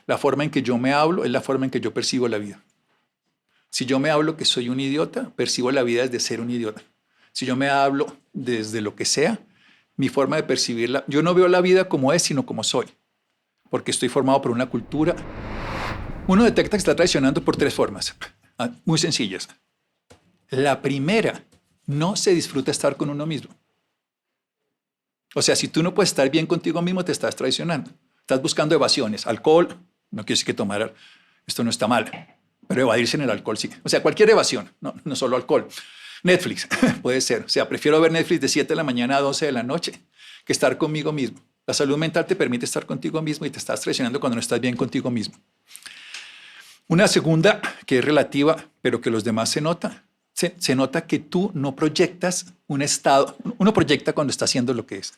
La forma en que yo me hablo es la forma en que yo percibo la vida. Si yo me hablo que soy un idiota, percibo la vida desde ser un idiota. Si yo me hablo desde lo que sea, mi forma de percibirla, yo no veo la vida como es, sino como soy, porque estoy formado por una cultura. Uno detecta que está traicionando por 3 formas, muy sencillas. La primera, no se disfruta estar con uno mismo. O sea, si tú no puedes estar bien contigo mismo, te estás traicionando. Estás buscando evasiones. Alcohol, no quiere decir que tomar esto no está mal, pero evadirse en el alcohol sí. O sea, cualquier evasión, no solo alcohol. Netflix, puede ser. O sea, prefiero ver Netflix de 7 de la mañana a 12 de la noche que estar conmigo mismo. La salud mental te permite estar contigo mismo y te estás traicionando cuando no estás bien contigo mismo. Una segunda, que es relativa, pero que los demás se nota. Se nota que tú no proyectas un estado. Uno proyecta cuando está haciendo lo que es.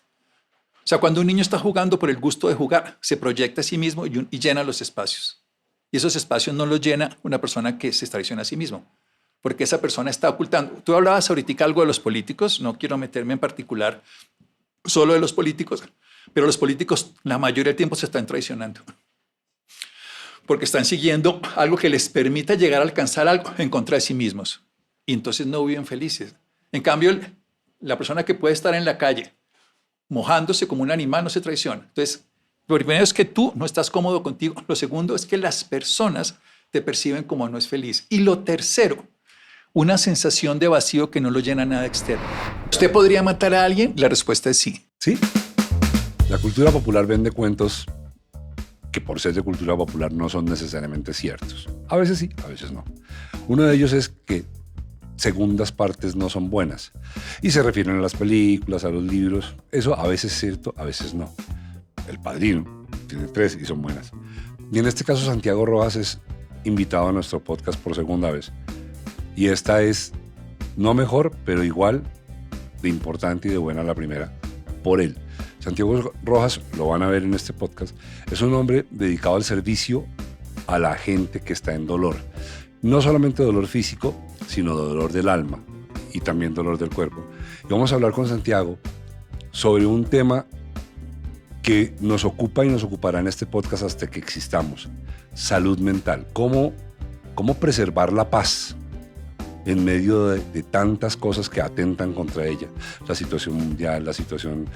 O sea, cuando un niño está jugando por el gusto de jugar, se proyecta a sí mismo y llena los espacios. Y esos espacios no los llena una persona que se traiciona a sí mismo, porque esa persona está ocultando. Tú hablabas ahorita algo de los políticos, no quiero meterme en particular solo de los políticos, pero los políticos la mayoría del tiempo se están traicionando, porque están siguiendo algo que les permita llegar a alcanzar algo en contra de sí mismos. Y entonces no viven felices. En cambio, la persona que puede estar en la calle mojándose como un animal no se traiciona. Entonces, lo primero es que tú no estás cómodo contigo. Lo segundo es que las personas te perciben como no es feliz. Y lo tercero, una sensación de vacío que no lo llena nada externo. ¿Usted podría matar a alguien? La respuesta es sí. Sí. La cultura popular vende cuentos que por ser de cultura popular no son necesariamente ciertos. A veces sí, a veces no. Uno de ellos es que segundas partes no son buenas. Y se refieren a las películas, a los libros. Eso a veces es cierto, a veces no. El Padrino tiene 3 y son buenas. Y en este caso Santiago Rojas es invitado a nuestro podcast por segunda vez. Y esta es no mejor, pero igual de importante y de buena la primera por él. Santiago Rojas, lo van a ver en este podcast, es un hombre dedicado al servicio a la gente que está en dolor. No solamente dolor físico, sino dolor del alma y también dolor del cuerpo. Y vamos a hablar con Santiago sobre un tema que nos ocupa y nos ocupará en este podcast hasta que existamos. Salud mental. ¿Cómo preservar la paz en medio de tantas cosas que atentan contra ella? La situación mundial, la situación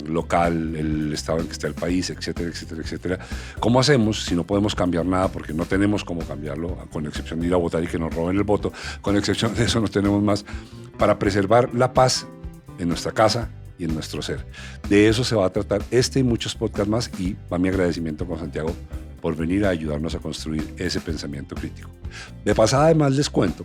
local, el estado en que está el país, etcétera, etcétera, etcétera. ¿Cómo hacemos si no podemos cambiar nada? Porque no tenemos cómo cambiarlo, con excepción de ir a votar y que nos roben el voto. Con excepción de eso no tenemos más para preservar la paz en nuestra casa y en nuestro ser. De eso se va a tratar este y muchos podcasts más, y va mi agradecimiento con Santiago por venir a ayudarnos a construir ese pensamiento crítico. De pasada, además, les cuento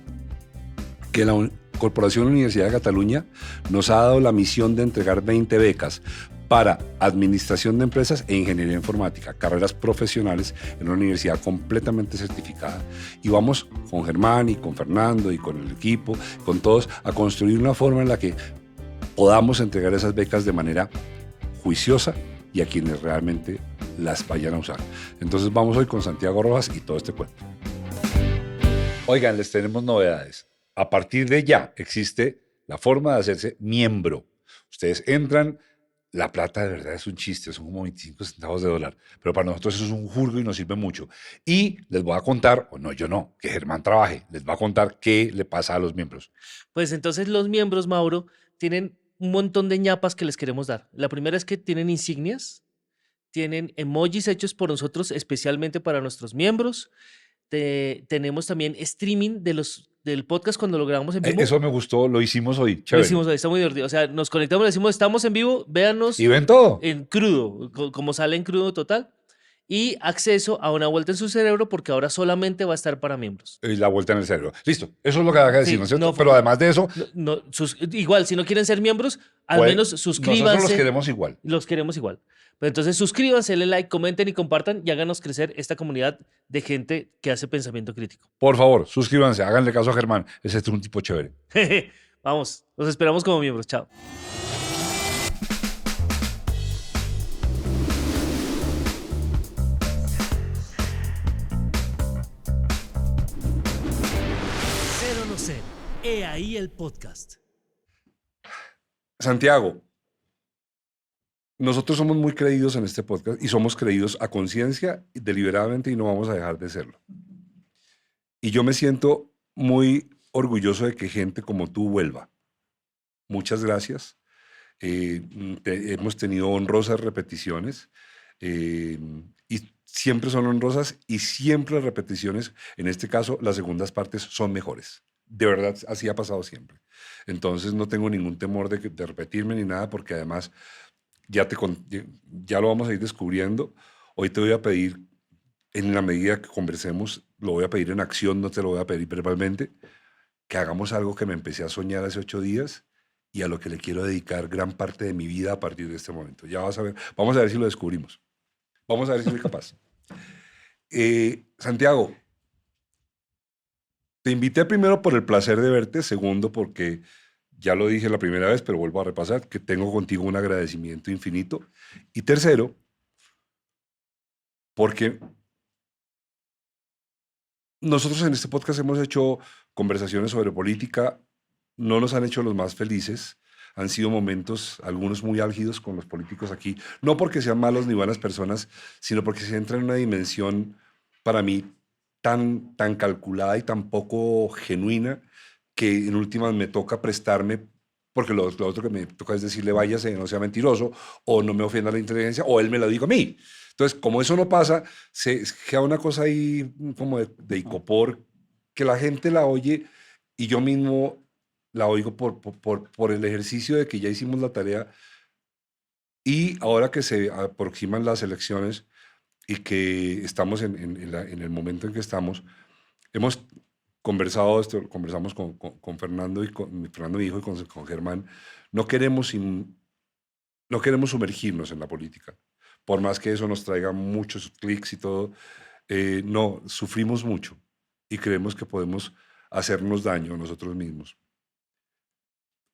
que la Corporación Universidad de Cataluña nos ha dado la misión de entregar 20 becas para Administración de Empresas e Ingeniería Informática, carreras profesionales en una universidad completamente certificada. Y vamos con Germán y con Fernando y con el equipo, con todos, a construir una forma en la que podamos entregar esas becas de manera juiciosa y a quienes realmente las vayan a usar. Entonces vamos hoy con Santiago Rojas y todo este cuento. Oigan, les tenemos novedades. A partir de ya existe la forma de hacerse miembro. Ustedes entran, la plata de verdad es un chiste, son como 25 centavos de dólar, pero para nosotros eso es un jurgo y nos sirve mucho. Y les voy a contar, o no, yo no, que Germán trabaje, les va a contar qué le pasa a los miembros. Pues entonces los miembros, Mauro, tienen un montón de ñapas que les queremos dar. La primera es que tienen insignias, tienen emojis hechos por nosotros especialmente para nuestros miembros. Tenemos también streaming del podcast cuando lo grabamos en vivo. Eso me gustó, lo hicimos hoy, Lo chévere. hicimos hoy, está muy divertido. O sea, nos conectamos, le decimos, estamos en vivo, véanos Y ven todo. en crudo, como sale en crudo total. Y acceso a una vuelta en su cerebro, porque ahora solamente va a estar para miembros. Y la vuelta en el cerebro. Listo, eso es lo que hay que decir, Sí, ¿no es cierto? no, Pero además de eso, igual, si no quieren ser miembros, al pues, menos suscríbanse. nosotros los queremos igual. Los queremos igual. Pero entonces suscríbanse, denle like, comenten y compartan y háganos crecer esta comunidad de gente que hace pensamiento crítico. Por favor, suscríbanse, háganle caso a Germán. Ese es un tipo chévere. Vamos, los esperamos como miembros. Chao. Cero no sé. He ahí el podcast. Santiago, nosotros somos muy creídos en este podcast y somos creídos a conciencia, deliberadamente, y no vamos a dejar de serlo. Y yo me siento muy orgulloso de que gente como tú vuelva. Muchas gracias. Hemos tenido honrosas repeticiones y siempre son honrosas y siempre las repeticiones, en este caso las segundas partes, son mejores. De verdad, así ha pasado siempre. Entonces no tengo ningún temor de repetirme ni nada, porque además ya lo vamos a ir descubriendo. Hoy te voy a pedir, en la medida que conversemos, lo voy a pedir en acción, no te lo voy a pedir verbalmente, que hagamos algo que me empecé a soñar hace 8 días y a lo que le quiero dedicar gran parte de mi vida a partir de este momento. Ya vas a ver, vamos a ver si lo descubrimos. Vamos a ver si soy capaz. Santiago, te invité primero por el placer de verte, segundo porque ya lo dije la primera vez, pero vuelvo a repasar, que tengo contigo un agradecimiento infinito, y tercero, porque nosotros en este podcast hemos hecho conversaciones sobre política, no nos han hecho los más felices, han sido momentos, algunos muy álgidos con los políticos aquí, no porque sean malos ni buenas personas, sino porque se entra en una dimensión para mí tan calculada y tan poco genuina, que en últimas me toca prestarme, porque lo otro que me toca es decirle váyase, no sea mentiroso, o no me ofenda la inteligencia, o él me lo diga a mí. Entonces, como eso no pasa, se queda una cosa ahí como de icopor, que la gente la oye y yo mismo la oigo por el ejercicio de que ya hicimos la tarea, y ahora que se aproximan las elecciones y que estamos en el momento en que estamos, hemos conversado esto, conversamos con Fernando, Fernando, mi hijo, y con Germán. No queremos sumergirnos en la política, por más que eso nos traiga muchos clics y todo. No, sufrimos mucho y creemos que podemos hacernos daño a nosotros mismos.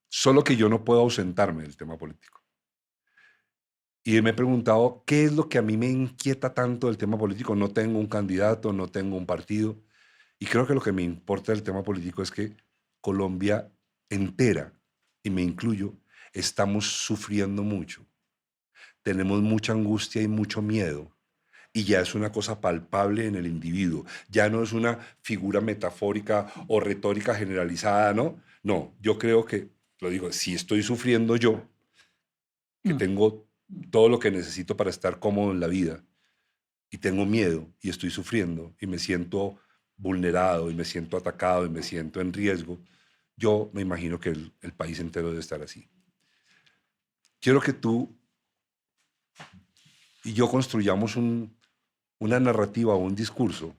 Solo que yo no puedo ausentarme del tema político. Y me he preguntado, ¿qué es lo que a mí me inquieta tanto del tema político? No tengo un candidato, no tengo un partido. Y creo que lo que me importa del tema político es que Colombia entera, y me incluyo, estamos sufriendo mucho. Tenemos mucha angustia y mucho miedo. Y ya es una cosa palpable en el individuo. Ya no es una figura metafórica o retórica generalizada, ¿no? No, yo creo que, lo digo, si estoy sufriendo yo, que tengo todo lo que necesito para estar cómodo en la vida, y tengo miedo y estoy sufriendo y me siento vulnerado y me siento atacado y me siento en riesgo, yo me imagino que el país entero debe estar así. Quiero que tú y yo construyamos una narrativa o un discurso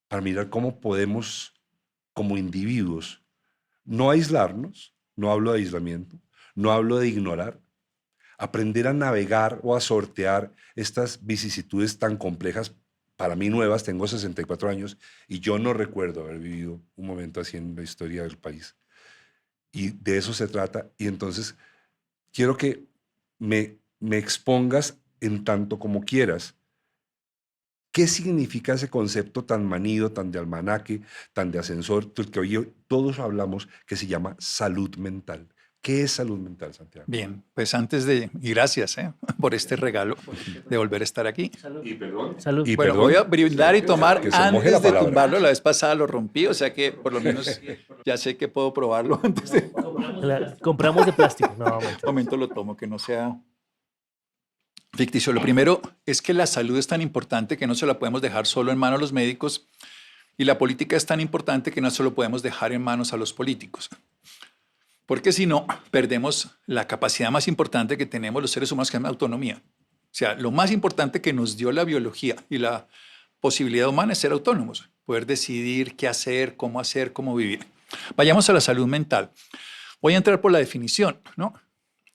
para mirar cómo podemos, como individuos, no aislarnos, no hablo de aislamiento, no hablo de ignorar, aprender a navegar o a sortear estas vicisitudes tan complejas, para mí nuevas. Tengo 64 años y yo no recuerdo haber vivido un momento así en la historia del país. Y de eso se trata. Y entonces quiero que me expongas en tanto como quieras. ¿Qué significa ese concepto tan manido, tan de almanaque, tan de ascensor, del que hoy todos hablamos, que se llama salud mental? ¿Qué es salud mental, Santiago? Bien, pues y gracias por este regalo de volver a estar aquí. Y perdón. Salud. Y Bueno, perdón, voy a brindar y tomar que se moje antes la de palabra. tumbarlo. La vez pasada lo rompí, o sea que por lo menos ya sé que puedo probarlo antes de... Compramos de plástico. No, Un momento lo tomo, que no sea ficticio. Lo primero es que la salud es tan importante que no se la podemos dejar solo en manos a los médicos, y la política es tan importante que no se lo podemos dejar en manos a los políticos. Porque si no, perdemos la capacidad más importante que tenemos los seres humanos, que es la autonomía. O sea, lo más importante que nos dio la biología y la posibilidad humana es ser autónomos, poder decidir qué hacer, cómo vivir. Vayamos a la salud mental. Voy a entrar por la definición, ¿no?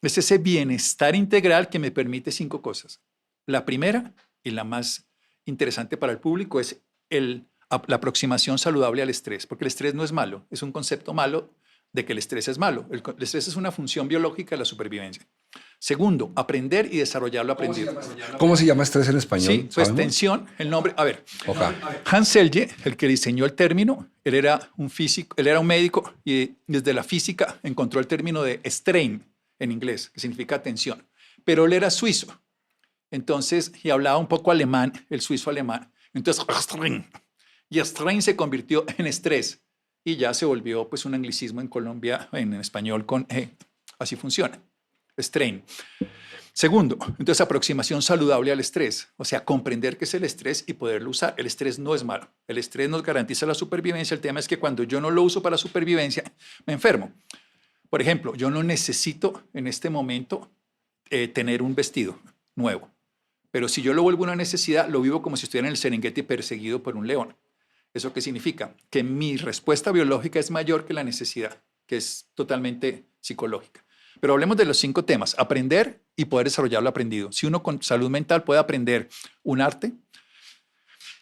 Es ese bienestar integral que me permite 5 cosas. La primera, y la más interesante para el público, es la aproximación saludable al estrés, porque el estrés no es malo, es un concepto malo de que el estrés es malo. El estrés es una función biológica de la supervivencia. Segundo, aprender y desarrollar lo aprendido. ¿Cómo se llama estrés en español? Sí, pues ¿Sabemos? tensión, el nombre. A ver, Okay. Hans Selye, el que diseñó el término, él era un físico, él era un médico, y desde la física encontró el término de strain en inglés, que significa tensión. pero él era suizo. Entonces, y hablaba un poco alemán, el suizo alemán. Entonces, y strain se convirtió en estrés y ya se volvió pues un anglicismo en Colombia, en español, así funciona, strain. Segundo, entonces aproximación saludable al estrés, o sea, comprender qué es el estrés y poderlo usar. El estrés no es malo, el estrés nos garantiza la supervivencia, el tema es que cuando yo no lo uso para supervivencia, me enfermo. Por ejemplo, yo no necesito en este momento tener un vestido nuevo, pero si yo lo vuelvo una necesidad, lo vivo como si estuviera en el Serengeti perseguido por un león. ¿Eso qué significa? Que mi respuesta biológica es mayor que la necesidad, que es totalmente psicológica. Pero hablemos de los 5 temas. Aprender y poder desarrollar lo aprendido. Si uno con salud mental puede aprender un arte,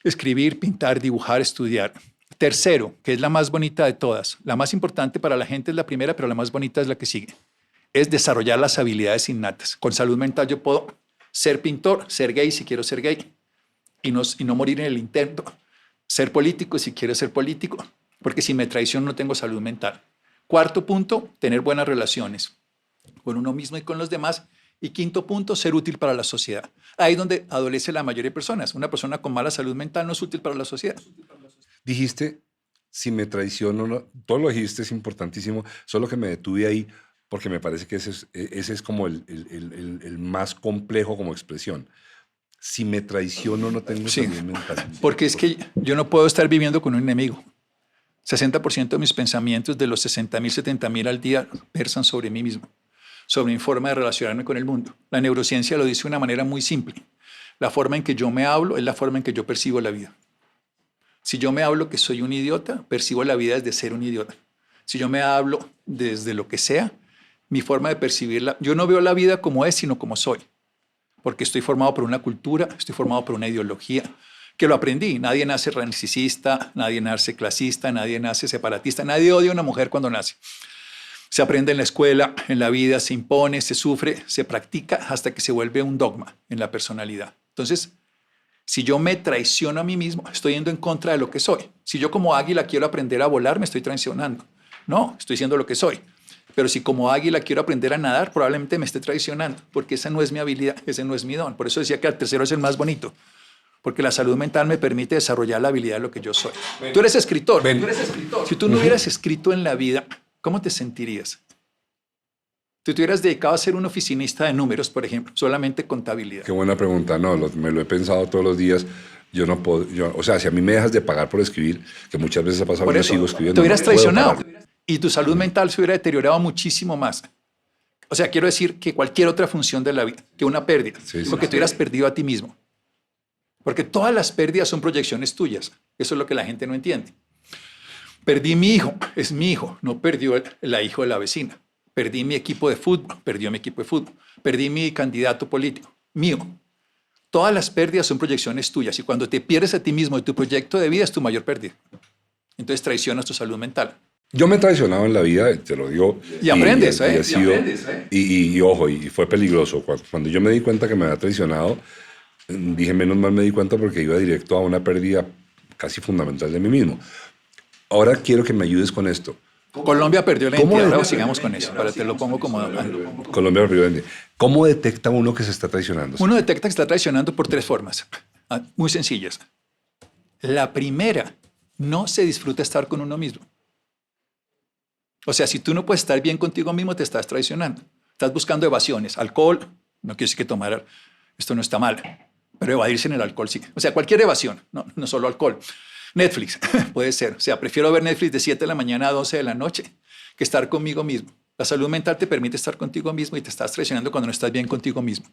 escribir, pintar, dibujar, estudiar. Tercero, que es la más bonita de todas. La más importante para la gente es la primera, pero la más bonita es la que sigue. Es desarrollar las habilidades innatas. Con salud mental yo puedo ser pintor, ser gay si quiero ser gay y no morir en el intento. Ser político si quiero ser político, porque si me traiciono no tengo salud mental. Cuarto punto, tener buenas relaciones con uno mismo y con los demás. Y quinto punto, ser útil para la sociedad. Ahí es donde adolece la mayoría de personas. Una persona con mala salud mental no es útil para la sociedad. Dijiste, si me traiciono, no, todo lo dijiste es importantísimo, solo que me detuve ahí porque me parece que ese es como el más complejo como expresión. Si me traiciono, no tengo Sí, salud mental. porque es que yo no puedo estar viviendo con un enemigo. 60% de mis pensamientos de los 60.000, 70.000 al día versan sobre mí mismo, sobre mi forma de relacionarme con el mundo. La neurociencia lo dice de una manera muy simple. La forma en que yo me hablo es la forma en que yo percibo la vida. Si yo me hablo que soy un idiota, percibo la vida desde ser un idiota. Si yo me hablo desde lo que sea, mi forma de percibirla, yo no veo la vida como es, sino como soy. Porque estoy formado por una cultura, estoy formado por una ideología, que lo aprendí. Nadie nace narcisista, nadie nace clasista, nadie nace separatista, nadie odia a una mujer cuando nace. Se aprende en la escuela, en la vida, se impone, se sufre, se practica hasta que se vuelve un dogma en la personalidad. Entonces, si yo me traiciono a mí mismo, estoy yendo en contra de lo que soy. Si yo como águila quiero aprender a volar, me estoy traicionando. No, estoy siendo lo que soy. Pero si como águila quiero aprender a nadar, probablemente me esté traicionando, porque esa no es mi habilidad, ese no es mi don. Por eso decía que el tercero es el más bonito, porque la salud mental me permite desarrollar la habilidad de lo que yo soy. Tú eres escritor. Tú eres escritor. Si tú no hubieras escrito en la vida, ¿cómo te sentirías? Si te hubieras dedicado a ser un oficinista de números, por ejemplo, solamente contabilidad. Qué buena pregunta. No, me lo he pensado todos los días. Yo no puedo, o sea, si a mí me dejas de pagar por escribir, que muchas veces ha pasado, Por yo eso, sigo escribiendo. te hubieras no puedo traicionado parar. y tu salud mental se hubiera deteriorado muchísimo más. O sea, quiero decir que cualquier otra función de la vida, que una pérdida, Sí, sí, porque sí. te hubieras perdido a ti mismo. Porque todas las pérdidas son proyecciones tuyas. Eso es lo que la gente no entiende. Perdí mi hijo, es mi hijo, no perdió el hijo de la vecina. Perdí mi equipo de fútbol, perdió mi equipo de fútbol. Perdí mi candidato político, mío. Todas las pérdidas son proyecciones tuyas y cuando te pierdes a ti mismo de tu proyecto de vida es tu mayor pérdida. Entonces traicionas tu salud mental. Yo me he traicionado en la vida, te lo digo. Y aprendes, ¿eh? ha sido- y ojo, y fue peligroso. Cuando yo me di cuenta que me había traicionado, dije, menos mal me di cuenta porque iba directo a una pérdida casi fundamental de mí mismo. Ahora quiero que me ayudes con esto. Colombia perdió la ¿Cómo identidad, de- ahora sigamos con eso. Ahora te lo pongo como... Colombia rápidamente. ¿Cómo detecta uno que se está traicionando? Uno detecta que está traicionando por 3 formas, muy sencillas. La primera, no se disfruta estar con uno mismo. O sea, si tú no puedes estar bien contigo mismo, te estás traicionando. Estás buscando evasiones. Alcohol, no quiero decir que tomar, esto no está mal, pero evadirse en el alcohol sí. O sea, cualquier evasión, no solo alcohol. Netflix, puede ser. O sea, prefiero ver Netflix de 7 de la mañana a 12 de la noche que estar conmigo mismo. La salud mental te permite estar contigo mismo y te estás traicionando cuando no estás bien contigo mismo.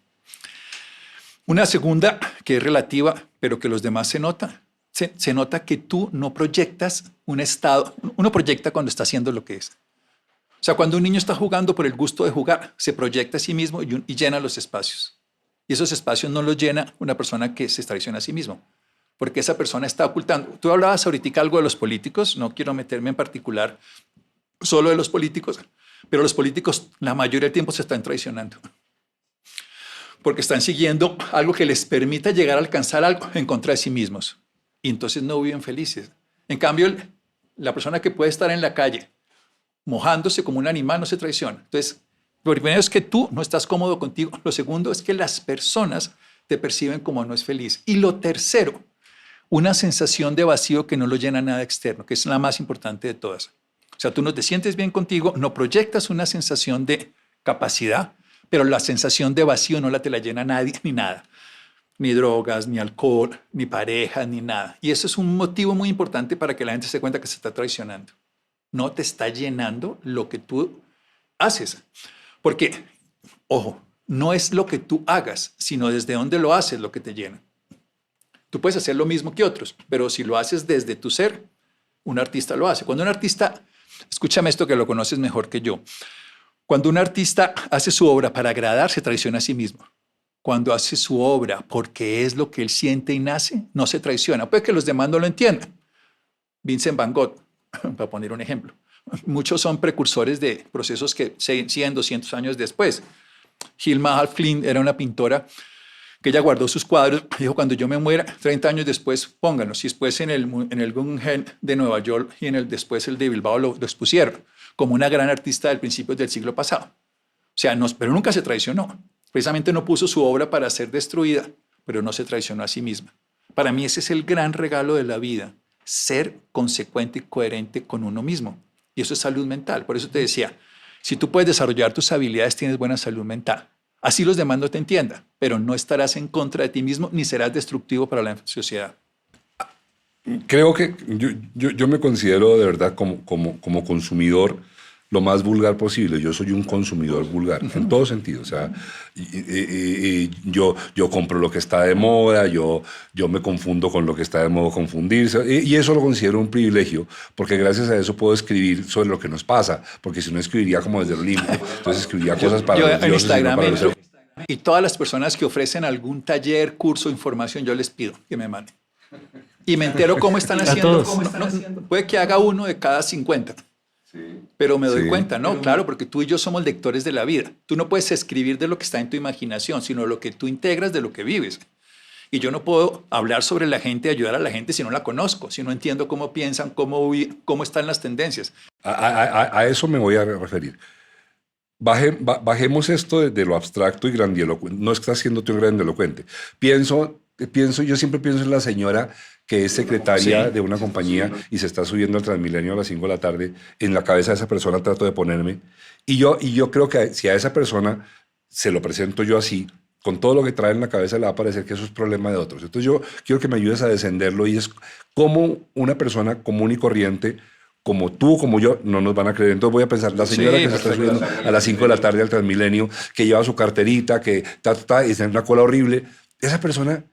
Una segunda, que es relativa, pero que los demás se nota. Se nota que tú no proyectas un estado. Uno proyecta cuando está haciendo lo que es. O sea, cuando un niño está jugando por el gusto de jugar, se proyecta a sí mismo y llena los espacios. Y esos espacios no los llena una persona que se traiciona a sí mismo, porque esa persona está ocultando. Tú hablabas ahorita algo de los políticos, no quiero meterme en particular solo de los políticos, pero los políticos la mayoría del tiempo se están traicionando, porque están siguiendo algo que les permita llegar a alcanzar algo en contra de sí mismos, y entonces no viven felices. En cambio, la persona que puede estar en la calle mojándose como un animal no se traiciona. Entonces, Lo primero es que tú no estás cómodo contigo. Lo segundo es que las personas te perciben como no es feliz. Y lo tercero, una sensación de vacío que no lo llena nada externo, que es la más importante de todas. O sea, tú no te sientes bien contigo, no proyectas una sensación de capacidad, pero la sensación de vacío no la te la llena nadie ni nada. Ni drogas, ni alcohol, ni pareja, ni nada. Y eso es un motivo muy importante para que la gente se dé cuenta que se está traicionando. No te está llenando lo que tú haces. Porque, ojo, no es lo que tú hagas, sino desde dónde lo haces lo que te llena. Tú puedes hacer lo mismo que otros, pero si lo haces desde tu ser, un artista lo hace. Cuando un artista, escúchame esto que lo conoces mejor que yo, cuando un artista hace su obra para agradar, se traiciona a sí mismo. Cuando hace su obra porque es lo que él siente y nace, no se traiciona. Puede que los demás no lo entiendan. Vincent Van Gogh, para poner un ejemplo. Muchos son precursores de procesos que 100, 200 años después. Hilma af Klint era una pintora que ella guardó sus cuadros. Dijo, cuando yo me muera, 30 años después, pónganlos. Y después en el Guggenheim de Nueva York y después el de Bilbao lo expusieron como una gran artista del principio del siglo pasado. O sea, pero nunca se traicionó. Precisamente no puso su obra para ser destruida, pero no se traicionó a sí misma. Para mí ese es el gran regalo de la vida, ser consecuente y coherente con uno mismo. Y eso es salud mental. Por eso te decía, si tú puedes desarrollar tus habilidades, tienes buena salud mental. Así los demás no te entiendan, pero no estarás en contra de ti mismo ni serás destructivo para la sociedad. Creo que yo me considero de verdad como consumidor lo más vulgar posible. Yo soy un consumidor vulgar, en todo sentido. O sea, yo compro lo que está de moda, yo me confundo con lo que está de moda confundirse, y eso lo considero un privilegio, porque gracias a eso puedo escribir sobre lo que nos pasa, porque si no escribiría como desde el limbo, entonces escribiría cosas para los en dioses, Instagram para los... y todas las personas que ofrecen algún taller, curso, información, yo les pido que me manden. Y me entero cómo están haciendo. Puede que haga uno de cada 50. Pero me doy cuenta, ¿no? Claro, porque tú y yo somos lectores de la vida. Tú no puedes escribir de lo que está en tu imaginación, sino lo que tú integras de lo que vives. Y yo no puedo hablar sobre la gente, ayudar a la gente si no la conozco, si no entiendo cómo piensan, cómo están las tendencias. A eso me voy a referir. Bajemos esto de lo abstracto y grandilocuente. No estás siendo tú grandilocuente. Yo siempre pienso en la señora que es secretaria de una compañía y se está subiendo al Transmilenio a las 5 de la tarde. En la cabeza de esa persona trato de ponerme. Y yo creo que si a esa persona se lo presento yo así, con todo lo que trae en la cabeza, le va a parecer que eso es problema de otros. Entonces yo quiero que me ayudes a descenderlo, y es como una persona común y corriente, como tú, como yo, no nos van a creer. Entonces voy a pensar, la señora que se está subiendo a las 5 de la tarde al Transmilenio, que lleva su carterita, que y está en una cola horrible, esa persona,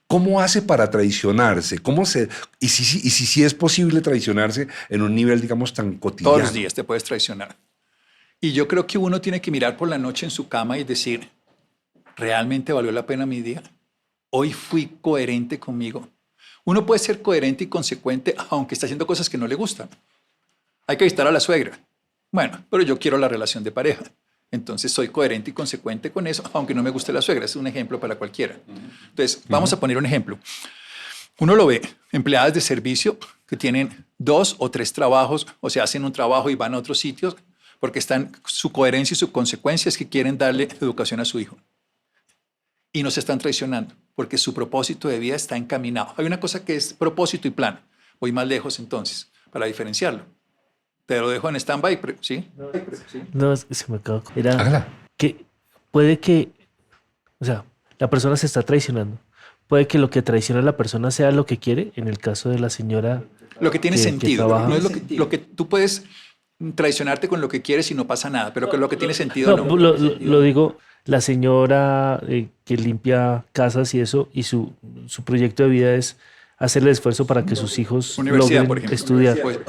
¿cómo hace para traicionarse? Y si es posible traicionarse en un nivel, digamos, tan cotidiano? Todos los días te puedes traicionar. Y yo creo que uno tiene que mirar por la noche en su cama y decir, ¿realmente valió la pena mi día? ¿Hoy fui coherente conmigo? Uno puede ser coherente y consecuente aunque está haciendo cosas que no le gustan. Hay que visitar a la suegra. Bueno, pero yo quiero la relación de pareja. Entonces soy coherente y consecuente con eso, aunque no me guste la suegra. Es un ejemplo para cualquiera. Entonces, vamos a poner un ejemplo. Uno lo ve, empleadas de servicio que tienen 2 o 3 trabajos, o sea, hacen un trabajo y van a otros sitios, porque su coherencia y su consecuencia es que quieren darle educación a su hijo. Y no se están traicionando, porque su propósito de vida está encaminado. Hay una cosa que es propósito y plan. Voy más lejos entonces, para diferenciarlo. Te lo dejo en stand-by, ¿sí? No, es que se me acabó. Era Hágala. que puede que, o sea, la persona se está traicionando. Puede que lo que traiciona a la persona sea lo que quiere, en el caso de la señora. Lo que tiene que sentido. trabaja. No es lo que tú puedes traicionarte con lo que quieres y no pasa nada, pero con lo que tiene sentido no. Lo digo, la señora que limpia casas y eso, y su proyecto de vida es hacer el esfuerzo para que sus hijos Universidad, por logren ejemplo. estudiar. Pues,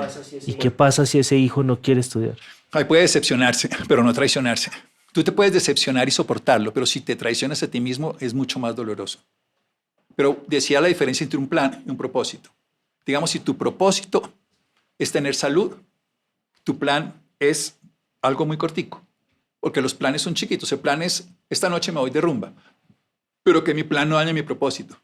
¿Y qué pasa si ese hijo no quiere estudiar? ahí puede decepcionarse, pero no traicionarse. Tú te puedes decepcionar y soportarlo, pero si te traicionas a ti mismo es mucho más doloroso. Pero decía la diferencia entre un plan y un propósito. Digamos, si tu propósito es tener salud, tu plan es algo muy cortico, porque los planes son chiquitos. El plan es, esta noche me voy de rumba, pero que mi plan no dañe mi propósito.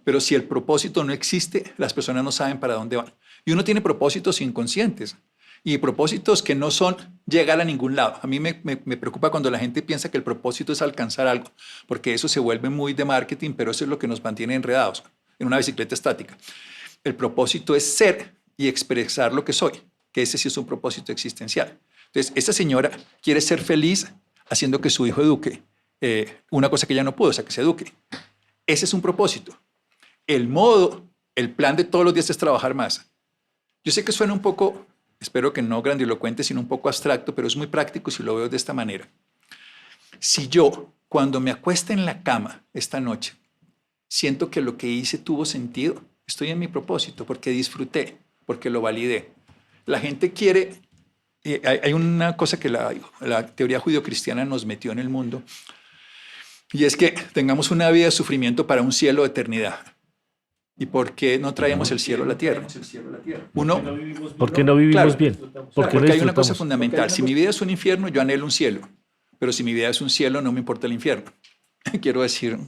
Pero si el propósito no existe, las personas no saben para dónde van. Y uno tiene propósitos inconscientes y propósitos que no son llegar a ningún lado. A mí me preocupa cuando la gente piensa que el propósito es alcanzar algo, porque eso se vuelve muy de marketing, pero eso es lo que nos mantiene enredados en una bicicleta estática. El propósito es ser y expresar lo que soy, que ese sí es un propósito existencial. Entonces, esta señora quiere ser feliz haciendo que su hijo eduque una cosa que ella no pudo, o sea, que se eduque. Ese es un propósito. El modo, el plan de todos los días es trabajar más. Yo sé que suena un poco, espero que no grandilocuente, sino un poco abstracto, pero es muy práctico si lo veo de esta manera. Si yo, cuando me acueste en la cama esta noche, siento que lo que hice tuvo sentido, estoy en mi propósito, porque disfruté, porque lo validé. La gente quiere, hay una cosa que la teoría judio-cristiana nos metió en el mundo, y es que tengamos una vida de sufrimiento para un cielo de eternidad. ¿Y por qué no traemos el cielo a la tierra? Uno, ¿Por qué no vivimos claro, bien? porque hay una cosa disfrutamos? fundamental. Si mi vida es un infierno, yo anhelo un cielo. Pero si mi vida es un cielo, no me importa el infierno. Quiero decir,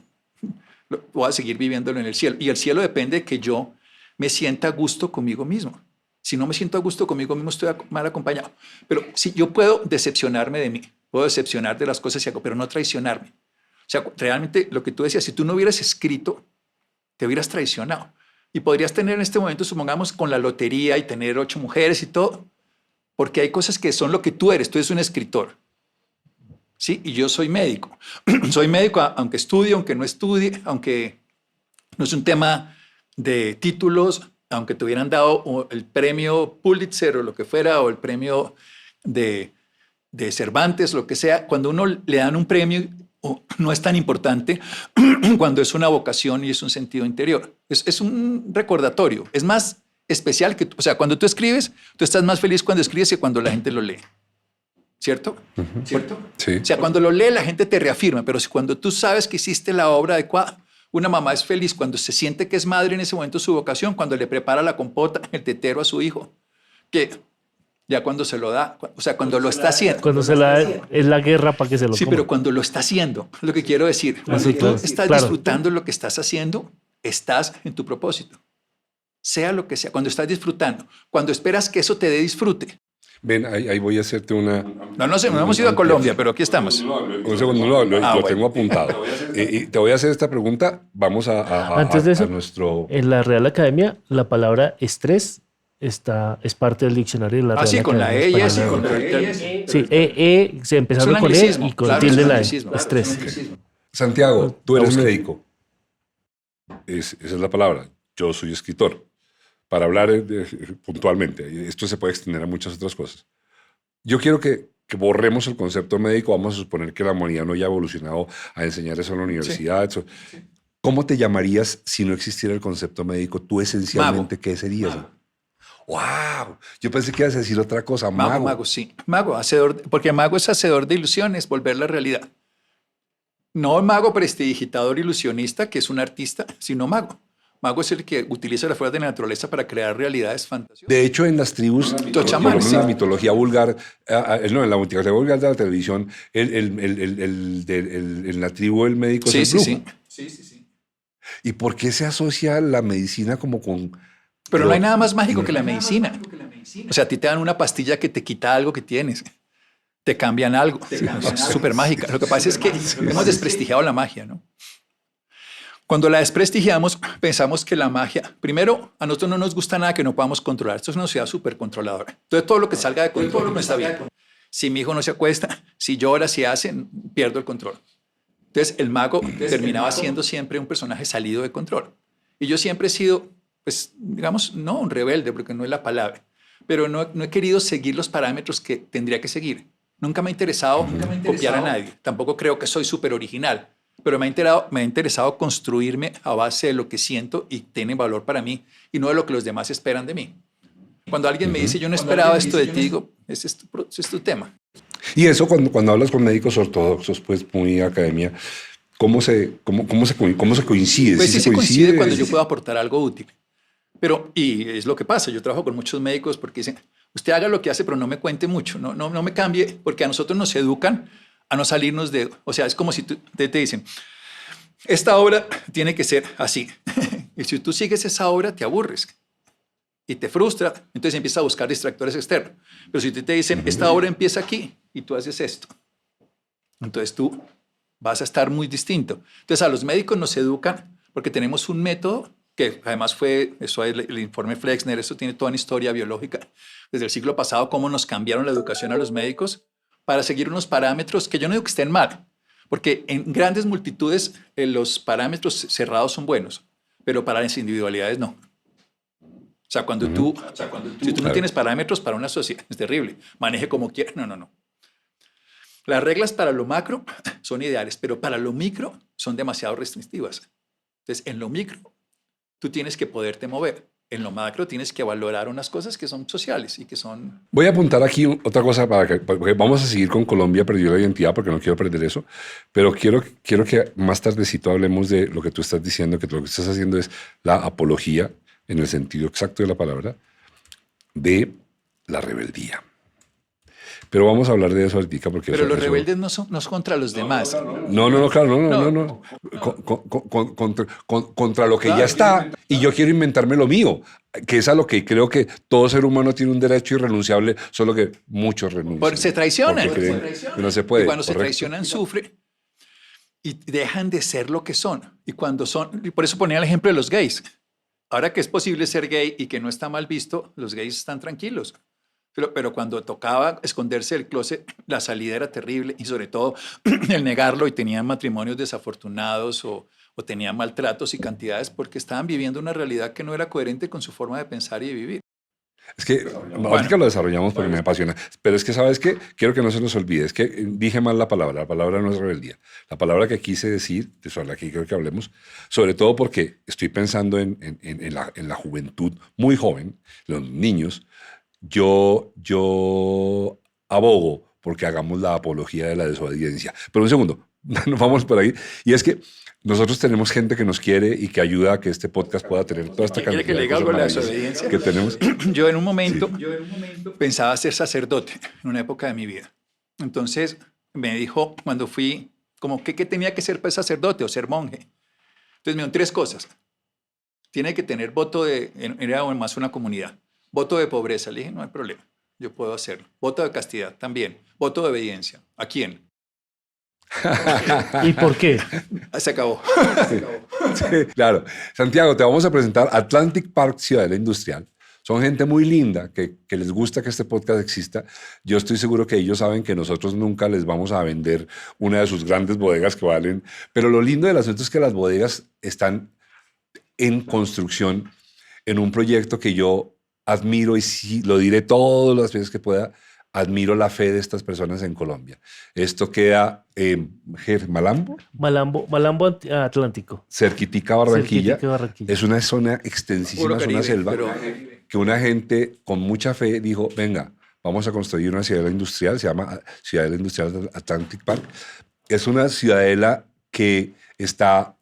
voy a seguir viviéndolo en el cielo. Y el cielo depende de que yo me sienta a gusto conmigo mismo. Si no me siento a gusto conmigo mismo, estoy mal acompañado. Pero si yo puedo decepcionarme de mí, puedo decepcionar de las cosas que hago, pero no traicionarme. O sea, realmente lo que tú decías, si tú no hubieras escrito, te hubieras traicionado. Y podrías tener en este momento, supongamos, con la lotería y tener 8 mujeres y todo, porque hay cosas que son lo que tú eres. Tú eres un escritor. ¿Sí? Y yo soy médico. Soy médico aunque estudie, aunque no estudie, aunque no es un tema de títulos, aunque te hubieran dado el premio Pulitzer o lo que fuera, o el premio de Cervantes, lo que sea. Cuando uno le dan un premio, no es tan importante cuando es una vocación y es un sentido interior. Es un recordatorio. Es más especial que, o sea, cuando tú escribes, tú estás más feliz cuando escribes que cuando la gente lo lee. ¿Cierto? ¿Cierto? Sí. O sea, cuando lo lee la gente te reafirma, pero si cuando tú sabes que hiciste la obra adecuada, una mamá es feliz cuando se siente que es madre en ese momento de su vocación, cuando le prepara la compota, el tetero a su hijo, que ya cuando se lo da, o sea, cuando lo está haciendo. Cuando se la es la guerra para que se lo Sí, coma. pero cuando lo está haciendo, lo que quiero decir, cuando sí, tú claro. estás Claro. disfrutando lo que estás haciendo, estás en tu propósito. Sea lo que sea, cuando estás disfrutando, cuando esperas que eso te dé disfrute. Ven, ahí voy a hacerte una... No sé, no hemos ido a Colombia, pero aquí estamos. Un segundo, lo bueno. tengo apuntado. Y te voy a hacer esta pregunta. Vamos Antes de eso, a nuestro... en la Real Academia, la palabra estrés es parte del diccionario de la Real Sí, con la Academia E y S, Española. con la E. Sí, se empezaron Es un con E anglicismo, y con claro, tilde es un la E. anglicismo. Estrés. Santiago, tú eres Aún no. médico. Esa es la palabra. Yo soy escritor. Para hablar puntualmente, esto se puede extender a muchas otras cosas. Yo quiero que borremos el concepto médico. Vamos a suponer que la humanidad no haya evolucionado a enseñar eso en la universidad. Eso. ¿Cómo te llamarías si no existiera el concepto médico? Tú esencialmente, Mago. ¿qué serías? ¡Wow! Yo pensé que ibas a decir otra cosa. Mago, sí. Mago, hacedor, porque mago es hacedor de ilusiones, volver la realidad. No mago prestidigitador ilusionista, que es un artista, sino mago. Mago es el que utiliza la fuerza de la naturaleza para crear realidades fantasiosas. De hecho, en las tribus, Los chamanes, en la sí. mitología vulgar, no, en la mitología vulgar de la televisión, en la tribu el médico Sí, es el sí, brujo. sí. ¿Y por qué se asocia la medicina como con... Pero no hay nada más mágico que la medicina. O sea, a ti te dan una pastilla que te quita algo que tienes. Te cambian algo. Es súper mágica. Lo que pasa es que hemos desprestigiado la magia, ¿no? Cuando la desprestigiamos, pensamos que la magia, primero, a nosotros no nos gusta nada que no podamos controlar. Esto es una sociedad súper controladora. Entonces, todo lo que salga de control no está bien. Si mi hijo no se acuesta, si llora, si hace, pierdo el control. Entonces, el mago terminaba siendo siempre un personaje salido de control. Y yo siempre he sido, pues, digamos, no un rebelde, porque no es la palabra, pero no he querido seguir los parámetros que tendría que seguir. Nunca me ha interesado copiar a nadie. Tampoco creo que soy súper original. Pero me ha interesado construirme a base de lo que siento y tiene valor para mí y no de lo que los demás esperan de mí. Cuando alguien me dice, yo no esperaba esto de ti, digo, ese es tu tema. Y eso cuando hablas con médicos ortodoxos, pues muy academia, ¿cómo se coincide? Pues sí se se coincide cuando yo puedo aportar algo útil. Pero, y es lo que pasa, yo trabajo con muchos médicos porque dicen, usted haga lo que hace, pero no me cuente mucho, no me cambie, porque a nosotros nos educan a no salirnos de... O sea, es como si te dicen, esta obra tiene que ser así. Y si tú sigues esa obra, te aburres. y te frustra, entonces empiezas a buscar distractores externos. Pero si te dicen, esta obra empieza aquí y tú haces esto, entonces tú vas a estar muy distinto. Entonces a los médicos nos educan porque tenemos un método que además fue, eso es el informe Flexner, eso tiene toda una historia biológica desde el siglo pasado, cómo nos cambiaron la educación a los médicos para seguir unos parámetros que yo no digo que estén mal, porque en grandes multitudes los parámetros cerrados son buenos, pero para las individualidades no. O sea, si tú no tienes parámetros para una sociedad, es terrible. Maneje como quiera. No. Las reglas para lo macro son ideales, pero para lo micro son demasiado restrictivas. Entonces, en lo micro, tú tienes que poderte mover. En lo macro tienes que valorar unas cosas que son sociales y que son... Voy a apuntar aquí otra cosa porque vamos a seguir con Colombia perdió la identidad porque no quiero perder eso, pero quiero que más tardecito hablemos de lo que tú estás diciendo, que lo que estás haciendo es la apología, en el sentido exacto de la palabra, de la rebeldía. Pero vamos a hablar de eso ahorita porque... Pero los rebeldes no son contra los demás. No, claro, no. Contra lo que ya está. Y yo quiero inventarme lo mío, que es a lo que creo que todo ser humano tiene un derecho irrenunciable, solo que muchos renuncian. Porque se traicionan. Porque creen que no se puede. Y cuando se correcto. traicionan, sufren y dejan de ser lo que son. Y cuando son... Y por eso ponía el ejemplo de los gays. Ahora que es posible ser gay y que no está mal visto, los gays están tranquilos. Pero cuando tocaba esconderse del closet, la salida era terrible y sobre todo el negarlo y tenían matrimonios desafortunados o tenían maltratos y cantidades porque estaban viviendo una realidad que no era coherente con su forma de pensar y de vivir. Es que ahorita lo desarrollamos porque me apasiona, pero es que ¿sabes qué? Quiero que no se nos olvide, es que dije mal la palabra no es rebeldía. La palabra que quise decir, sobre la que quiero que hablemos, sobre todo porque estoy pensando en la juventud muy joven, los niños. Yo abogo porque hagamos la apología de la desobediencia. Pero un segundo, nos vamos por ahí. Y es que nosotros tenemos gente que nos quiere y que ayuda a que este podcast pueda tener toda esta cantidad de cosas maravillosas que tenemos. Yo en un momento pensaba ser sacerdote en una época de mi vida. Entonces me dijo cuando fui, como ¿qué tenía que ser pues, sacerdote o ser monje? Entonces me dijeron 3 cosas. Tiene que tener voto era más una comunidad. Voto de pobreza, le dije, no hay problema, yo puedo hacerlo. Voto de castidad, también. Voto de obediencia, ¿a quién? ¿Y por qué? Se acabó. Sí, claro. Santiago, te vamos a presentar Atlantic Park Ciudadela Industrial. Son gente muy linda que les gusta que este podcast exista. Yo estoy seguro que ellos saben que nosotros nunca les vamos a vender una de sus grandes bodegas que valen. Pero lo lindo del asunto es que las bodegas están en construcción en un proyecto que yo admiro y sí, lo diré todas las veces que pueda, admiro la fe de estas personas en Colombia. Esto queda en Malambo. Malambo Atlántico. Cerquitica Barranquilla. Cerquitica Barranquilla. Es una zona extensísima, es una selva, que una gente con mucha fe dijo, venga, vamos a construir una ciudadela industrial, se llama Ciudadela Industrial Atlantic Park. Es una ciudadela que está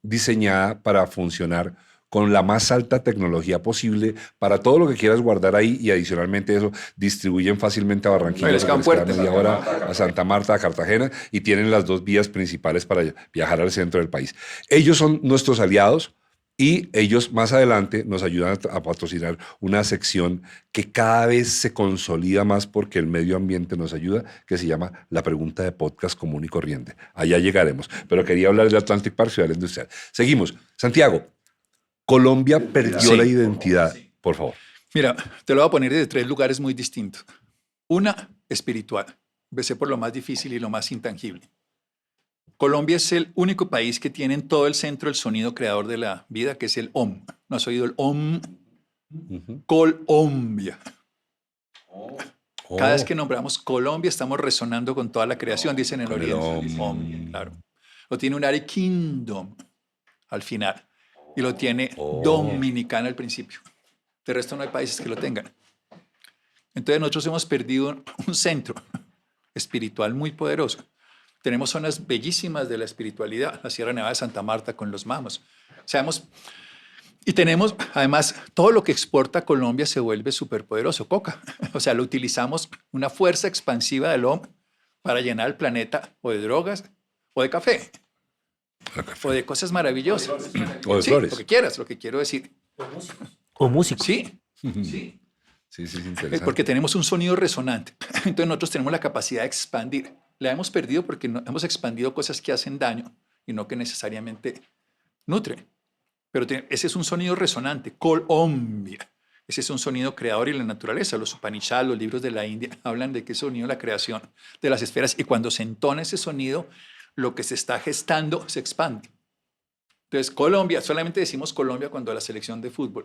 diseñada para funcionar con la más alta tecnología posible para todo lo que quieras guardar ahí y adicionalmente eso distribuyen fácilmente a Barranquilla, les quedan fuertes. media hora a Santa Marta, a Cartagena y tienen las 2 vías principales para viajar al centro del país. Ellos son nuestros aliados y ellos más adelante nos ayudan a patrocinar una sección que cada vez se consolida más porque el medio ambiente nos ayuda, que se llama La Pregunta de Podcast Común y Corriente. Allá llegaremos, pero quería hablar de Atlantic Park Ciudadela Industrial. Seguimos. Santiago, Colombia perdió la identidad, por favor. Mira, te lo voy a poner desde 3 lugares muy distintos. Una, espiritual. Empecé por lo más difícil y lo más intangible. Colombia es el único país que tiene en todo el centro el sonido creador de la vida, que es el OM. ¿No has oído el OM? Colombia. Cada vez que nombramos Colombia estamos resonando con toda la creación, dicen en Oriente. OM, claro. Lo tiene un United Kingdom al final. Y lo tiene Dominicana al principio. De resto no hay países que lo tengan. Entonces nosotros hemos perdido un centro espiritual muy poderoso. Tenemos zonas bellísimas de la espiritualidad, la Sierra Nevada de Santa Marta con los mamos. Y tenemos, además, todo lo que exporta Colombia se vuelve superpoderoso, coca. O sea, lo utilizamos una fuerza expansiva del hombre para llenar el planeta o de drogas o de café. O de cosas maravillosas. O de flores. Lo que quieras, lo que quiero decir. O músicos. Sí, Sí. Sí, sí, es interesante. Porque tenemos un sonido resonante. Entonces nosotros tenemos la capacidad de expandir. La hemos perdido porque no, hemos expandido cosas que hacen daño y no que necesariamente nutren. Pero ese es un sonido resonante, Colombia. Ese es un sonido creador y la naturaleza. Los Upanishads, los libros de la India, hablan de que ese sonido es la creación de las esferas. Y cuando se entona ese sonido, lo que se está gestando se expande. Entonces, Colombia, solamente decimos Colombia cuando la selección de fútbol.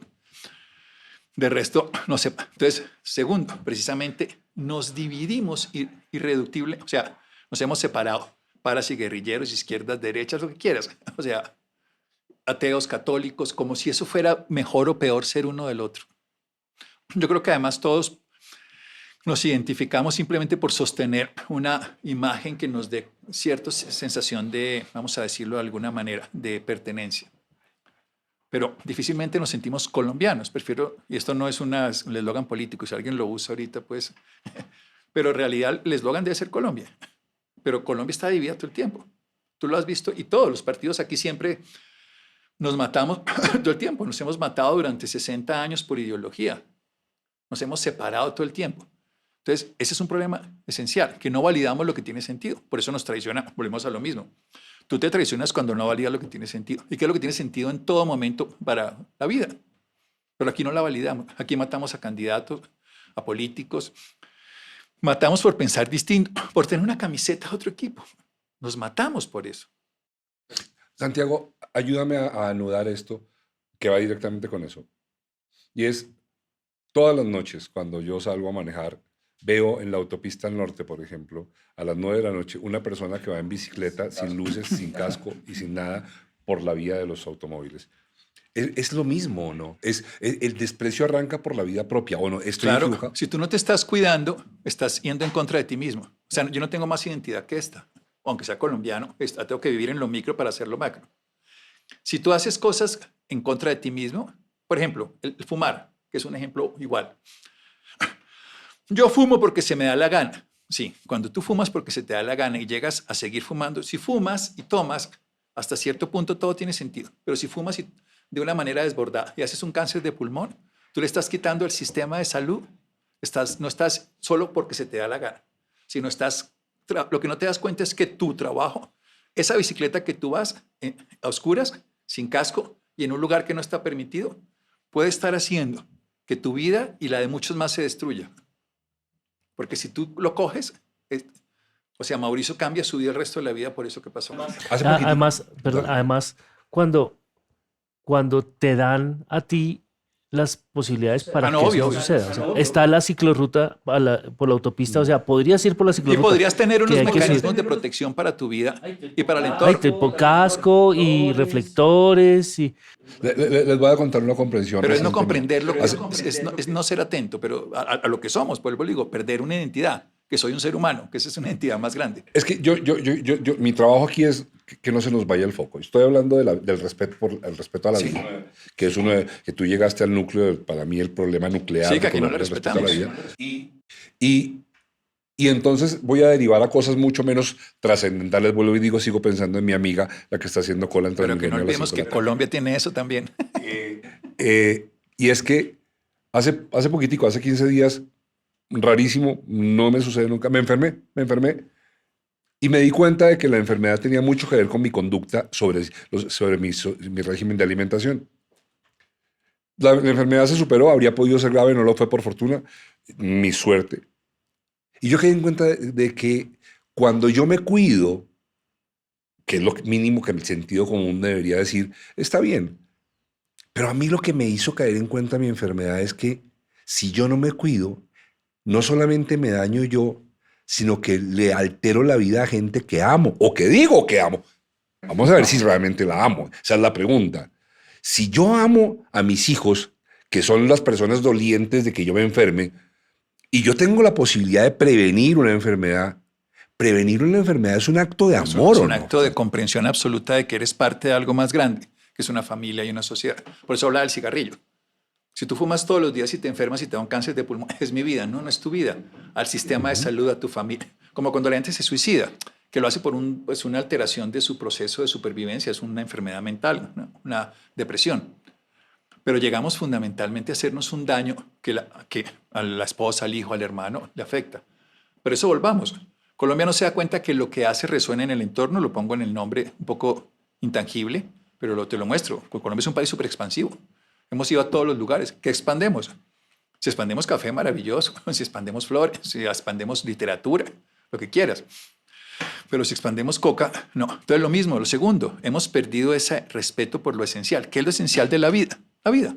De resto, no sé. Entonces, segundo, precisamente nos dividimos irreductible, o sea, nos hemos separado, paras y guerrilleros, izquierdas, derechas, lo que quieras. O sea, ateos, católicos, como si eso fuera mejor o peor ser uno del otro. Yo creo que además todos nos identificamos simplemente por sostener una imagen que nos dé cierta sensación de, vamos a decirlo de alguna manera, de pertenencia. Pero difícilmente nos sentimos colombianos. Prefiero, y esto no es un eslogan político, si alguien lo usa ahorita, pues, pero en realidad el eslogan debe ser Colombia. Pero Colombia está dividida todo el tiempo. Tú lo has visto y todos los partidos aquí siempre nos matamos todo el tiempo. Nos hemos matado durante 60 años por ideología. Nos hemos separado todo el tiempo. Entonces, ese es un problema esencial, que no validamos lo que tiene sentido. Por eso nos traiciona, volvemos a lo mismo. Tú te traicionas cuando no validas lo que tiene sentido. ¿Y qué es lo que tiene sentido en todo momento para la vida? Pero aquí no la validamos. Aquí matamos a candidatos, a políticos. Matamos por pensar distinto, por tener una camiseta de otro equipo. Nos matamos por eso. Santiago, ayúdame a anudar esto que va directamente con eso. Y es, todas las noches cuando yo salgo a manejar, veo en la autopista norte, por ejemplo, a las 9 de la noche, una persona que va en bicicleta, sin luces, sin casco y sin nada, por la vía de los automóviles. Es lo mismo, ¿o no? El desprecio arranca por la vida propia, ¿o no? Claro, si tú no te estás cuidando, estás yendo en contra de ti mismo. O sea, yo no tengo más identidad que esta. Aunque sea colombiano, tengo que vivir en lo micro para hacer lo macro. Si tú haces cosas en contra de ti mismo, por ejemplo, el fumar, que es un ejemplo igual. Yo fumo porque se me da la gana. Sí, cuando tú fumas porque se te da la gana y llegas a seguir fumando, si fumas y tomas, hasta cierto punto todo tiene sentido. Pero si fumas de una manera desbordada y haces un cáncer de pulmón, tú le estás quitando el sistema de salud. No estás solo porque se te da la gana, sino lo que no te das cuenta es que tu trabajo, esa bicicleta que tú vas a oscuras, sin casco y en un lugar que no está permitido, puede estar haciendo que tu vida y la de muchos más se destruya. Porque si tú lo coges, o sea, Mauricio cambia su vida el resto de la vida por eso que pasó. Además, cuando te dan a ti las posibilidades para que eso no suceda. O sea, está la ciclorruta por la autopista, o sea, podrías ir por la Y ciclorruta. podrías tener unos mecanismos de protección para tu vida y para el entorno. Tipo casco y reflectores. Les voy a contar una comprensión. Pero es no comprenderlo, es no ser atento, pero a lo que somos, por eso digo, perder una identidad, que soy un ser humano, que esa es una identidad más grande. Es que mi trabajo aquí es que no se nos vaya el foco. Estoy hablando del respeto el respeto a la vida, que es que tú llegaste al núcleo, para mí el problema nuclear. Sí, que aquí no le respetamos. Y entonces voy a derivar a cosas mucho menos trascendentales. Vuelvo y digo, sigo pensando en mi amiga, la que está haciendo cola en Pero que no olvidemos que Colombia tiene eso también. Y es que hace poquitico, hace 15 días, rarísimo, no me sucede nunca, me enfermé y me di cuenta de que la enfermedad tenía mucho que ver con mi conducta sobre mi régimen de alimentación. La enfermedad se superó, habría podido ser grave, no lo fue por fortuna, mi suerte. Y yo quedé en cuenta de que cuando yo me cuido, que es lo mínimo que el sentido común debería decir, está bien. Pero a mí lo que me hizo caer en cuenta mi enfermedad es que si yo no me cuido, no solamente me daño yo, sino que le altero la vida a gente que amo o que digo que amo. Vamos a ver si realmente la amo. Esa es la pregunta. Si yo amo a mis hijos, que son las personas dolientes de que yo me enferme, y yo tengo la posibilidad de prevenir una enfermedad es un acto de amor. Es un acto de comprensión absoluta de que eres parte de algo más grande, que es una familia y una sociedad. Por eso habla del cigarrillo. Si tú fumas todos los días y te enfermas y te da un cáncer de pulmón, es mi vida, no es tu vida. Al sistema de salud, a tu familia. Como cuando la gente se suicida, que lo hace por una alteración de su proceso de supervivencia, es una enfermedad mental, una depresión. pero llegamos fundamentalmente a hacernos un daño que a la esposa, al hijo, al hermano le afecta. Por eso volvamos. Colombia no se da cuenta que lo que hace resuena en el entorno, lo pongo en el nombre un poco intangible, pero te lo muestro. Colombia es un país súper expansivo. Hemos ido a todos los lugares. ¿Qué expandemos? Si expandemos café, maravilloso. Si expandemos flores, si expandemos literatura, lo que quieras. Pero si expandemos coca, no. Entonces lo mismo. Lo segundo, hemos perdido ese respeto por lo esencial. ¿Qué es lo esencial de la vida? La vida.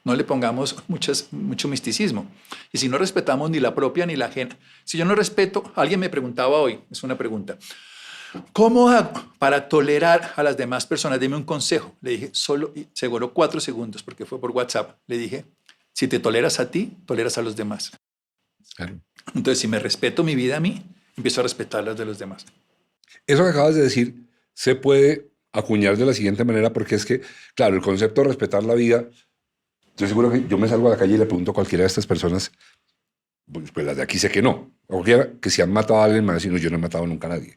No le pongamos mucho misticismo. Y si no respetamos ni la propia ni la ajena. Si yo no respeto, alguien me preguntaba hoy, es una pregunta, ¿cómo hago para tolerar a las demás personas? Deme un consejo. Le dije, se duró 4 segundos porque fue por WhatsApp. Le dije, si te toleras a ti, toleras a los demás. Claro. Entonces, si me respeto mi vida a mí, empiezo a respetar las de los demás. Eso que acabas de decir se puede acuñar de la siguiente manera, porque es que, claro, el concepto de respetar la vida, estoy seguro que yo me salgo a la calle y le pregunto a cualquiera de estas personas, pues las de aquí sé que no, a cualquiera que si han matado a alguien me va a decir, no, yo no he matado nunca a nadie.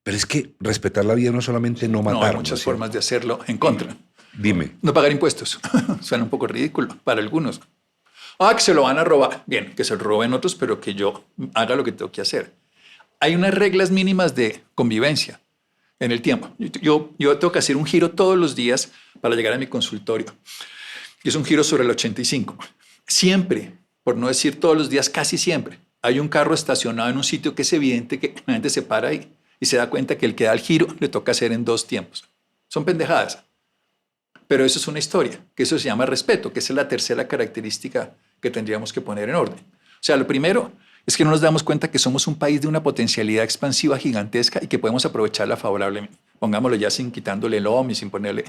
Pero es que respetar la vida no es solamente no matar. No, hay muchas formas de hacerlo en contra. Dime. No pagar impuestos. Suena un poco ridículo para algunos. Que se lo van a robar. Bien, que se lo roben otros, pero que yo haga lo que tengo que hacer. Hay unas reglas mínimas de convivencia en el tiempo. Yo tengo que hacer un giro todos los días para llegar a mi consultorio. Y es un giro sobre el 85. Siempre, por no decir todos los días, casi siempre, hay un carro estacionado en un sitio que es evidente que la gente se para ahí y se da cuenta que el que da el giro le toca hacer en 2 tiempos. Son pendejadas. Pero eso es una historia, que eso se llama respeto, que esa es la tercera característica que tendríamos que poner en orden. O sea, lo primero es que no nos damos cuenta que somos un país de una potencialidad expansiva gigantesca y que podemos aprovecharla favorablemente. Pongámoslo ya sin quitándole el OMI, sin ponerle...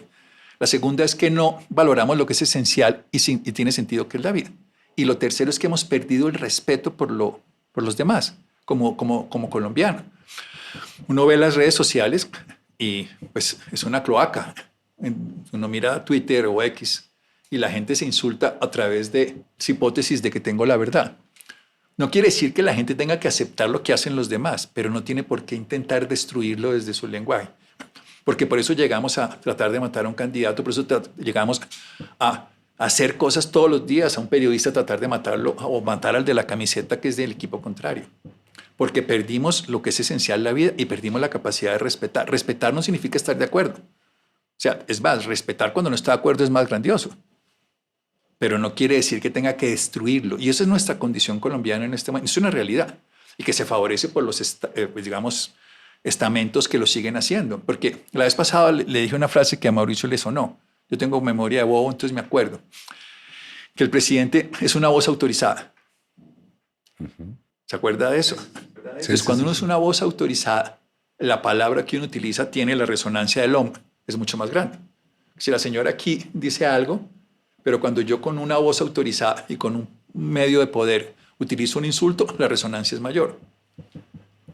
La segunda es que no valoramos lo que es esencial y tiene sentido, que es la vida. Y lo tercero es que hemos perdido el respeto por los demás, como colombiano. Uno ve las redes sociales y pues es una cloaca. Uno mira Twitter o X y la gente se insulta a través de hipótesis de que tengo la verdad. No quiere decir que la gente tenga que aceptar lo que hacen los demás, pero no tiene por qué intentar destruirlo desde su lenguaje. Porque por eso llegamos a tratar de matar a un candidato, por eso llegamos a hacer cosas todos los días, a un periodista tratar de matarlo o matar al de la camiseta que es del equipo contrario. Porque perdimos lo que es esencial en la vida y perdimos la capacidad de respetar. Respetar no significa estar de acuerdo. O sea, es más, respetar cuando no está de acuerdo es más grandioso. Pero no quiere decir que tenga que destruirlo. Y esa es nuestra condición colombiana en este momento. Es una realidad. Y que se favorece por los, digamos, estamentos que lo siguen haciendo. Porque la vez pasada le dije una frase que a Mauricio le sonó. Yo tengo memoria de bobo, entonces me acuerdo. Que el presidente es una voz autorizada. ¿Se acuerda de eso? Entonces, cuando uno es una voz autorizada, la palabra que uno utiliza tiene la resonancia del hombre. Es mucho más grande. Si la señora aquí dice algo, pero cuando yo con una voz autorizada y con un medio de poder utilizo un insulto, la resonancia es mayor.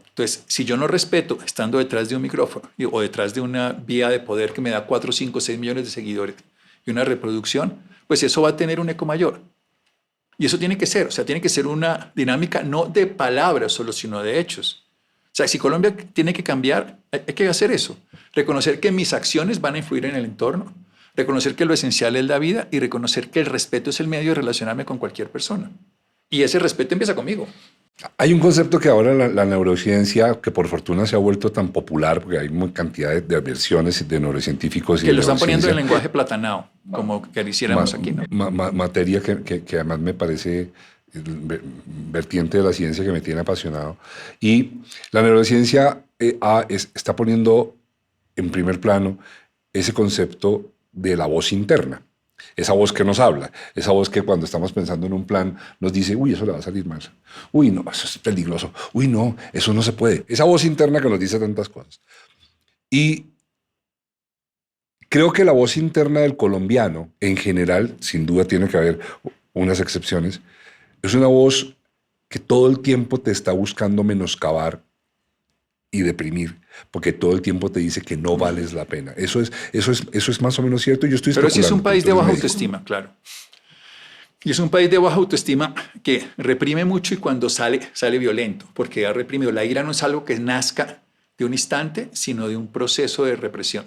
Entonces, si yo no respeto estando detrás de un micrófono o detrás de una vía de poder que me da 4, 5, 6 millones de seguidores y una reproducción, pues eso va a tener un eco mayor. Y eso tiene que ser, o sea, tiene que ser una dinámica no de palabras solo, sino de hechos. O sea, si Colombia tiene que cambiar, hay que hacer eso. Reconocer que mis acciones van a influir en el entorno, reconocer que lo esencial es la vida y reconocer que el respeto es el medio de relacionarme con cualquier persona. Y ese respeto empieza conmigo. Hay un concepto que ahora la neurociencia, que por fortuna se ha vuelto tan popular, porque hay una cantidad de versiones de neurocientíficos. Que lo están poniendo en lenguaje platanao, como que lo hiciéramos aquí, ¿no? Materia que además me parece vertiente de la ciencia que me tiene apasionado. Y la neurociencia está poniendo en primer plano ese concepto de la voz interna. Esa voz que nos habla, esa voz que cuando estamos pensando en un plan nos dice, uy, eso le va a salir mal. Uy, no, eso es peligroso. Uy, no, eso no se puede. Esa voz interna que nos dice tantas cosas. Y creo que la voz interna del colombiano, en general, sin duda tiene que haber unas excepciones, es una voz que todo el tiempo te está buscando menoscabar y deprimir, porque todo el tiempo te dice que no vales la pena. Eso es más o menos cierto. Yo estoy Pero sí es un país de baja autoestima, claro. Y es un país de baja autoestima que reprime mucho y cuando sale violento, porque ha reprimido. La ira no es algo que nazca de un instante, sino de un proceso de represión.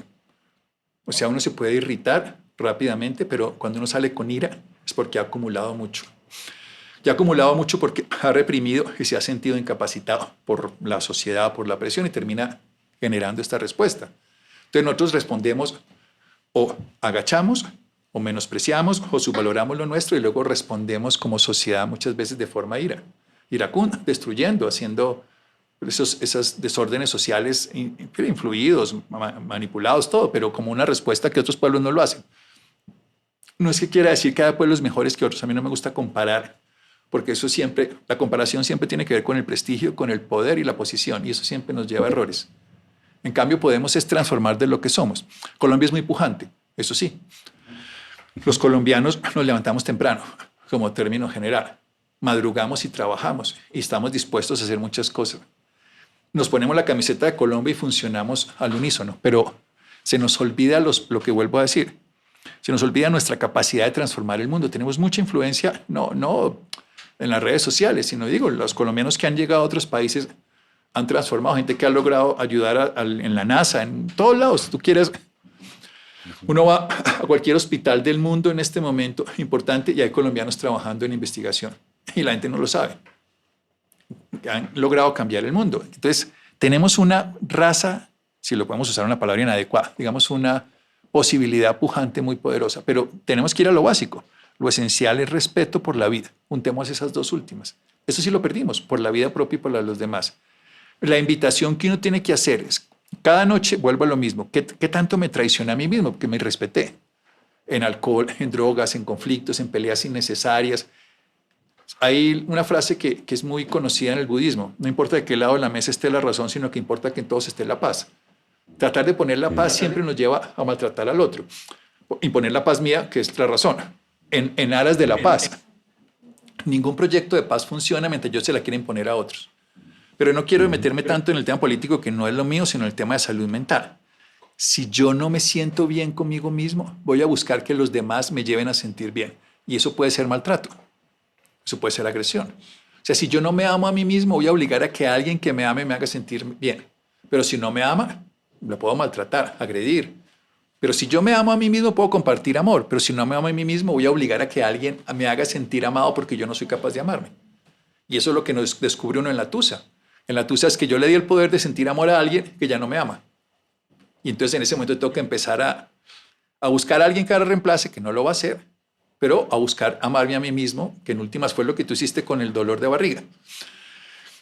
O sea, uno se puede irritar, rápidamente, pero cuando uno sale con ira es porque ha acumulado mucho. Y ha acumulado mucho porque ha reprimido y se ha sentido incapacitado por la sociedad, por la presión, y termina generando esta respuesta. Entonces nosotros respondemos o agachamos o menospreciamos o subvaloramos lo nuestro y luego respondemos como sociedad muchas veces de forma iracunda, destruyendo, haciendo esos desórdenes sociales influidos, manipulados, todo, pero como una respuesta que otros pueblos no lo hacen. No es que quiera decir que cada pueblo es mejor que otros. A mí no me gusta comparar, porque eso siempre, la comparación siempre tiene que ver con el prestigio, con el poder y la posición, y eso siempre nos lleva a errores. En cambio, podemos transformar de lo que somos. Colombia es muy pujante, eso sí. Los colombianos nos levantamos temprano, como término general. Madrugamos y trabajamos, y estamos dispuestos a hacer muchas cosas. Nos ponemos la camiseta de Colombia y funcionamos al unísono, pero se nos olvida lo que vuelvo a decir. Se nos olvida nuestra capacidad de transformar el mundo. Tenemos mucha influencia, no en las redes sociales, sino digo, los colombianos que han llegado a otros países han transformado, gente que ha logrado ayudar en la NASA, en todos lados. Si tú quieres, uno va a cualquier hospital del mundo en este momento importante y hay colombianos trabajando en investigación y la gente no lo sabe. Han logrado cambiar el mundo. Entonces, tenemos una raza, si lo podemos usar una palabra inadecuada, digamos una posibilidad pujante muy poderosa, pero tenemos que ir a lo básico. Lo esencial es respeto por la vida. Juntemos esas dos últimas. Eso sí lo perdimos, por la vida propia y por la de los demás. La invitación que uno tiene que hacer es, cada noche vuelvo a lo mismo. ¿Qué tanto me traicioné a mí mismo? Porque me irrespeté. En alcohol, en drogas, en conflictos, en peleas innecesarias. Hay una frase que es muy conocida en el budismo. No importa de qué lado de la mesa esté la razón, sino que importa que en todos esté la paz. Tratar de poner la paz siempre nos lleva a maltratar al otro. Imponer la paz mía, que es la razón, en aras de la paz. Ningún proyecto de paz funciona mientras yo se la quiera imponer a otros. Pero no quiero meterme tanto en el tema político, que no es lo mío, sino en el tema de salud mental. Si yo no me siento bien conmigo mismo, voy a buscar que los demás me lleven a sentir bien. Y eso puede ser maltrato. Eso puede ser agresión. O sea, si yo no me amo a mí mismo, voy a obligar a que alguien que me ame me haga sentir bien. Pero si no me ama, lo puedo maltratar, agredir. Pero si yo me amo a mí mismo, puedo compartir amor. Pero si no me amo a mí mismo, voy a obligar a que alguien me haga sentir amado porque yo no soy capaz de amarme. Y eso es lo que nos descubre uno en la tusa. En la tusa es que yo le di el poder de sentir amor a alguien que ya no me ama. Y entonces en ese momento tengo que empezar a buscar a alguien que ahora reemplace, que no lo va a hacer, pero a buscar amarme a mí mismo, que en últimas fue lo que tú hiciste con el dolor de barriga.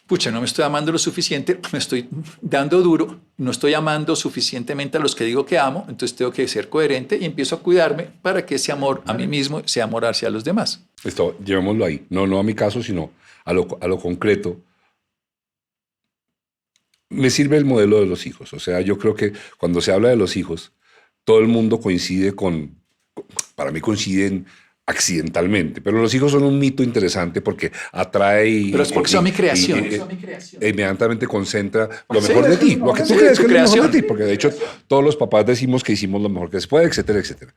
Pucha, no me estoy amando lo suficiente, me estoy dando duro, no estoy amando suficientemente a los que digo que amo, entonces tengo que ser coherente y empiezo a cuidarme para que ese amor a mí mismo sea amor hacia los demás. Esto, llevémoslo ahí. No a mi caso, sino a lo concreto. Me sirve el modelo de los hijos. O sea, yo creo que cuando se habla de los hijos, todo el mundo coincide para mí coinciden accidentalmente, pero los hijos son un mito interesante porque atrae... Pero es porque son mi creación. Inmediatamente concentra lo mejor de ti, lo que tú crees que es lo mejor de ti, porque de hecho todos los papás decimos que hicimos lo mejor que se puede, etcétera, etcétera.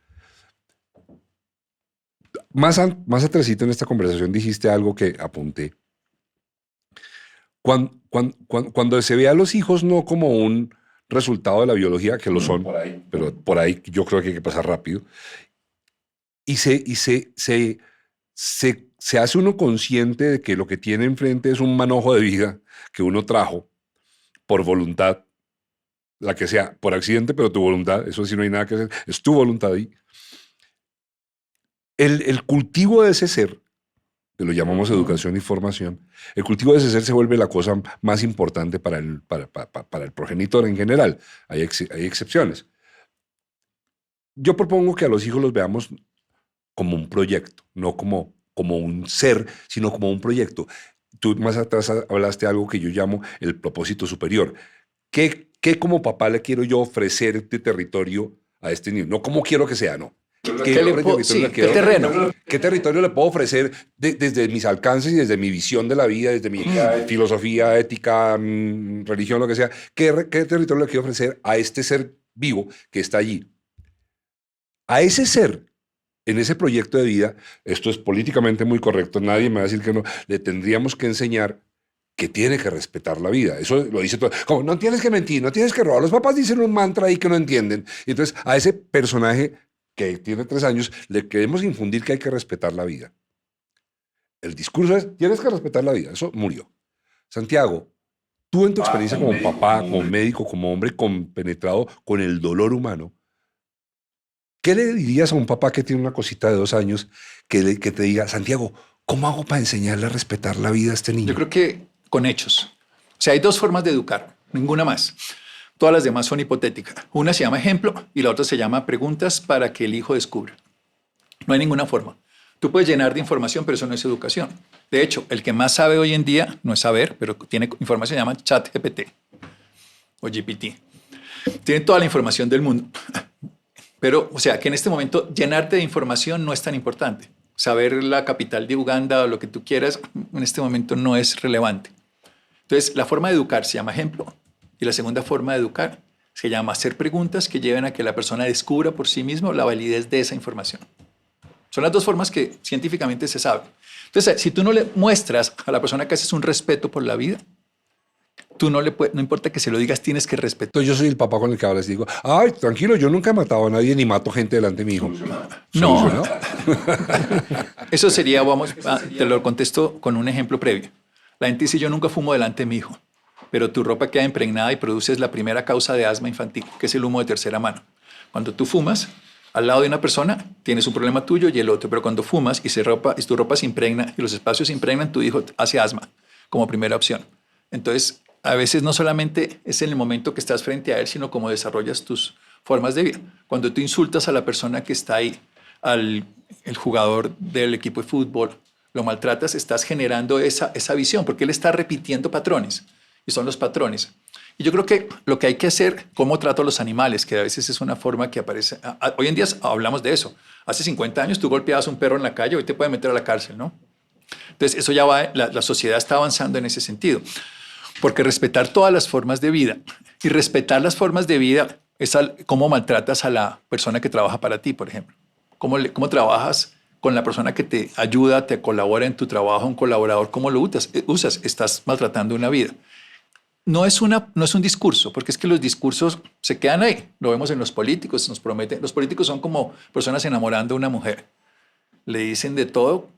Más atrasito en esta conversación dijiste algo que apunté. Cuando se ve a los hijos no como un resultado de la biología, que lo son, pero por ahí yo creo que hay que pasar rápido, y se hace uno consciente de que lo que tiene enfrente es un manojo de vida que uno trajo por voluntad, la que sea, por accidente, pero tu voluntad, eso sí no hay nada que hacer, es tu voluntad ahí. El cultivo de ese ser, que lo llamamos educación y formación, el cultivo de ese ser se vuelve la cosa más importante para el progenitor en general. Hay excepciones. Yo propongo que a los hijos los veamos como un proyecto, no como un ser, sino como un proyecto. Tú más atrás hablaste de algo que yo llamo el propósito superior. ¿Qué como papá le quiero yo ofrecer de territorio a este niño? No cómo quiero que sea, no. ¿Qué terreno? ¿Qué territorio le puedo ofrecer desde mis alcances y desde mi visión de la vida, desde mi filosofía, ética, religión, lo que sea? ¿Qué territorio le quiero ofrecer a este ser vivo que está allí? A ese ser, en ese proyecto de vida, esto es políticamente muy correcto, nadie me va a decir que no, le tendríamos que enseñar que tiene que respetar la vida. Eso lo dice todo. Como no tienes que mentir, no tienes que robar. Los papás dicen un mantra ahí que no entienden. Entonces, a ese personaje que tiene 3 años, le queremos infundir que hay que respetar la vida. El discurso es, tienes que respetar la vida. Eso murió. Santiago, tú en tu experiencia como papá, como médico, como hombre compenetrado con el dolor humano, ¿qué le dirías a un papá que tiene una cosita de 2 años que te diga, Santiago, ¿cómo hago para enseñarle a respetar la vida a este niño? Yo creo que con hechos. O sea, hay 2 formas de educar, ninguna más. Todas las demás son hipotéticas. Una se llama ejemplo y la otra se llama preguntas para que el hijo descubra. No hay ninguna forma. Tú puedes llenar de información, pero eso no es educación. De hecho, el que más sabe hoy en día, no es saber, pero tiene información, se llama ChatGPT o GPT. Tiene toda la información del mundo. Pero, o sea, que en este momento llenarte de información no es tan importante. Saber la capital de Uganda o lo que tú quieras, en este momento no es relevante. Entonces, la forma de educar se llama ejemplo y la segunda forma de educar se llama hacer preguntas que lleven a que la persona descubra por sí misma la validez de esa información. Son las 2 formas que científicamente se sabe. Entonces, si tú no le muestras a la persona que haces un respeto por la vida, tú no importa que se lo digas, tienes que respetar. Entonces yo soy el papá con el que hablas y digo, ay, tranquilo, yo nunca he matado a nadie ni mato gente delante de mi hijo. No. ¿Solucionado? Eso sería, te lo contesto con un ejemplo previo. La gente dice, yo nunca fumo delante de mi hijo, pero tu ropa queda impregnada y produces la primera causa de asma infantil, que es el humo de tercera mano. Cuando tú fumas, al lado de una persona, tienes un problema tuyo y el otro, pero cuando fumas y tu ropa se impregna y los espacios se impregnan, tu hijo hace asma como primera opción. Entonces, a veces no solamente es en el momento que estás frente a él, sino cómo desarrollas tus formas de vida. Cuando tú insultas a la persona que está ahí, el jugador del equipo de fútbol, lo maltratas, estás generando esa visión, porque él está repitiendo patrones, y son los patrones. Y yo creo que lo que hay que hacer, cómo trato a los animales, que a veces es una forma que aparece. Hoy en día hablamos de eso. Hace 50 años tú golpeabas a un perro en la calle, hoy te pueden meter a la cárcel, ¿no? Entonces, eso ya va, la sociedad está avanzando en ese sentido. Porque respetar todas las formas de vida y respetar las formas de vida es cómo maltratas a la persona que trabaja para ti, por ejemplo. Cómo trabajas con la persona que te ayuda, te colabora en tu trabajo, un colaborador, cómo lo usas. Estás maltratando una vida. No es un discurso, porque es que los discursos se quedan ahí. Lo vemos en los políticos, nos prometen. Los políticos son como personas enamorando a una mujer. Le dicen de todo,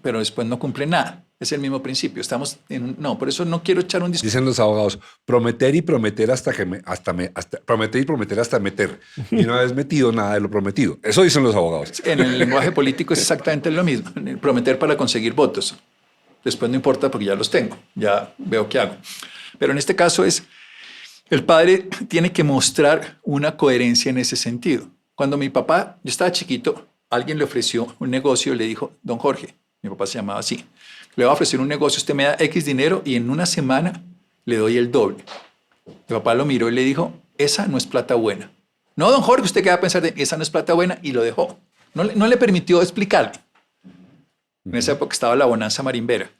pero después no cumplen nada. Es el mismo principio. Por eso no quiero echar un discurso. Dicen los abogados, prometer y prometer prometer y prometer hasta meter. Y no has metido nada de lo prometido. Eso dicen los abogados. En el lenguaje político es exactamente lo mismo. Prometer para conseguir votos. Después no importa porque ya los tengo. Ya veo qué hago. Pero en este caso el padre tiene que mostrar una coherencia en ese sentido. Cuando mi papá, yo estaba chiquito, alguien le ofreció un negocio y le dijo, don Jorge, mi papá se llamaba así, le va a ofrecer un negocio, usted me da X dinero y en una semana le doy el doble. Mi papá lo miró y le dijo, esa no es plata buena. No, don Jorge, usted qué va a pensar de esa no es plata buena y lo dejó. No le permitió explicarle. En esa época estaba la bonanza marimbera.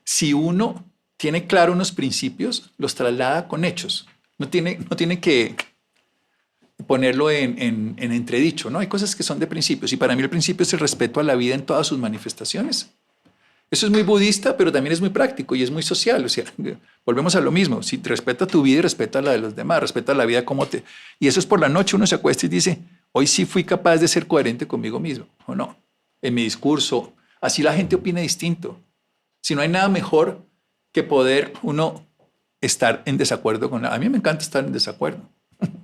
Si uno tiene claro unos principios, los traslada con hechos. No tiene que ponerlo en entredicho, ¿no? Hay cosas que son de principios y para mí el principio es el respeto a la vida en todas sus manifestaciones. Eso es muy budista, pero también es muy práctico y es muy social. O sea, volvemos a lo mismo. Si respeta tu vida y respeta la de los demás, respeta la vida como te... Y eso es por la noche uno se acuesta y dice, hoy sí fui capaz de ser coherente conmigo mismo, ¿o no? En mi discurso. Así la gente opina distinto. Si no hay nada mejor que poder uno estar en desacuerdo con... A mí me encanta estar en desacuerdo.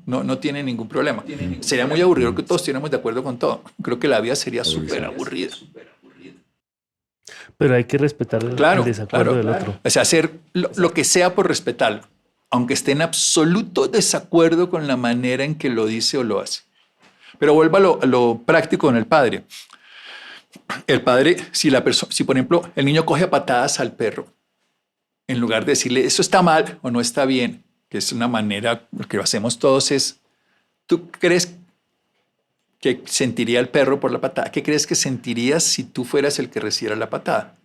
No tiene ningún problema. Sería muy aburrido que todos estuviéramos de acuerdo con todo. Creo que la vida sería súper aburrida. Pero hay que respetar el desacuerdo del otro. O sea, hacer lo que sea por respetarlo, aunque esté en absoluto desacuerdo con la manera en que lo dice o lo hace. Pero vuelvo a lo práctico con el padre. El padre, si por ejemplo el niño coge a patadas al perro, en lugar de decirle eso está mal o no está bien, que es una manera, lo que hacemos todos es, ¿tú crees que sentiría el perro por la patada? ¿Qué crees que sentirías si tú fueras el que recibiera la patada?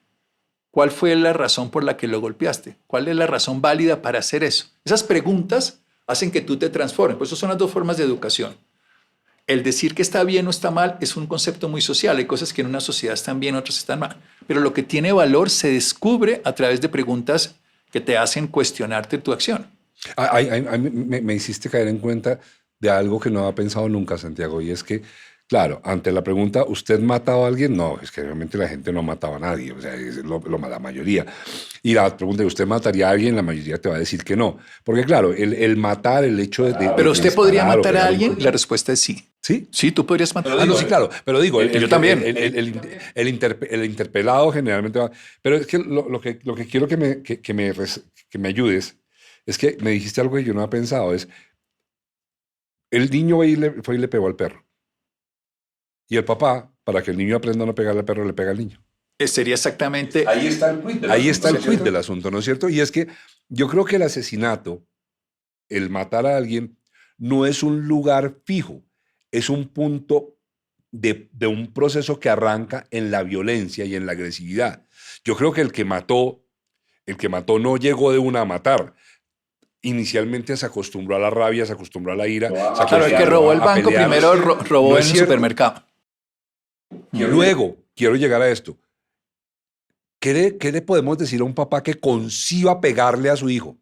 ¿Cuál fue la razón por la que lo golpeaste? ¿Cuál es la razón válida para hacer eso? Esas preguntas hacen que tú te transformes. Por eso son las 2 formas de educación. El decir que está bien o está mal es un concepto muy social. Hay cosas que en una sociedad están bien, otras están mal. Pero lo que tiene valor se descubre a través de preguntas que te hacen cuestionarte tu acción. Me hiciste caer en cuenta de algo que no había pensado nunca, Santiago, y es que Claro, ante la pregunta, ¿usted mataba a alguien? No, es que realmente la gente no mataba a nadie, o sea, es la mayoría. Y la pregunta, ¿usted mataría a alguien? La mayoría te va a decir que no. Porque claro, el matar, el hecho de Pero usted podría disparar o matar a pegar un alguien. coche. La respuesta es sí. ¿Sí? Sí, tú podrías matar. Ah, no, sí, claro, pero digo, Yo también. el interpelado generalmente va. Pero es que lo que quiero que me ayudes es que me dijiste algo que yo no había pensado, es el niño fue y le pegó al perro. Y el papá, para que el niño aprenda a no pegarle al perro, le pega al niño. Sería exactamente. Ahí está el quid del asunto, ¿no es cierto? Y es que yo creo que el asesinato, el matar a alguien, no es un lugar fijo, es un punto de un proceso que arranca en la violencia y en la agresividad. Yo creo que el que mató no llegó de una a matar. Inicialmente se acostumbró a la rabia, se acostumbró a la ira. Claro, el que robó el banco primero robó No en es el cierto. supermercado. Luego, quiero llegar a esto. ¿Qué le podemos decir a un papá que conciba pegarle a su hijo?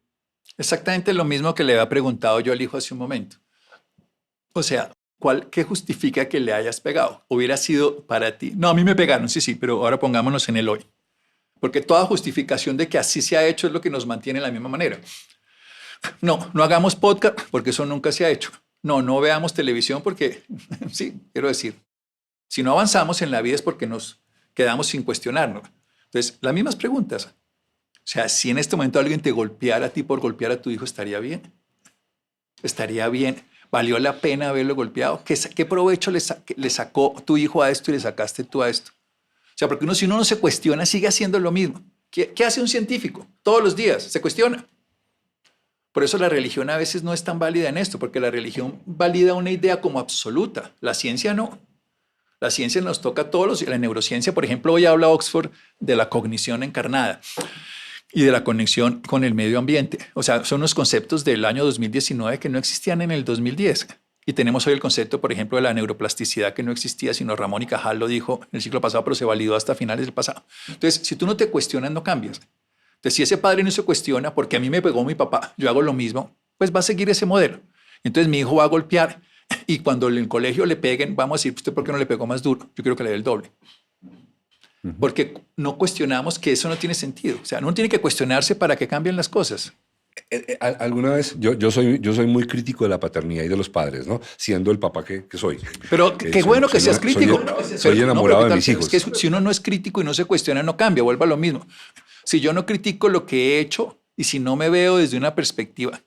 Exactamente lo mismo que le había preguntado yo al hijo hace un momento. O sea, ¿qué justifica que le hayas pegado? ¿Hubiera sido para ti? No, a mí me pegaron, sí, pero ahora pongámonos en el hoy. Porque toda justificación de que así se ha hecho es lo que nos mantiene de la misma manera. No hagamos podcast porque eso nunca se ha hecho. No veamos televisión porque, sí, quiero decir, si no avanzamos en la vida es porque nos quedamos sin cuestionarnos. Entonces, las mismas preguntas. O sea, si en este momento alguien te golpeara a ti por golpear a tu hijo, ¿estaría bien? ¿Estaría bien? ¿Valió la pena haberlo golpeado? ¿Qué provecho le sacó tu hijo a esto y le sacaste tú a esto? O sea, porque si uno no se cuestiona, sigue haciendo lo mismo. ¿Qué hace un científico? Todos los días se cuestiona. Por eso la religión a veces no es tan válida en esto, porque la religión valida una idea como absoluta. La ciencia no. La ciencia nos toca a todos. La neurociencia, por ejemplo, hoy habla Oxford de la cognición encarnada y de la conexión con el medio ambiente. O sea, son unos conceptos del año 2019 que no existían en el 2010. Y tenemos hoy el concepto, por ejemplo, de la neuroplasticidad que no existía, sino Ramón y Cajal lo dijo en el siglo pasado, pero se validó hasta finales del pasado. Entonces, si tú no te cuestionas, no cambias. Entonces, si ese padre no se cuestiona, porque a mí me pegó mi papá, yo hago lo mismo, pues va a seguir ese modelo. Entonces, mi hijo va a golpear y cuando en el colegio le peguen, vamos a decir, ¿usted por qué no le pegó más duro? Yo creo que le dé el doble. Porque no cuestionamos que eso no tiene sentido. O sea, uno tiene que cuestionarse para que cambien las cosas. Alguna vez, yo soy muy crítico de la paternidad y de los padres, ¿no? Siendo el papá que soy. Pero qué bueno que seas crítico. Soy enamorado de mis hijos. Es que si uno no es crítico y no se cuestiona, no cambia, vuelva a lo mismo. Si yo no critico lo que he hecho y si no me veo desde una perspectiva,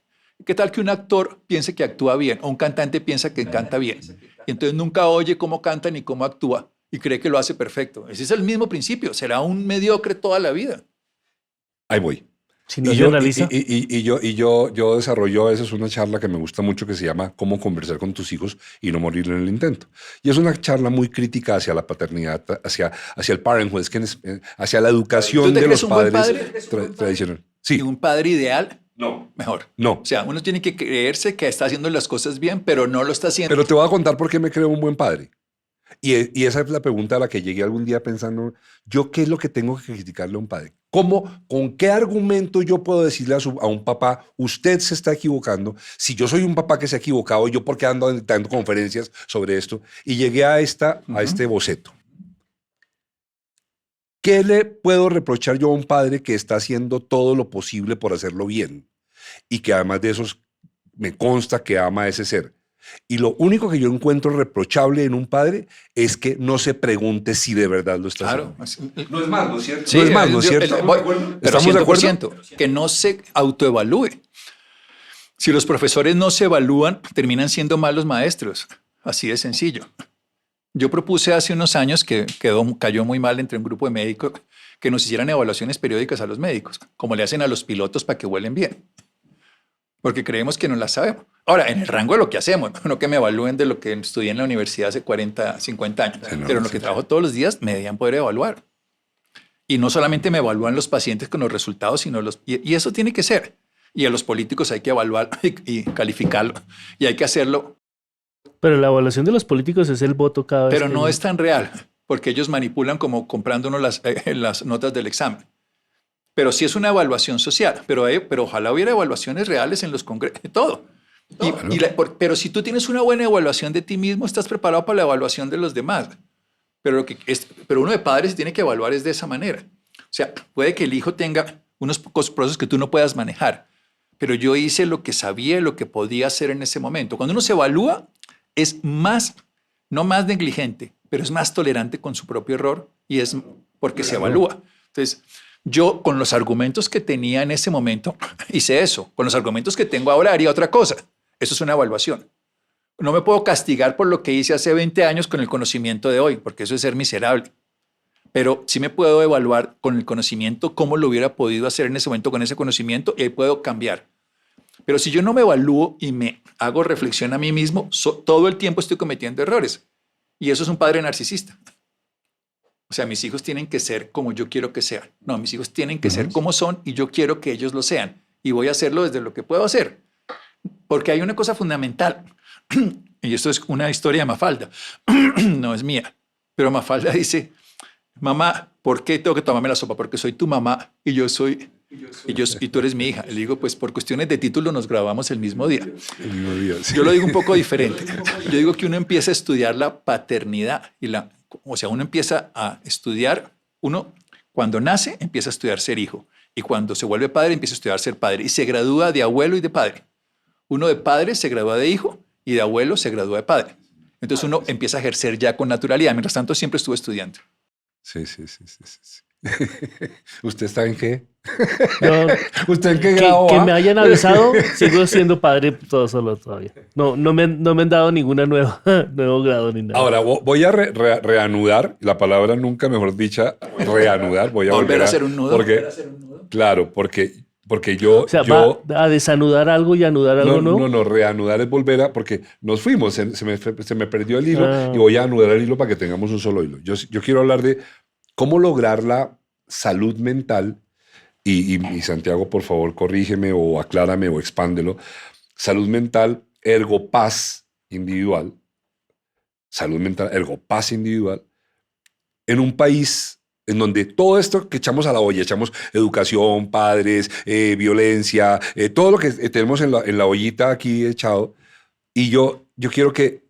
¿qué tal que un actor piense que actúa bien o un cantante piensa que canta bien? Y entonces nunca oye cómo canta ni cómo actúa y cree que lo hace perfecto. Ese es el mismo principio. Será un mediocre toda la vida. Ahí voy. Si no se analiza. Yo desarrollo a veces una charla que me gusta mucho que se llama Cómo conversar con tus hijos y no morir en el intento. Y es una charla muy crítica hacia la paternidad, hacia el parenthood, hacia la educación de los padres tradicionales. ¿Y Sí. un padre ideal? No. Mejor. No. O sea, uno tiene que creerse que está haciendo las cosas bien, pero no lo está haciendo. Pero te voy a contar por qué me creo un buen padre. Y esa es la pregunta a la que llegué algún día pensando, ¿yo qué es lo que tengo que criticarle a un padre? ¿Con qué argumento yo puedo decirle a un papá, usted se está equivocando? Si yo soy un papá que se ha equivocado, ¿yo por qué ando dando conferencias sobre esto? Y llegué a este boceto. ¿Qué le puedo reprochar yo a un padre que está haciendo todo lo posible por hacerlo bien? Y que además de eso me consta que ama a ese ser. Y lo único que yo encuentro reprochable en un padre es que no se pregunte si de verdad lo está haciendo. No es más, ¿no es cierto? Sí, no es más, ¿no es cierto? Pero ¿Estamos de acuerdo? 100%, que no se autoevalúe. Si los profesores no se evalúan, terminan siendo malos maestros. Así de sencillo. Yo propuse hace unos años que cayó muy mal entre un grupo de médicos que nos hicieran evaluaciones periódicas a los médicos, como le hacen a los pilotos para que vuelen bien. Porque creemos que no las sabemos. Ahora, en el rango de lo que hacemos, no que me evalúen de lo que estudié en la universidad hace 40, 50 años, Sí, no, pero en lo que trabajo todos los días me debían poder evaluar. Y no solamente me evalúan los pacientes con los resultados, sino y eso tiene que ser. Y a los políticos hay que evaluar y calificarlo. Y hay que hacerlo. Pero la evaluación de los políticos es el voto cada vez. Pero no es tan real, porque ellos manipulan como comprándonos las notas del examen. Pero sí es una evaluación social, pero ojalá hubiera evaluaciones reales en los congresos, todo. Pero si tú tienes una buena evaluación de ti mismo, estás preparado para la evaluación de los demás. Pero uno de padres se tiene que evaluar es de esa manera. O sea, puede que el hijo tenga unos pocos procesos que tú no puedas manejar, pero yo hice lo que sabía y lo que podía hacer en ese momento. Cuando uno se evalúa, es más, no más negligente, pero es más tolerante con su propio error y es porque se evalúa. Entonces, yo con los argumentos que tenía en ese momento hice eso. Con los argumentos que tengo ahora haría otra cosa. Eso es una evaluación. No me puedo castigar por lo que hice hace 20 años con el conocimiento de hoy, porque eso es ser miserable. Pero sí me puedo evaluar con el conocimiento cómo lo hubiera podido hacer en ese momento con ese conocimiento y ahí puedo cambiar. Pero si yo no me evalúo y me hago reflexión a mí mismo, todo el tiempo estoy cometiendo errores. Y eso es un padre narcisista. O sea, mis hijos tienen que ser como yo quiero que sean. No, mis hijos tienen que ser como son y yo quiero que ellos lo sean. Y voy a hacerlo desde lo que puedo hacer. Porque hay una cosa fundamental. Y esto es una historia de Mafalda. No es mía. Pero Mafalda dice, mamá, ¿por qué tengo que tomarme la sopa? Porque soy tu mamá y y tú eres mi hija. Le digo, pues por cuestiones de título nos grabamos el mismo día. El mismo día, sí. Yo lo digo un poco diferente. Yo digo que uno empieza a estudiar la paternidad o sea, uno empieza a estudiar, uno cuando nace empieza a estudiar ser hijo y cuando se vuelve padre empieza a estudiar ser padre y se gradúa de abuelo y de padre. Uno de padre se gradúa de hijo y de abuelo se gradúa de padre. Entonces uno empieza a ejercer ya con naturalidad. Mientras tanto siempre estuvo estudiando. Sí. ¿Usted está en qué? Yo, ¿Usted en qué grado que va? me hayan avisado, sigo siendo padre todo solo todavía. No me han dado ninguna nuevo grado ni nada. Ahora, voy a reanudar, la palabra nunca mejor dicha, reanudar. Voy a volver a hacer un nudo. Claro, porque yo... O sea, ¿va a desanudar algo y anudar algo no? No, reanudar es volver a... Porque nos fuimos, se me perdió el hilo y voy a anudar el hilo para que tengamos un solo hilo. Yo quiero hablar de cómo lograr la salud mental y Santiago, por favor, corrígeme o aclárame o expándelo. Salud mental, ergo paz individual. Salud mental, ergo paz individual. En un país en donde todo esto que echamos a la olla, echamos educación, padres, violencia, todo lo que tenemos en la ollita aquí echado, y yo quiero que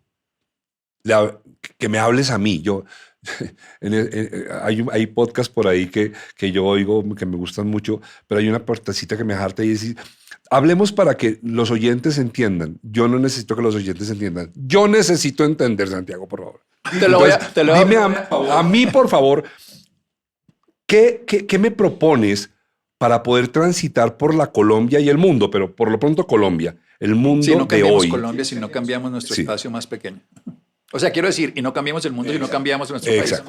me hables a mí. Hay podcasts por ahí que yo oigo que me gustan mucho, pero hay una partecita que me harta y es: hablemos para que los oyentes entiendan. Yo no necesito que los oyentes entiendan. Yo necesito entender, Santiago, por favor. Dime a mí, por favor, ¿qué me propones para poder transitar por la Colombia y el mundo? Pero por lo pronto Colombia, el mundo si no de hoy. Colombia, si no cambiamos nuestro espacio más pequeño. O sea, quiero decir, y no cambiamos el mundo si no cambiamos nuestro país.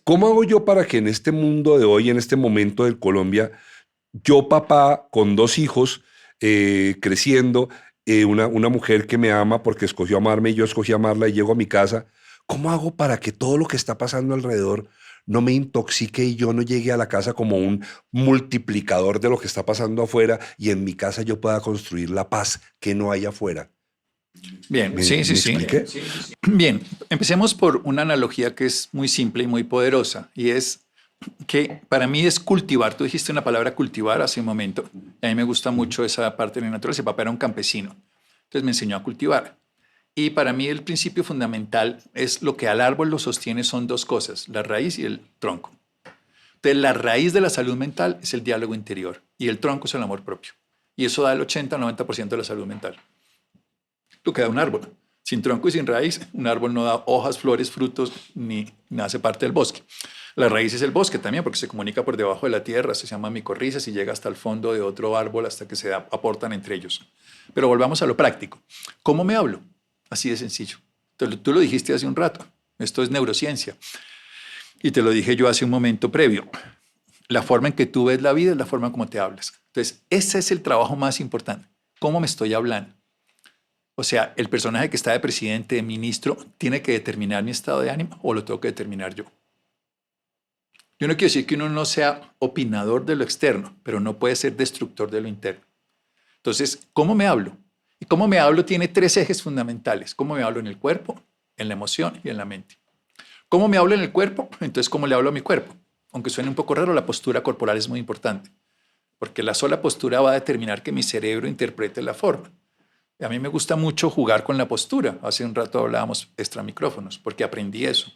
¿Cómo hago yo para que en este mundo de hoy, en este momento de Colombia, yo, papá, con 2 hijos, creciendo, una mujer que me ama porque escogió amarme y yo escogí amarla y llego a mi casa, ¿cómo hago para que todo lo que está pasando alrededor no me intoxique y yo no llegue a la casa como un multiplicador de lo que está pasando afuera y en mi casa yo pueda construir la paz que no hay afuera? Bien, sí. ¿Expliqué? Bien, empecemos por una analogía que es muy simple y muy poderosa, y es que para mí es cultivar. Tú dijiste una palabra cultivar hace un momento, y a mí me gusta mucho esa parte de la naturaleza. Mi papá era un campesino, entonces me enseñó a cultivar. Y para mí el principio fundamental es lo que al árbol lo sostiene son 2 cosas, la raíz y el tronco. Entonces la raíz de la salud mental es el diálogo interior y el tronco es el amor propio. Y eso da el 80-90% de la salud mental. Lo que da un árbol. Sin tronco y sin raíz, un árbol no da hojas, flores, frutos, ni hace parte del bosque. La raíz es el bosque también, porque se comunica por debajo de la tierra, se llama micorrizas y llega hasta el fondo de otro árbol hasta que se aportan entre ellos. Pero volvamos a lo práctico. ¿Cómo me hablo? Así de sencillo. Tú lo dijiste hace un rato. Esto es neurociencia. Y te lo dije yo hace un momento previo. La forma en que tú ves la vida es la forma en cómo te hablas. Entonces, ese es el trabajo más importante. ¿Cómo me estoy hablando? O sea, el personaje que está de presidente, de ministro, ¿tiene que determinar mi estado de ánimo o lo tengo que determinar yo? Yo no quiero decir que uno no sea opinador de lo externo, pero no puede ser destructor de lo interno. Entonces, ¿cómo me hablo? Y cómo me hablo tiene 3 ejes fundamentales. ¿Cómo me hablo en el cuerpo, en la emoción y en la mente? ¿Cómo me hablo en el cuerpo? Entonces, ¿cómo le hablo a mi cuerpo? Aunque suene un poco raro, la postura corporal es muy importante, porque la sola postura va a determinar que mi cerebro interprete la forma. A mí me gusta mucho jugar con la postura. Hace un rato hablábamos extra micrófonos, porque aprendí eso.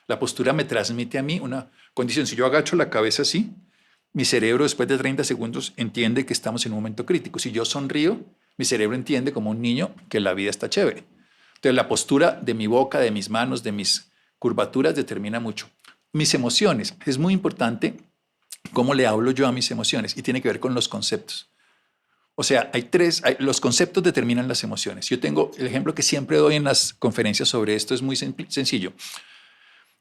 La postura me transmite a mí una condición. Si yo agacho la cabeza así, mi cerebro después de 30 segundos entiende que estamos en un momento crítico. Si yo sonrío, mi cerebro entiende como un niño que la vida está chévere. Entonces la postura de mi boca, de mis manos, de mis curvaturas determina mucho. Mis emociones. Es muy importante cómo le hablo yo a mis emociones y tiene que ver con los conceptos. O sea, los conceptos determinan las emociones. Yo tengo el ejemplo que siempre doy en las conferencias sobre esto, es muy sencillo.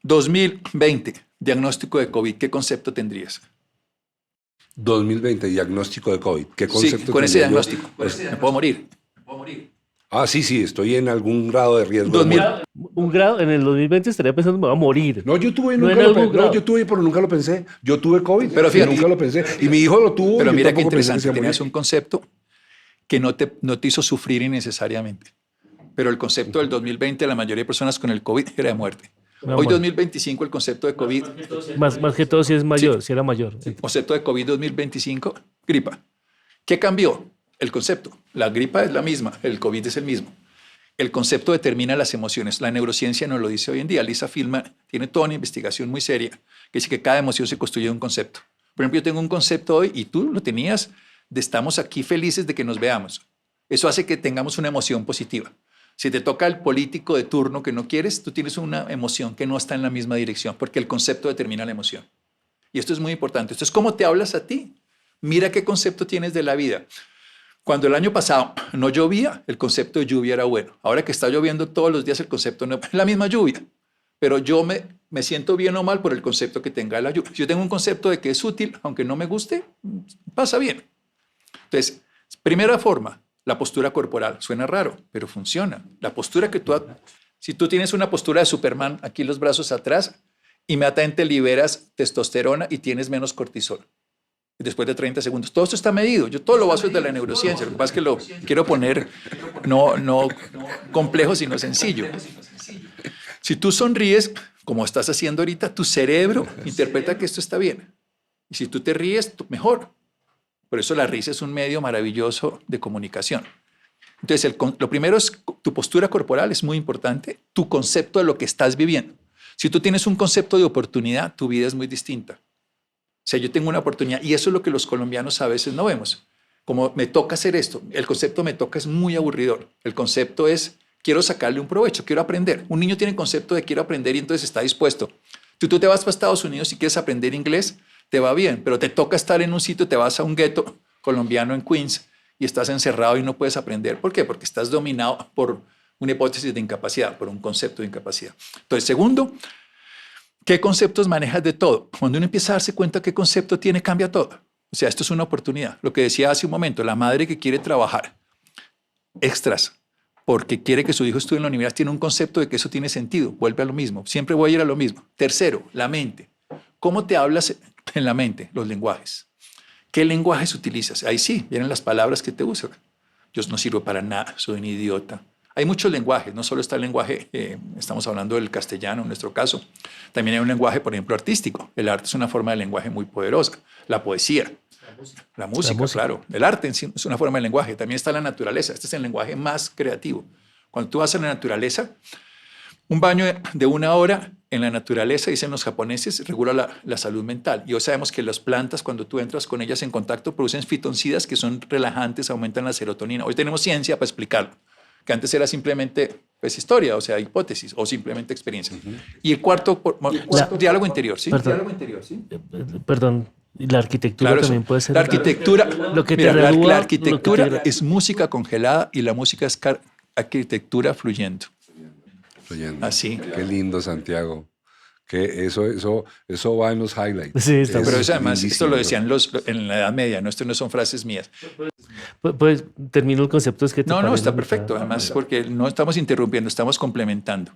2020, diagnóstico de COVID, ¿qué concepto tendrías? 2020, diagnóstico de COVID. ¿Qué concepto Sí, con ese tendría yo? diagnóstico. Me puedo morir. Ah, sí, estoy en algún grado de riesgo. 2000. de muerte. Un grado, en el 2020 estaría pensando, me va a morir. No, yo tuve, No nunca en lo algún pensé. No, grado. yo tuve, pero nunca lo pensé. Yo tuve COVID, Pero fíjate, y nunca lo pensé. Y mi hijo lo tuvo. Pero y yo mira qué tampoco pensé que interesante, se iba a tenías morir. un concepto que no te hizo sufrir innecesariamente. Pero el concepto del 2020 de la mayoría de personas con el COVID era de muerte. Me Hoy muero. 2025 el concepto de COVID, Más que todo si es mayor, si era mayor. concepto de COVID 2025, gripa. ¿Qué cambió? El concepto. La gripa es la misma, el COVID es el mismo. El concepto determina las emociones. La neurociencia nos lo dice hoy en día. Lisa Feldman tiene toda una investigación muy seria que dice que cada emoción se construye de un concepto. Por ejemplo, yo tengo un concepto hoy y tú lo tenías de estamos aquí felices de que nos veamos. Eso hace que tengamos una emoción positiva. Si te toca el político de turno que no quieres, tú tienes una emoción que no está en la misma dirección porque el concepto determina la emoción. Y esto es muy importante. Esto es cómo te hablas a ti. Mira qué concepto tienes de la vida. Cuando el año pasado no llovía, el concepto de lluvia era bueno. Ahora que está lloviendo todos los días, el concepto no es la misma lluvia. Pero yo me siento bien o mal por el concepto que tenga de la lluvia. Si yo tengo un concepto de que es útil, aunque no me guste, pasa bien. Entonces, primera forma, la postura corporal. Suena raro, pero funciona. La postura que si tú tienes una postura de Superman, aquí los brazos atrás, inmediatamente liberas testosterona y tienes menos cortisol. Después de 30 segundos. Todo esto está medido. Yo todo lo baso desde la neurociencia. Lo que pasa es que lo quiero poner no complejo, sino sencillo. Si tú sonríes, como estás haciendo ahorita, tu cerebro interpreta que esto está bien. Y si tú te ríes, mejor. Por eso la risa es un medio maravilloso de comunicación. Entonces, lo primero es tu postura corporal, es muy importante. Tu concepto de lo que estás viviendo. Si tú tienes un concepto de oportunidad, tu vida es muy distinta. O sea, yo tengo una oportunidad y eso es lo que los colombianos a veces no vemos. Como me toca hacer esto, el concepto me toca es muy aburridor. El concepto es quiero sacarle un provecho, quiero aprender. Un niño tiene el concepto de quiero aprender y entonces está dispuesto. Tú te vas para Estados Unidos y quieres aprender inglés, te va bien, pero te toca estar en un sitio, te vas a un gueto colombiano en Queens y estás encerrado y no puedes aprender. ¿Por qué? Porque estás dominado por una hipótesis de incapacidad, por un concepto de incapacidad. Entonces, segundo, ¿qué conceptos manejas de todo? Cuando uno empieza a darse cuenta qué concepto tiene, cambia todo. O sea, esto es una oportunidad. Lo que decía hace un momento, la madre que quiere trabajar extras porque quiere que su hijo estudie en la universidad tiene un concepto de que eso tiene sentido. Vuelve a lo mismo. Siempre voy a ir a lo mismo. Tercero, la mente. ¿Cómo te hablas en la mente? Los lenguajes. ¿Qué lenguajes utilizas? Ahí sí, vienen las palabras que te usan. Yo no sirvo para nada, soy un idiota. Hay muchos lenguajes, no solo está el lenguaje, estamos hablando del castellano en nuestro caso. También hay un lenguaje, por ejemplo, artístico. El arte es una forma de lenguaje muy poderosa. La poesía, la música, claro. El arte en sí es una forma de lenguaje. También está la naturaleza. Este es el lenguaje más creativo. Cuando tú vas a la naturaleza, un baño de 1 hora en la naturaleza, dicen los japoneses, regula la salud mental. Y hoy sabemos que las plantas, cuando tú entras con ellas en contacto, producen fitoncidas que son relajantes, aumentan la serotonina. Hoy tenemos ciencia para explicarlo, que antes era simplemente pues, historia, o sea, hipótesis, o simplemente experiencia. Y el cuarto, diálogo interior, ¿sí? Perdón. Diálogo interior, ¿sí? Perdón, y la arquitectura Claro, también puede ser. la arquitectura, Lo que te mira, gradúa, la lo arquitectura que te gra- es música congelada y la música es arquitectura fluyendo. Fluyendo. Así. Qué lindo, Santiago. Que eso va en los highlights. Sí, está Pero Es eso además, esto lo lindísimo. decían en la Edad Media, ¿no? Esto no son frases mías. Pues termino el concepto. Es que te No, parece está muy perfecto. claro. Además, porque no estamos interrumpiendo, estamos complementando.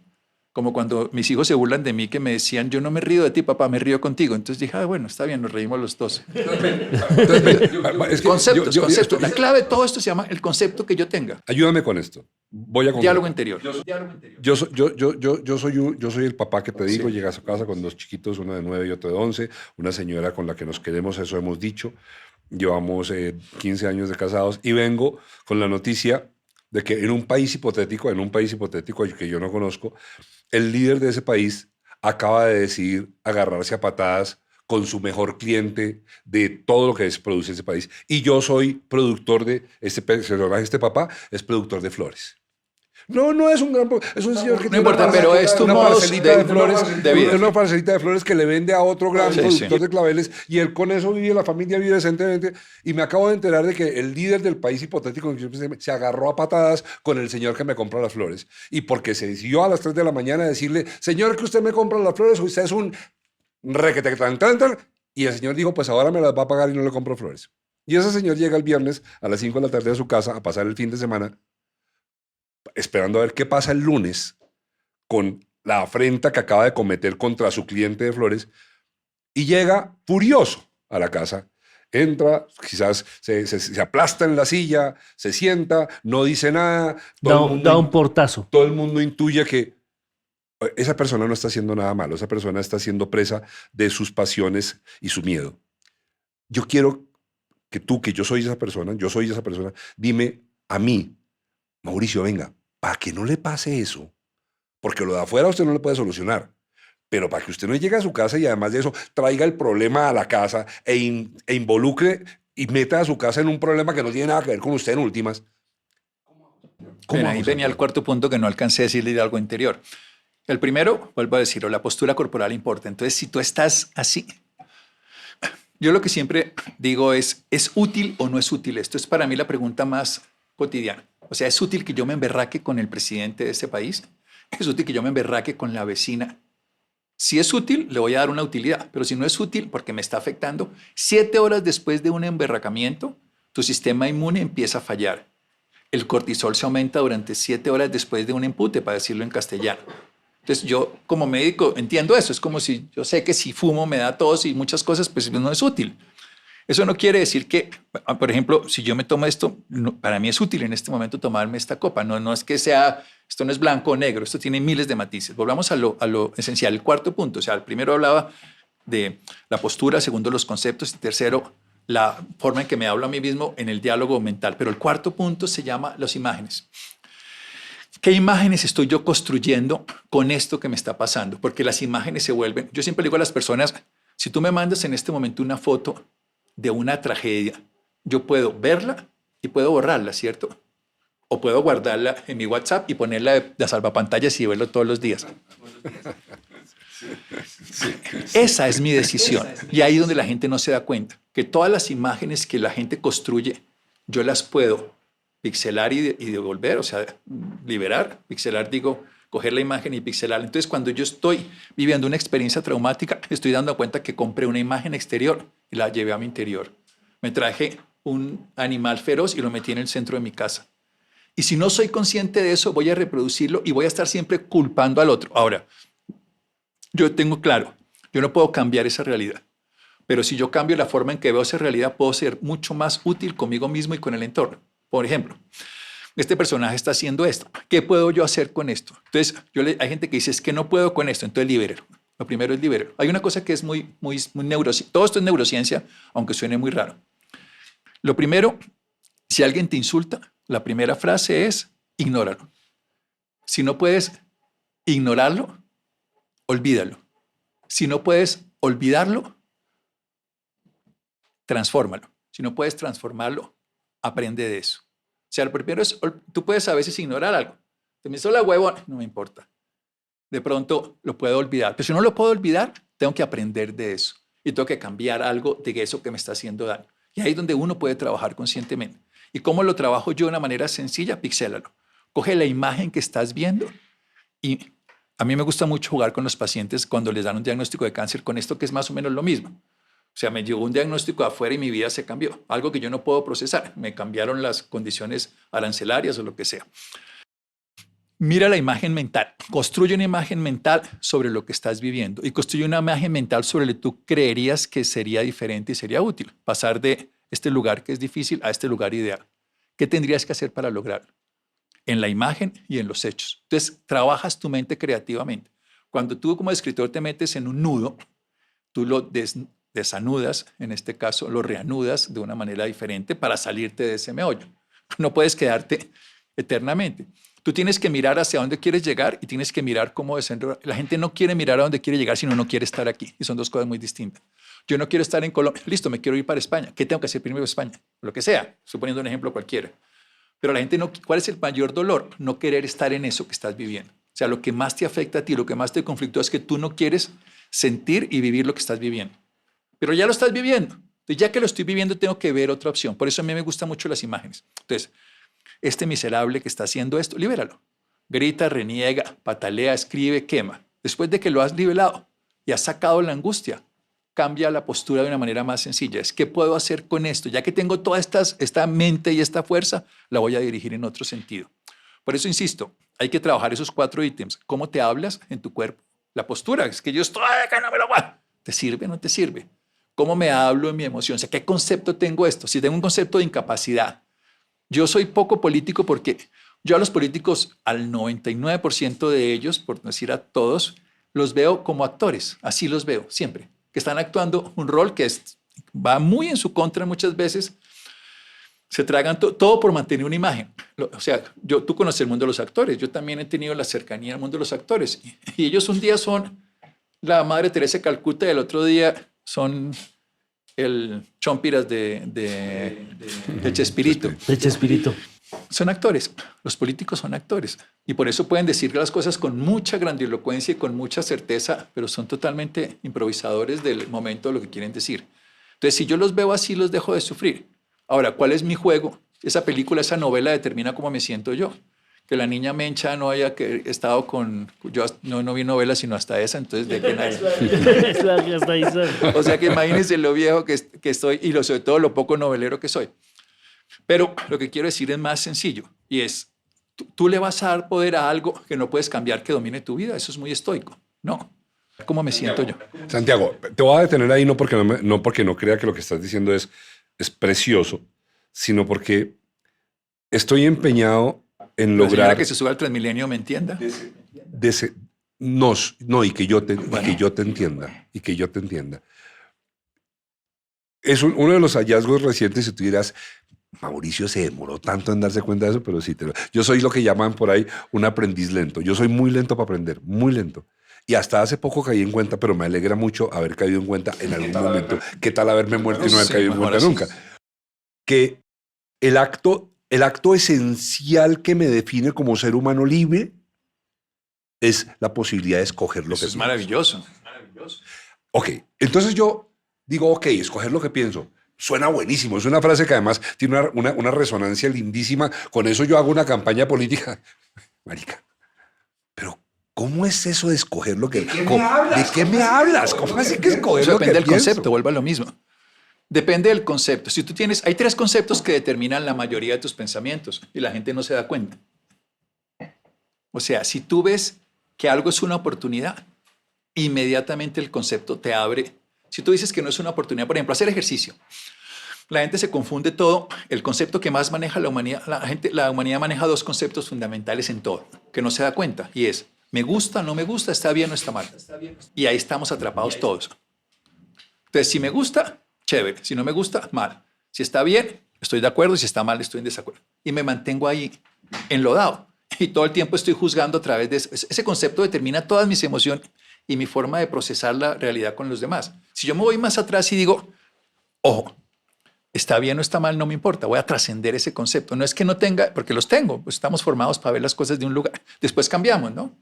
Como cuando mis hijos se burlan de mí que me decían, yo no me río de ti, papá, me río contigo. Entonces dije, bueno, está bien, nos reímos los dos. Es que Conceptos, yo- conceptos. La clave de todo esto se llama el concepto que yo tenga. Ayúdame con esto. Voy a Diálogo concretar. interior. Yo soy el papá que te digo, Sí. llega a su casa con 2 chiquitos, uno de 9 y otro de 11, una señora con la que nos queremos, eso hemos dicho. Llevamos 15 años de casados y vengo con la noticia de que en un país hipotético que yo no conozco, el líder de ese país acaba de decidir agarrarse a patadas con su mejor cliente de todo lo que produce ese país. Y yo soy productor de, este papá es productor de flores. No, no es un gran... Es un señor que No tiene importa, pero es tu una modo parcelita de flores, de vida. una parcelita de flores que le vende a otro gran Sí, productor sí. de claveles y él con eso vive, la familia vive decentemente. Y me acabo de enterar de que el líder del país hipotético en que yo pensé, se agarró a patadas con el señor que me compra las flores. Y porque se decidió a las 3 de la mañana a decirle, señor, que usted me compra las flores, usted es un requete tan, tan, tan. Y el señor dijo, pues ahora me las va a pagar y no le compro flores. Y ese señor llega el viernes a las 5 de la tarde a su casa a pasar el fin de semana esperando a ver qué pasa el lunes con la afrenta que acaba de cometer contra su cliente de flores y llega furioso a la casa. Entra, quizás se aplasta en la silla, se sienta, no dice nada. Da un portazo. Todo el mundo intuye que esa persona no está haciendo nada malo, esa persona está siendo presa de sus pasiones y su miedo. Yo quiero que tú, que yo soy esa persona, dime a mí, Mauricio, venga, para que no le pase eso, porque lo de afuera usted no le puede solucionar, pero para que usted no llegue a su casa y además de eso traiga el problema a la casa e involucre y meta a su casa en un problema que no tiene nada que ver con usted en últimas. Bien, ahí venía el cuarto punto que no alcancé a decirle de algo interior. El primero, vuelvo a decirlo, la postura corporal importa. Entonces, si tú estás así, yo lo que siempre digo ¿es útil o no es útil? Esto es para mí la pregunta más cotidiana. O sea, ¿es útil que yo me emberraque con el presidente de este país? ¿Es útil que yo me emberraque con la vecina? Si es útil, le voy a dar una utilidad, pero si no es útil porque me está afectando, 7 horas después de un emberracamiento, tu sistema inmune empieza a fallar. El cortisol se aumenta durante 7 horas después de un empute, para decirlo en castellano. Entonces yo como médico entiendo eso, es como si yo sé que si fumo me da tos y muchas cosas, pues no es útil. Eso no quiere decir que, por ejemplo, si yo me tomo esto, para mí es útil en este momento tomarme esta copa. No es que sea, esto no es blanco o negro, esto tiene miles de matices. Volvamos a lo esencial, el cuarto punto. O sea, el primero hablaba de la postura, segundo los conceptos y tercero la forma en que me hablo a mí mismo en el diálogo mental. Pero el cuarto punto se llama las imágenes. ¿Qué imágenes estoy yo construyendo con esto que me está pasando? Porque las imágenes se vuelven, yo siempre digo a las personas, si tú me mandas en este momento una foto de una tragedia, yo puedo verla y puedo borrarla, ¿cierto? O puedo guardarla en mi WhatsApp y ponerla de salvapantallas y verlo todos los días. Esa es mi decisión. Y ahí es donde la gente no se da cuenta, que todas las imágenes que la gente construye, yo las puedo pixelar y devolver, o sea, liberar. Pixelar, digo, coger la imagen y pixelar. Entonces, cuando yo estoy viviendo una experiencia traumática, estoy dando cuenta que compré una imagen exterior y la llevé a mi interior. Me traje un animal feroz y lo metí en el centro de mi casa. Y si no soy consciente de eso, voy a reproducirlo y voy a estar siempre culpando al otro. Ahora, yo tengo claro, yo no puedo cambiar esa realidad. Pero si yo cambio la forma en que veo esa realidad, puedo ser mucho más útil conmigo mismo y con el entorno. Por ejemplo, este personaje está haciendo esto. ¿Qué puedo yo hacer con esto? Entonces, hay gente que dice, es que no puedo con esto, entonces libéralo. Lo primero es libéralo. Hay una cosa que es muy neurociencia. Todo esto es neurociencia, aunque suene muy raro. Lo primero, si alguien te insulta, la primera frase es, ignóralo. Si no puedes ignorarlo, olvídalo. Si no puedes olvidarlo, transfórmalo. Si no puedes transformarlo, aprende de eso. O sea, lo primero es, tú puedes a veces ignorar algo. Te me hizo la huevón, no me importa. De pronto lo puedo olvidar. Pero si no lo puedo olvidar, tengo que aprender de eso. Y tengo que cambiar algo de eso que me está haciendo daño. Y ahí es donde uno puede trabajar conscientemente. ¿Y cómo lo trabajo yo de una manera sencilla? Pixélalo. Coge la imagen que estás viendo y a mí me gusta mucho jugar con los pacientes cuando les dan un diagnóstico de cáncer con esto que es más o menos lo mismo. O sea, me llegó un diagnóstico de afuera y mi vida se cambió. Algo que yo no puedo procesar. Me cambiaron las condiciones arancelarias o lo que sea. Mira la imagen mental. Construye una imagen mental sobre lo que estás viviendo y construye una imagen mental sobre lo que tú creerías que sería diferente y sería útil. Pasar de este lugar que es difícil a este lugar ideal. ¿Qué tendrías que hacer para lograrlo? En la imagen y en los hechos. Entonces, trabajas tu mente creativamente. Cuando tú como escritor te metes en un nudo, tú lo desanudas, en este caso lo reanudas de una manera diferente para salirte de ese meollo. No puedes quedarte eternamente. Tú tienes que mirar hacia dónde quieres llegar y tienes que mirar cómo descender. La gente no quiere mirar a dónde quiere llegar, sino no quiere estar aquí. Y son dos cosas muy distintas. Yo no quiero estar en Colombia. Listo, me quiero ir para España. ¿Qué tengo que hacer primero en España? Lo que sea. Estoy poniendo un ejemplo cualquiera. Pero la gente no... ¿Cuál es el mayor dolor? No querer estar en eso que estás viviendo. O sea, lo que más te afecta a ti, lo que más te conflictúa es que tú no quieres sentir y vivir lo que estás viviendo. Pero ya lo estás viviendo. Entonces, ya que lo estoy viviendo, tengo que ver otra opción. Por eso a mí me gustan mucho las imágenes. Entonces, este miserable que está haciendo esto, libéralo. Grita, reniega, patalea, escribe, quema. Después de que lo has liberado y has sacado la angustia, cambia la postura de una manera más sencilla. Es, ¿qué puedo hacer con esto? Ya que tengo toda esta mente y esta fuerza, la voy a dirigir en otro sentido. Por eso insisto, hay que trabajar esos 4 ítems. ¿Cómo te hablas en tu cuerpo? La postura, es que yo estoy acá, no me lo aguanto. ¿Te sirve o no te sirve? ¿Cómo me hablo en mi emoción? O sea, ¿qué concepto tengo esto? Si tengo un concepto de incapacidad, yo soy poco político porque yo a los políticos, al 99% de ellos, por no decir a todos, los veo como actores. Así los veo siempre. Que están actuando un rol que va muy en su contra muchas veces. Se tragan todo por mantener una imagen. O sea, tú conoces el mundo de los actores. Yo también he tenido la cercanía al mundo de los actores. Y ellos un día son la Madre Teresa de Calcuta y el otro día son el Chompiras de Chespirito. De Chespirito. Son actores. Los políticos son actores. Y por eso pueden decir las cosas con mucha grandilocuencia y con mucha certeza, pero son totalmente improvisadores del momento de lo que quieren decir. Entonces, si yo los veo así, los dejo de sufrir. Ahora, ¿cuál es mi juego? Esa película, esa novela determina cómo me siento yo. Que la niña Mencha no haya estado con... Yo no vi novela sino hasta esa, entonces de que nadie... O sea que imagínense lo viejo que estoy y sobre todo lo poco novelero que soy. Pero lo que quiero decir es más sencillo y es, tú le vas a dar poder a algo que no puedes cambiar que domine tu vida. Eso es muy estoico. No. ¿Cómo me siento yo? Santiago, te voy a detener ahí no porque no crea que lo que estás diciendo es precioso, sino porque estoy empeñado en La lograr... señora que se sube al Transmilenio me entienda. No, y que yo te entienda. Y que yo te entienda. Es uno de los hallazgos recientes, si tú dirás, Mauricio se demoró tanto en darse cuenta de eso, pero sí, yo soy lo que llaman por ahí un aprendiz lento. Yo soy muy lento para aprender, muy lento. Y hasta hace poco caí en cuenta, pero me alegra mucho haber caído en cuenta en algún momento. ¿Qué tal haberme muerto y no haber caído en cuenta nunca? Que el acto esencial que me define como ser humano libre es la posibilidad de escoger lo que Eso es maravilloso. Ok, entonces yo digo, ok, escoger lo que pienso. Suena buenísimo, es una frase que además tiene una resonancia lindísima. Con eso yo hago una campaña política. Marica, pero ¿cómo es eso de escoger lo que... ¿De qué me hablas? ¿Cómo así que escoger Eso lo que depende del pienso? concepto, vuelvo a lo mismo. Depende del concepto. Si tú hay 3 conceptos que determinan la mayoría de tus pensamientos y la gente no se da cuenta. O sea, si tú ves que algo es una oportunidad, inmediatamente el concepto te abre. Si tú dices que no es una oportunidad, por ejemplo, hacer ejercicio. La gente se confunde todo. El concepto que más maneja la humanidad, la humanidad maneja 2 conceptos fundamentales en todo, que no se da cuenta, y es, me gusta, no me gusta, está bien o está mal. Y ahí estamos atrapados todos. Entonces, si me gusta, chévere. Si no me gusta, mal. Si está bien, estoy de acuerdo. Si está mal, estoy en desacuerdo. Y me mantengo ahí enlodado. Y todo el tiempo estoy juzgando a través de eso. Ese concepto determina todas mis emociones y mi forma de procesar la realidad con los demás. Si yo me voy más atrás y digo, ojo, está bien o está mal, no me importa. Voy a trascender ese concepto. No es que no tenga, porque los tengo. Pues estamos formados para ver las cosas de un lugar. Después cambiamos, ¿no?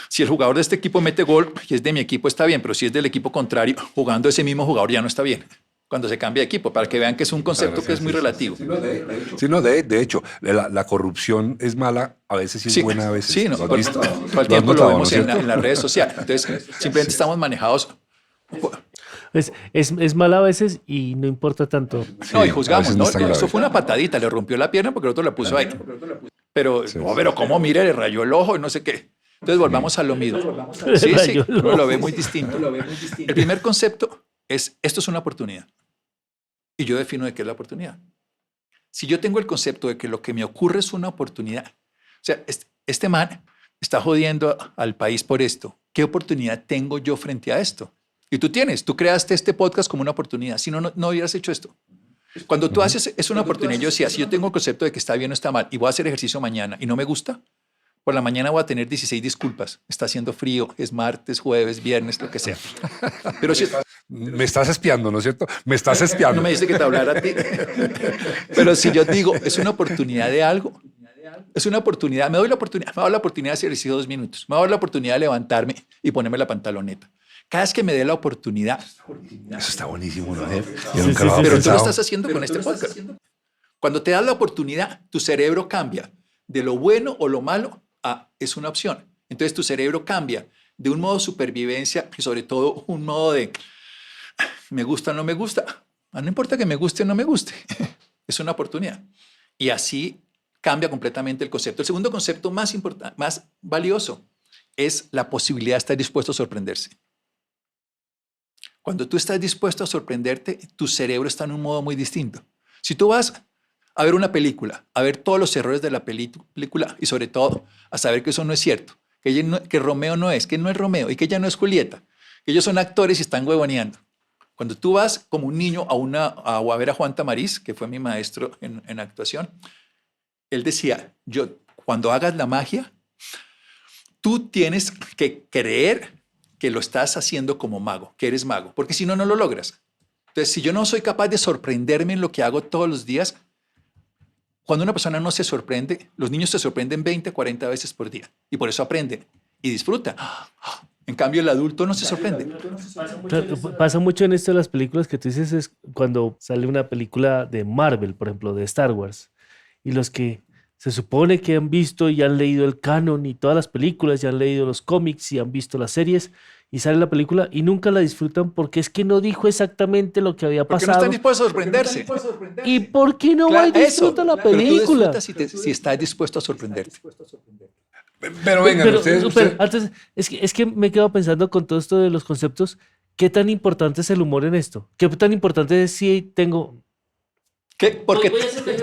Si el jugador de este equipo mete gol y es de mi equipo, está bien, pero si es del equipo contrario, jugando ese mismo jugador ya no está bien. Cuando se cambia de equipo, para que vean que es un concepto que es muy relativo. De hecho, la corrupción es mala, a veces sí es buena, a veces. Sí, no, ¿Lo has visto? todo el tiempo lo vemos en las redes sociales. Entonces, simplemente estamos manejados. Es mal a veces y no importa tanto. No, y juzgamos, ¿no? Eso Eso fue una patadita, le rompió la pierna porque el otro la puso ahí. Pero, pero ¿cómo mire? Le rayó el ojo y no sé qué. Entonces volvamos a lo mismo. Sí, uno lo ve muy distinto. El primer concepto es, esto es una oportunidad. Y yo defino de qué es la oportunidad. Si yo tengo el concepto de que lo que me ocurre es una oportunidad, o sea, este man está jodiendo al país por esto. ¿Qué oportunidad tengo yo frente a esto? Y tú creaste este podcast como una oportunidad. Si no, no hubieras hecho esto. Cuando tú haces, es una oportunidad. Yo decía, si yo tengo el concepto de que está bien o está mal y voy a hacer ejercicio mañana y no me gusta, por la mañana voy a tener 16 disculpas. Está haciendo frío, es martes, jueves, viernes, lo que sea. Pero si Me estás espiando, ¿no es cierto? Me estás espiando. no me dice que te hablara a ti. Pero si yo digo, es una oportunidad de algo, es una oportunidad, me doy la oportunidad de hacer ejercicio 2 minutos, me doy la oportunidad de levantarme y ponerme la pantaloneta. Cada vez que me dé la oportunidad, Eso está buenísimo, ¿no? Yo Sí, nunca sí, lo había sí, pero tú lo pensado. estás haciendo con este podcast. Cuando te das la oportunidad, tu cerebro cambia de lo bueno o lo malo a es una opción. Entonces tu cerebro cambia de un modo de supervivencia y sobre todo un modo de me gusta o no me gusta. No importa que me guste o no me guste. Es una oportunidad. Y así cambia completamente el concepto. El segundo concepto más importante, más valioso, es la posibilidad de estar dispuesto a sorprenderse. Cuando tú estás dispuesto a sorprenderte, tu cerebro está en un modo muy distinto. Si tú vas a ver una película, a ver todos los errores de la película y sobre todo a saber que eso no es cierto, que Romeo no es, que no es Romeo y que ella no es Julieta, que ellos son actores y están huevoneando. Cuando tú vas como un niño a ver a Juan Tamariz, que fue mi maestro en actuación, él decía, cuando hagas la magia, tú tienes que creer que lo estás haciendo como mago, que eres mago, porque si no, no lo logras. Entonces, si yo no soy capaz de sorprenderme en lo que hago todos los días, cuando una persona no se sorprende, los niños se sorprenden 20, 40 veces por día y por eso aprenden y disfrutan. En cambio, el adulto no se sorprende. Claro, pasa mucho en esto de las películas que tú dices es cuando sale una película de Marvel, por ejemplo, de Star Wars, y los que se supone que han visto y han leído el canon y todas las películas y han leído los cómics y han visto las series y sale la película y nunca la disfrutan porque es que no dijo exactamente lo que había Porque no pasado. están dispuestos a sorprenderse. ¿Y por qué no va y Claro, eso. disfruta la Pero tú película? disfrutas si estás dispuesto a sorprenderte. Pero venga, Pero, ustedes, antes, es que me quedo pensando con todo esto de los conceptos, ¿qué tan importante es el humor en esto? ¿Qué tan importante es si tengo... ¿Qué? Porque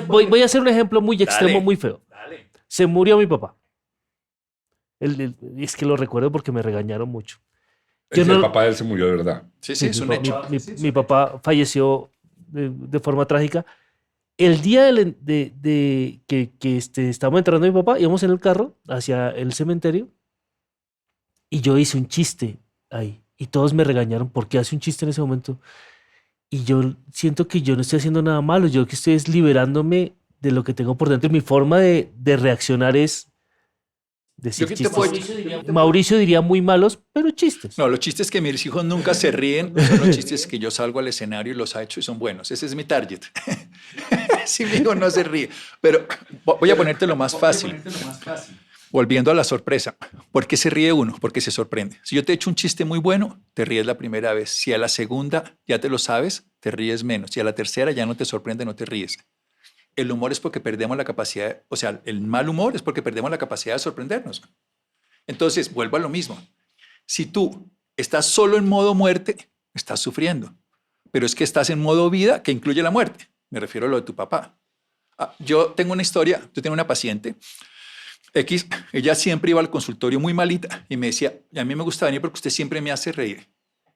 Voy a hacer un ejemplo muy extremo, Dale. muy feo. Se murió mi papá. Es que lo recuerdo porque me regañaron mucho. el yo no- papá de él se murió de verdad. sí, sí, es un hecho. Mi papá falleció de forma trágica. El día que estábamos entrando mi papá, íbamos en el carro hacia el cementerio y yo hice un chiste ahí. Y todos me regañaron porque hace un chiste en ese momento. Y yo siento que yo no estoy haciendo nada malo. Yo que estoy es liberándome de lo que tengo por dentro. Y mi forma de reaccionar es decir Yo que te chistes. Mauricio diría muy malos, pero chistes. No, los chistes que mis hijos nunca se ríen son los chistes que yo salgo al escenario y los ha hecho y son buenos. Ese es mi target. Si mi hijo no se ríe. Pero voy a ponerte lo más fácil. Volviendo a la sorpresa. ¿Por qué se ríe uno? Porque se sorprende. Si yo te echo un chiste muy bueno, te ríes la primera vez. Si a la segunda ya te lo sabes, te ríes menos. Si a la tercera ya no te sorprende, no te ríes. El humor es porque perdemos la capacidad, o sea, el mal humor es porque perdemos la capacidad de sorprendernos. Entonces, vuelvo a lo mismo. Si tú estás solo en modo muerte, estás sufriendo. Pero es que estás en modo vida que incluye la muerte. Me refiero a lo de tu papá. Yo tengo una historia, yo tengo una paciente X, ella siempre iba al consultorio muy malita y me decía, a mí me gusta venir porque usted siempre me hace reír.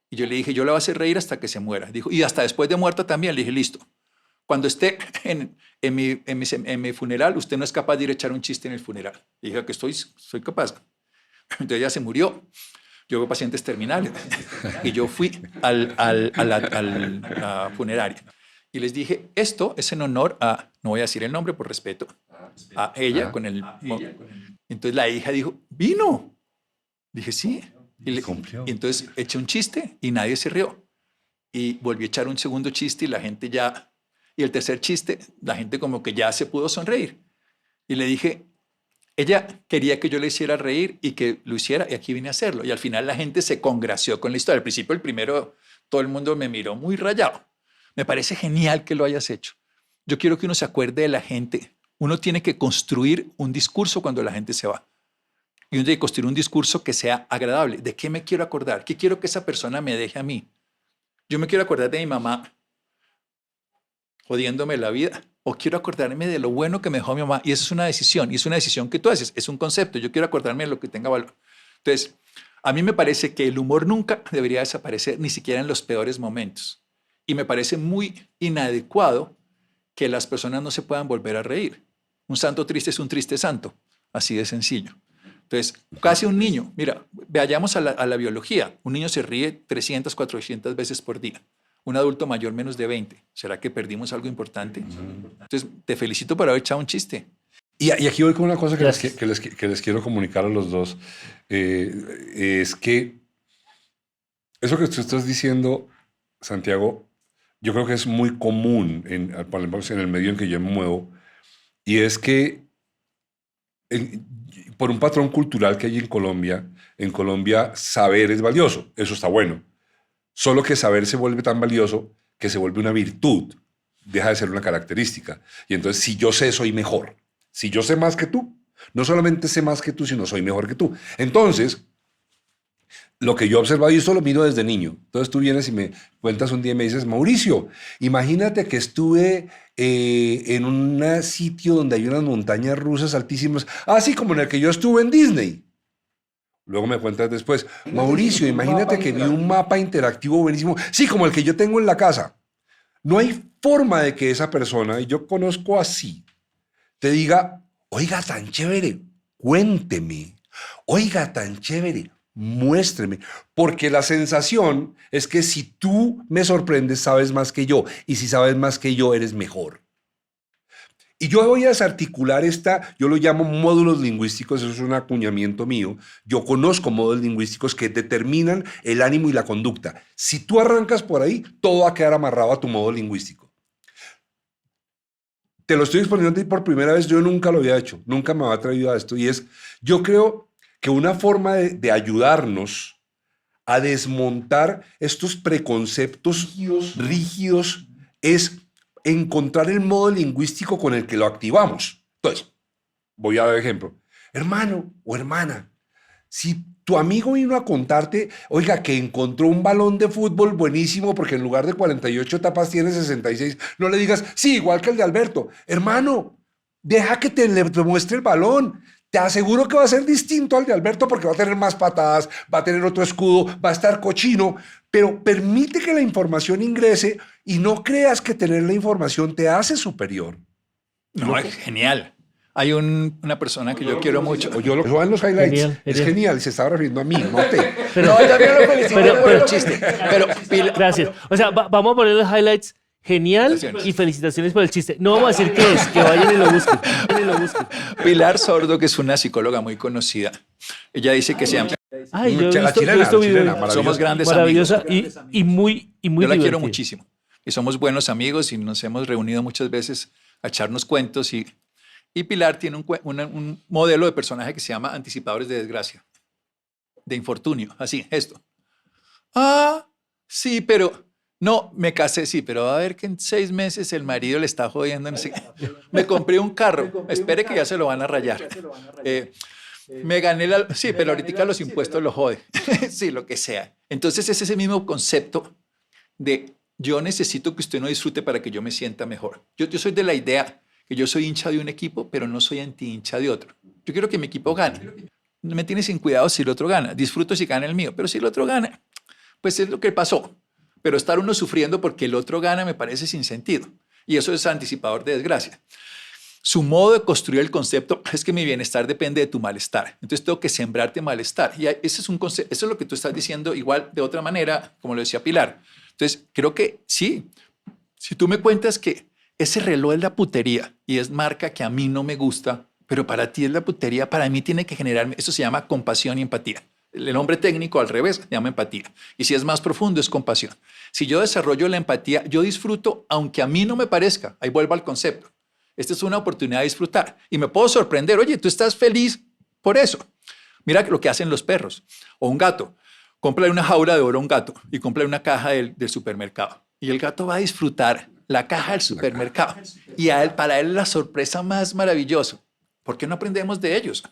Y yo le dije, yo la voy a hacer reír hasta que se muera. Dijo, y hasta después de muerta también. Le dije, listo. Cuando esté en mi funeral, usted no es capaz de ir a echar un chiste en el funeral. Le dije que soy capaz. Entonces ella se murió. Yo veo pacientes terminales. Y yo fui a la funeraria. Y les dije, esto es en honor a, no voy a decir el nombre por respeto, a ella con el... Entonces la hija dijo, ¿vino? Dije, sí. Y entonces eché un chiste y nadie se rió. Y volví a echar un segundo chiste y la gente ya... Y el tercer chiste, la gente como que ya se pudo sonreír. Y le dije, ella quería que yo le hiciera reír y que lo hiciera y aquí vine a hacerlo. Y al final la gente se congració con la historia. Al principio, el primero, todo el mundo me miró muy rayado. Me parece genial que lo hayas hecho. Yo quiero que uno se acuerde de la gente. Uno tiene que construir un discurso cuando la gente se va. Y uno tiene que construir un discurso que sea agradable. ¿De qué me quiero acordar? ¿Qué quiero que esa persona me deje a mí? Yo me quiero acordar de mi mamá jodiéndome la vida, o quiero acordarme de lo bueno que me dejó mi mamá. Y eso es una decisión, y es una decisión que tú haces, es un concepto. Yo quiero acordarme de lo que tenga valor. Entonces, a mí me parece que el humor nunca debería desaparecer, ni siquiera en los peores momentos. Y me parece muy inadecuado que las personas no se puedan volver a reír. Un santo triste es un triste santo, así de sencillo. Entonces, casi un niño, mira, vayamos a la biología. Un niño se ríe 300, 400 veces por día. Un adulto mayor menos de 20. ¿Será que perdimos algo importante? Entonces, te felicito por haber echado un chiste. Y aquí voy con una cosa Gracias. que les quiero comunicar a los dos. Es que eso que tú estás diciendo, Santiago, yo creo que es muy común por ejemplo, en el medio en que yo me muevo. Y es que por un patrón cultural que hay en Colombia saber es valioso. Eso está bueno. Solo que saber se vuelve tan valioso que se vuelve una virtud. Deja de ser una característica. Y entonces, si yo sé, soy mejor. Si yo sé más que tú, no solamente sé más que tú, sino soy mejor que tú. Entonces, lo que yo he observado, y esto lo miro desde niño. Entonces tú vienes y me cuentas un día y me dices, Mauricio, imagínate que estuve en un sitio donde hay unas montañas rusas altísimas, así como en el que yo estuve en Disney. Luego me cuentas después, Mauricio, imagínate que vi un mapa interactivo buenísimo, sí, como el que yo tengo en la casa. No hay forma de que esa persona, y yo conozco así, te diga, oiga, tan chévere, cuénteme. Oiga, tan chévere, muéstreme. Porque la sensación es que si tú me sorprendes, sabes más que yo. Y si sabes más que yo, eres mejor. Y yo voy a desarticular yo lo llamo módulos lingüísticos, eso es un acuñamiento mío. Yo conozco módulos lingüísticos que determinan el ánimo y la conducta. Si tú arrancas por ahí, todo va a quedar amarrado a tu módulo lingüístico. Te lo estoy exponiendo por primera vez, yo nunca lo había hecho, nunca me había atrevido a esto. Y yo creo que una forma de ayudarnos a desmontar estos preconceptos rígidos es encontrar el modo lingüístico con el que lo activamos. Entonces, voy a dar ejemplo. Hermano o hermana, si tu amigo vino a contarte, oiga, que encontró un balón de fútbol buenísimo porque en lugar de 48 tapas tiene 66, no le digas, sí, igual que el de Alberto. Hermano, deja que te muestre el balón. Te aseguro que va a ser distinto al de Alberto porque va a tener más patadas, va a tener otro escudo, va a estar cochino, pero permite que la información ingrese y no creas que tener la información te hace superior. No, es genial. Hay una persona que yo quiero mucho. Eso va en los highlights. Genial, Es genial. genial, se estaba refiriendo a mí, no a te. Pero, No, yo también lo felicito pero- por el chiste. Pero gracias. O sea, vamos a poner los highlights. Genial Gracias. y felicitaciones por el chiste. No vamos a decir qué es, que vayan y lo busquen. Vayan y lo busquen. Pilar Sordo, que es una psicóloga muy conocida, ella dice que Ay, yo he La visto, chilena, yo he visto la chilena, videos. maravillosa. somos grandes Maravillosa amigos. y muy Yo la quiero divertida. muchísimo. Y somos buenos amigos y nos hemos reunido muchas veces a echarnos cuentos. Y Pilar tiene un modelo de personaje que se llama anticipadores de desgracia, de infortunio. Así, esto. Ah, sí, pero no, me casé, sí, pero va a ver que en 6 meses el marido le está jodiendo. No sé qué. Me compré un carro. Espere que ya se lo van a rayar. Me gané sí, pero ahorita los impuestos lo jode. Sí, lo que sea. Entonces es ese mismo concepto de yo necesito que usted no disfrute para que yo me sienta mejor. Yo soy de la idea que yo soy hincha de un equipo, pero no soy anti-hincha de otro. Yo quiero que mi equipo gane. No me tiene sin cuidado si el otro gana. Disfruto si gana el mío, pero si el otro gana, pues es lo que pasó. Pero estar uno sufriendo porque el otro gana me parece sin sentido. Y eso es anticipador de desgracia. Su modo de construir el concepto es que mi bienestar depende de tu malestar. Entonces tengo que sembrarte malestar. Y ese es un concepto, eso es lo que tú estás diciendo igual de otra manera, como lo decía Pilar. Entonces creo que sí, si tú me cuentas que ese reloj es la putería y es marca que a mí no me gusta, pero para ti es la putería, para mí tiene que generarme, eso se llama compasión y empatía. El nombre técnico al revés se llama empatía. Y si es más profundo es compasión. Si yo desarrollo la empatía, yo disfruto aunque a mí no me parezca. Ahí vuelvo al concepto. Esta es una oportunidad de disfrutar. Y me puedo sorprender. Oye, tú estás feliz por eso. Mira lo que hacen los perros. O un gato. Cómprale una jaula de oro a un gato y cómprale una caja del supermercado. Y el gato va a disfrutar la caja del supermercado. Y para él la sorpresa más maravillosa. ¿Por qué no aprendemos de ellos?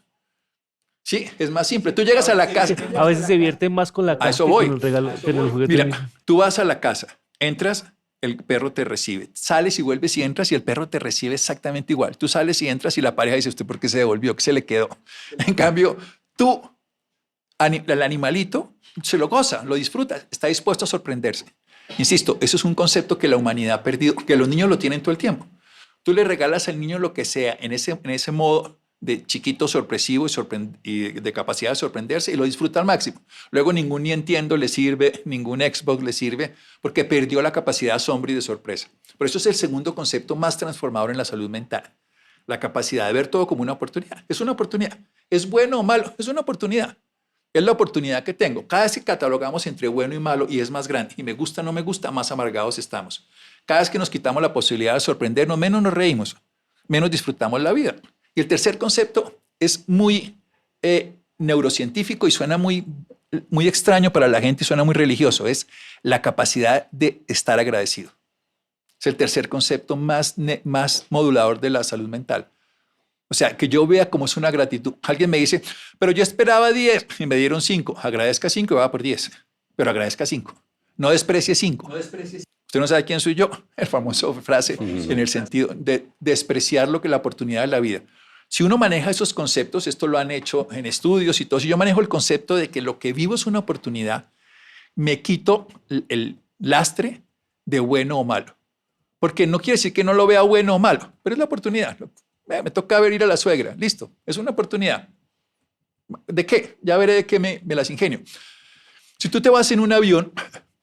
Sí, es más simple. Tú llegas a la casa. A veces se vierte más con la caja eso que voy. con el regalo, que con el juguete mismo. Mira, tú vas a la casa, entras, el perro te recibe. Sales y vuelves y entras y el perro te recibe exactamente igual. Tú sales y entras y la pareja dice, ¿usted por qué se devolvió? ¿Qué se le quedó? En cambio, tú, el animalito, se lo goza, lo disfruta, está dispuesto a sorprenderse. Insisto, eso es un concepto que la humanidad ha perdido, que los niños lo tienen todo el tiempo. Tú le regalas al niño lo que sea en ese modo de chiquito sorpresivo y de capacidad de sorprenderse y lo disfruta al máximo. Luego ningún ni entiendo le sirve, ningún Xbox le sirve porque perdió la capacidad de asombro y de sorpresa. Por eso es el segundo concepto más transformador en la salud mental. La capacidad de ver todo como una oportunidad. Es una oportunidad. ¿Es bueno o malo? Es una oportunidad. Es la oportunidad que tengo. Cada vez que catalogamos entre bueno y malo y es más grande y me gusta o no me gusta, más amargados estamos. Cada vez que nos quitamos la posibilidad de sorprendernos, menos nos reímos, menos disfrutamos la vida. Y el tercer concepto es muy neurocientífico y suena muy extraño para la gente y suena muy religioso. Es la capacidad de estar agradecido. Es el tercer concepto más modulador de la salud mental. O sea, que yo vea cómo es una gratitud. Alguien me dice, pero yo esperaba 10 y me dieron 5. Agradezca 5 y va por 10. Pero agradezca 5. No desprecie 5. Usted no sabe quién soy yo. El famoso frase en el sentido de despreciar lo que la oportunidad de la vida. Si uno maneja esos conceptos, esto lo han hecho en estudios y todo. Si yo manejo el concepto de que lo que vivo es una oportunidad, me quito el lastre de bueno o malo. Porque no quiere decir que no lo vea bueno o malo, pero es la oportunidad. Me toca ver ir a la suegra. Listo, es una oportunidad. ¿De qué? Ya veré de qué me las ingenio. Si tú te vas en un avión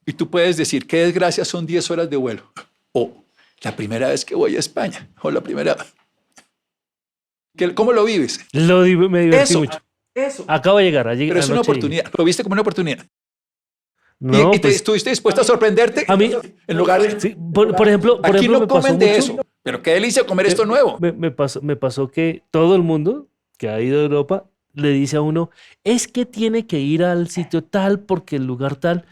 y tú puedes decir, qué desgracia, son 10 horas de vuelo. O la primera vez que voy a España. O la primera... ¿Cómo lo vives? Me divertí Eso, mucho. eso. Acabo de llegar. Pero es una oportunidad. Lo viste como una oportunidad. No, ¿Y pues, estuviste dispuesto a sorprenderte? a mí, En lugar de... sí, por ejemplo, Aquí no me pasó comen de mucho. eso. Pero qué delicia comer esto nuevo. Me pasó que todo el mundo que ha ido a Europa le dice a uno, es que tiene que ir al sitio tal porque el lugar tal.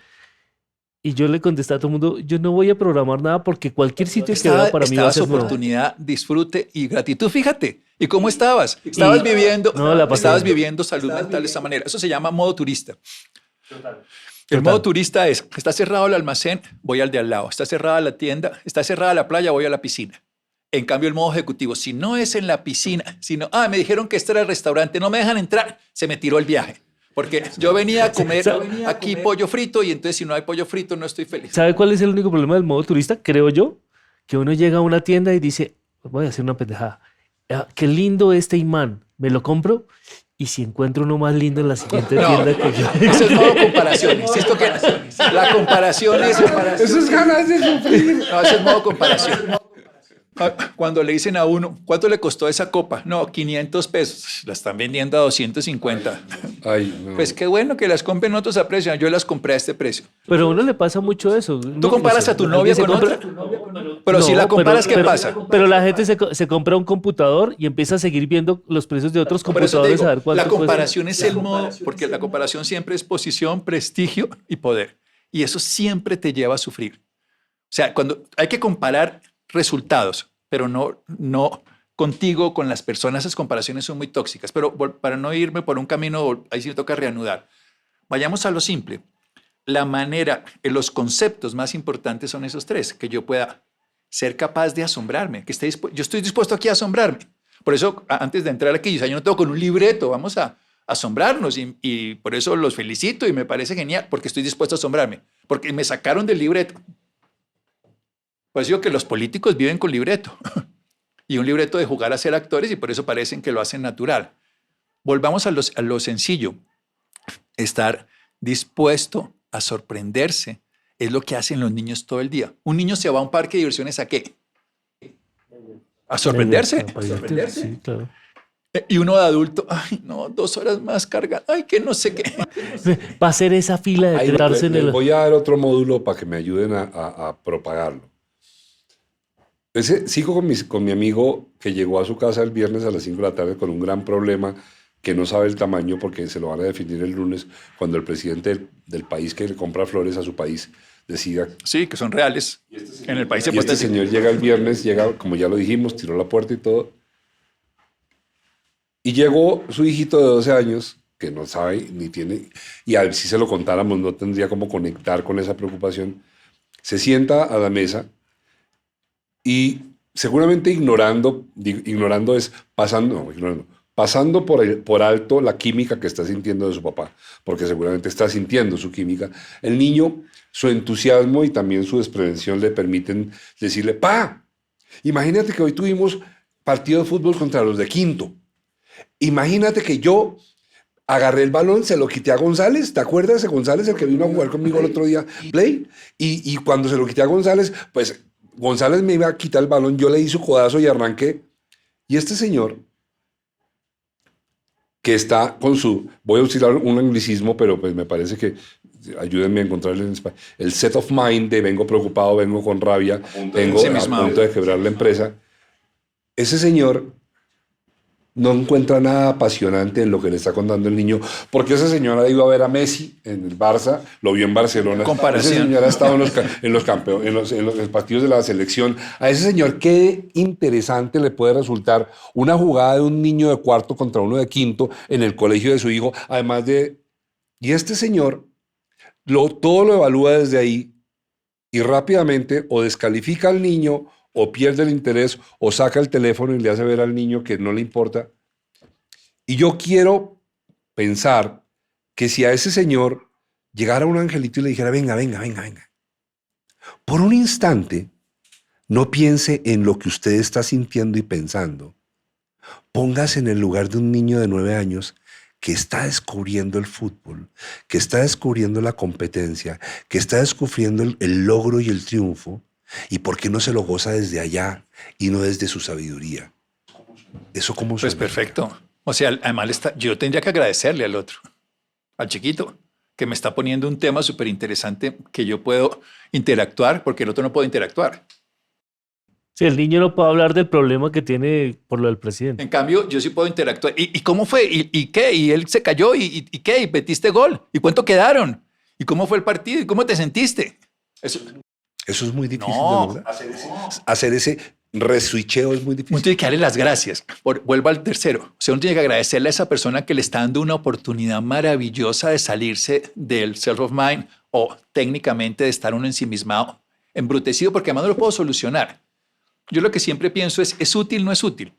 Y yo le contesté a todo el mundo, yo no voy a programar nada porque cualquier sitio que vea para mí va a ser nuevo. Oportunidad, disfrute y gratitud. Fíjate. ¿Y cómo estabas? Estabas viviendo salud mental de esta manera. Eso se llama modo turista. El modo turista es, está cerrado el almacén, voy al de al lado. Está cerrada la tienda, está cerrada la playa, voy a la piscina. En cambio, el modo ejecutivo, si no es en la piscina, sino, me dijeron que este era el restaurante, no me dejan entrar, se me tiró el viaje. Porque yo venía a comer aquí pollo frito y entonces si no hay pollo frito no estoy feliz. ¿Sabe cuál es el único problema del modo turista? Creo yo, que uno llega a una tienda y dice, voy a hacer una pendejada. Qué lindo este imán, ¿me lo compro? Y si encuentro uno más lindo en la siguiente tienda que yo... Eso es modo comparación. Insisto que la comparación es... Eso es ganas de sufrir. No, eso es modo comparación. Cuando le dicen a uno, ¿cuánto le costó esa copa? No, 500 pesos. La están vendiendo a 250. Ay, no. Pues qué bueno que las compren otros a precio. Yo las compré a este precio. Pero a uno le pasa mucho eso. ¿Tú comparas a tu novia con otra? Pero si la comparas, ¿qué pasa? Pero la gente se compra un computador y empieza a seguir viendo los precios de otros computadores a ver cuánto la comparación es el modo, porque la comparación siempre es posición, prestigio y poder. Y eso siempre te lleva a sufrir. O sea, cuando hay que comparar resultados, pero no contigo, con las personas, esas comparaciones son muy tóxicas. Pero para no irme por un camino, ahí sí toca reanudar. Vayamos a lo simple. La manera, los conceptos más importantes son esos tres, que yo pueda ser capaz de asombrarme, que yo estoy dispuesto aquí a asombrarme. Por eso, antes de entrar aquí, yo no tengo con un libreto, vamos a asombrarnos y por eso los felicito y me parece genial, porque estoy dispuesto a asombrarme, porque me sacaron del libreto. Pues digo que los políticos viven con libreto y un libreto de jugar a ser actores y por eso parecen que lo hacen natural. Volvamos a lo sencillo. Estar dispuesto a sorprenderse es lo que hacen los niños todo el día. Un niño se va a un parque de diversiones ¿a qué? A sorprenderse. Sí, claro. Y uno de adulto, ay, no, 2 horas más carga, ay, que no sé qué. Va a ser esa fila de tirarse en el... Voy a dar otro módulo para que me ayuden a propagarlo. Sigo con mi amigo que llegó a su casa el viernes a las 5 de la tarde con un gran problema que no sabe el tamaño porque se lo van a definir el lunes cuando el presidente del país que le compra flores a su país decida. Sí, que son reales. En el país Y este señor llega el viernes, como ya lo dijimos, tiró la puerta y todo. Y llegó su hijito de 12 años, que no sabe ni tiene, y a ver si se lo contáramos no tendría cómo conectar con esa preocupación. Se sienta a la mesa y seguramente ignorando es pasando por alto la química que está sintiendo de su papá, porque seguramente está sintiendo su química. El niño, su entusiasmo y también su desprevención le permiten decirle, ¡pa! Imagínate que hoy tuvimos partido de fútbol contra los de quinto. Imagínate que yo agarré el balón, se lo quité a González. ¿Te acuerdas de González, el que vino a jugar conmigo el otro día? Play. Y cuando se lo quité a González, pues González me iba a quitar el balón, yo le di su codazo y arranqué. Y este señor, que está con su, voy a utilizar un anglicismo, pero pues me parece que, ayúdenme a encontrarle en español, el set of mind de vengo preocupado, vengo con rabia, vengo a punto de quebrar la empresa. Ese señor no encuentra nada apasionante en lo que le está contando el niño, porque esa señora ha ido a ver a Messi en el Barça, lo vio en Barcelona. Comparación. Ese señor ha estado en los partidos de la selección. A ese señor, qué interesante le puede resultar una jugada de un niño de cuarto contra uno de quinto en el colegio de su hijo, además de... Y este señor todo lo evalúa desde ahí y rápidamente o descalifica al niño o pierde el interés, o saca el teléfono y le hace ver al niño que no le importa. Y yo quiero pensar que si a ese señor llegara un angelito y le dijera, venga, venga, venga, venga. Por un instante, no piense en lo que usted está sintiendo y pensando. Póngase en el lugar de un niño de 9 años que está descubriendo el fútbol, que está descubriendo la competencia, que está descubriendo el logro y el triunfo. ¿Y por qué no se lo goza desde allá y no desde su sabiduría? ¿Eso cómo suena? Pues perfecto. O sea, además yo tendría que agradecerle al otro, al chiquito, que me está poniendo un tema súper interesante que yo puedo interactuar porque el otro no puede interactuar. Sí, el niño no puede hablar del problema que tiene por lo del presidente. En cambio, yo sí puedo interactuar. ¿Y cómo fue? ¿Y qué? ¿Y él se cayó? ¿Y qué? ¿Y metiste gol? ¿Y cuánto quedaron? ¿Y cómo fue el partido? ¿Y cómo te sentiste? Eso es muy difícil No. de lograr. Hacer ese reswitcheo es muy difícil. Uno tiene que darle las gracias. Vuelvo al tercero. O sea, uno tiene que agradecerle a esa persona que le está dando una oportunidad maravillosa de salirse del self-of-mind o técnicamente de estar uno ensimismado, embrutecido, porque además no lo puedo solucionar. Yo lo que siempre pienso ¿es útil o no es útil?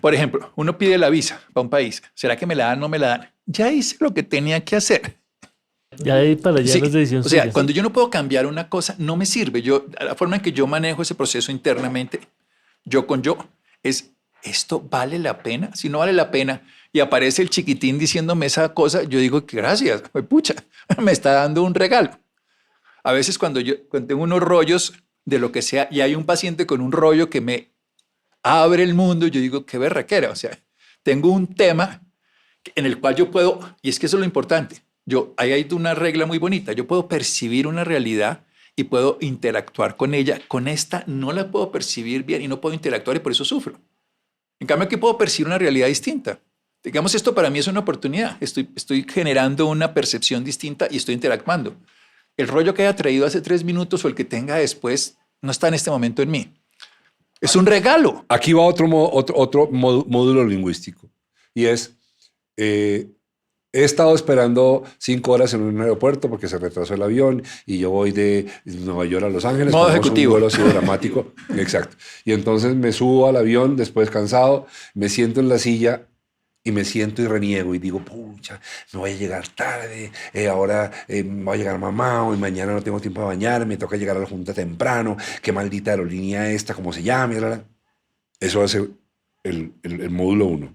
Por ejemplo, uno pide la visa para un país. ¿Será que me la dan o no me la dan? Ya hice lo que tenía que hacer. Ya ahí para allá Sí, las decisiones. o sea, suyas. cuando yo no puedo cambiar una cosa, no me sirve. La forma en que yo manejo ese proceso internamente, yo con yo, es ¿esto vale la pena? Si no vale la pena y aparece el chiquitín diciéndome esa cosa, yo digo que gracias, pucha, me está dando un regalo. A veces cuando tengo unos rollos de lo que sea y hay un paciente con un rollo que me abre el mundo, yo digo, qué berraquera. O sea, tengo un tema en el cual yo puedo, y es que eso es lo importante, ahí hay una regla muy bonita, yo puedo percibir una realidad y puedo interactuar con ella. Con esta no la puedo percibir bien y no puedo interactuar y por eso sufro. En cambio, aquí puedo percibir una realidad distinta. Digamos, esto para mí es una oportunidad. Estoy generando una percepción distinta y estoy interactuando. El rollo que haya traído hace 3 minutos o el que tenga después no está en este momento en mí. Es un regalo. Aquí va otro módulo lingüístico. Y es, he estado esperando 5 horas en un aeropuerto porque se retrasó el avión y yo voy de Nueva York a Los Ángeles. Modo Tomamos ejecutivo. un vuelo así dramático. Exacto. Y entonces me subo al avión después cansado, me siento en la silla y me siento y reniego y digo, pucha, me voy a llegar tarde, ahora me va a llegar mamá y mañana no tengo tiempo de bañarme, me toca llegar a la junta temprano, qué maldita aerolínea esta, cómo se llama. Eso hace el módulo 1.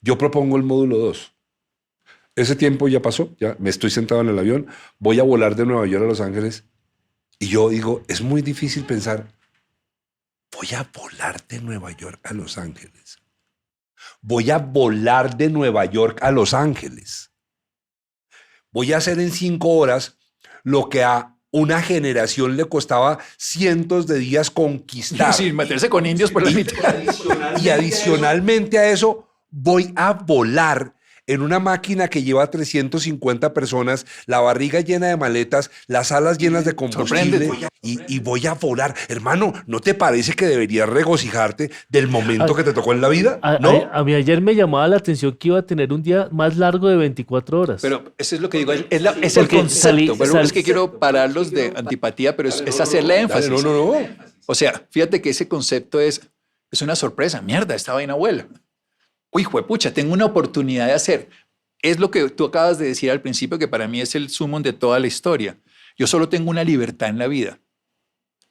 Yo propongo el módulo 2. Ese tiempo ya pasó, ya me estoy sentado en el avión, voy a volar de Nueva York a Los Ángeles y yo digo, es muy difícil pensar, voy a volar de Nueva York a Los Ángeles. Voy a volar de Nueva York a Los Ángeles. Voy a hacer en 5 horas lo que a una generación le costaba cientos de días conquistar. Sin meterse con indios por la mitad. Y adicionalmente a eso, voy a volar en una máquina que lleva 350 personas, la barriga llena de maletas, las alas llenas de combustible y voy a volar. Hermano, ¿no te parece que deberías regocijarte del momento que te tocó en la vida? ¿No? A mí ayer me llamaba la atención que iba a tener un día más largo de 24 horas. Pero eso es lo que digo, es el Porque concepto. Pero es que quiero pararlos de antipatía, pero es hacerle énfasis. Dale, no. O sea, fíjate que ese concepto es una sorpresa. Mierda, esta vaina vuela. Uy, juepucha, tengo una oportunidad de hacer. Es lo que tú acabas de decir al principio, que para mí es el sumum de toda la historia. Yo solo tengo una libertad en la vida.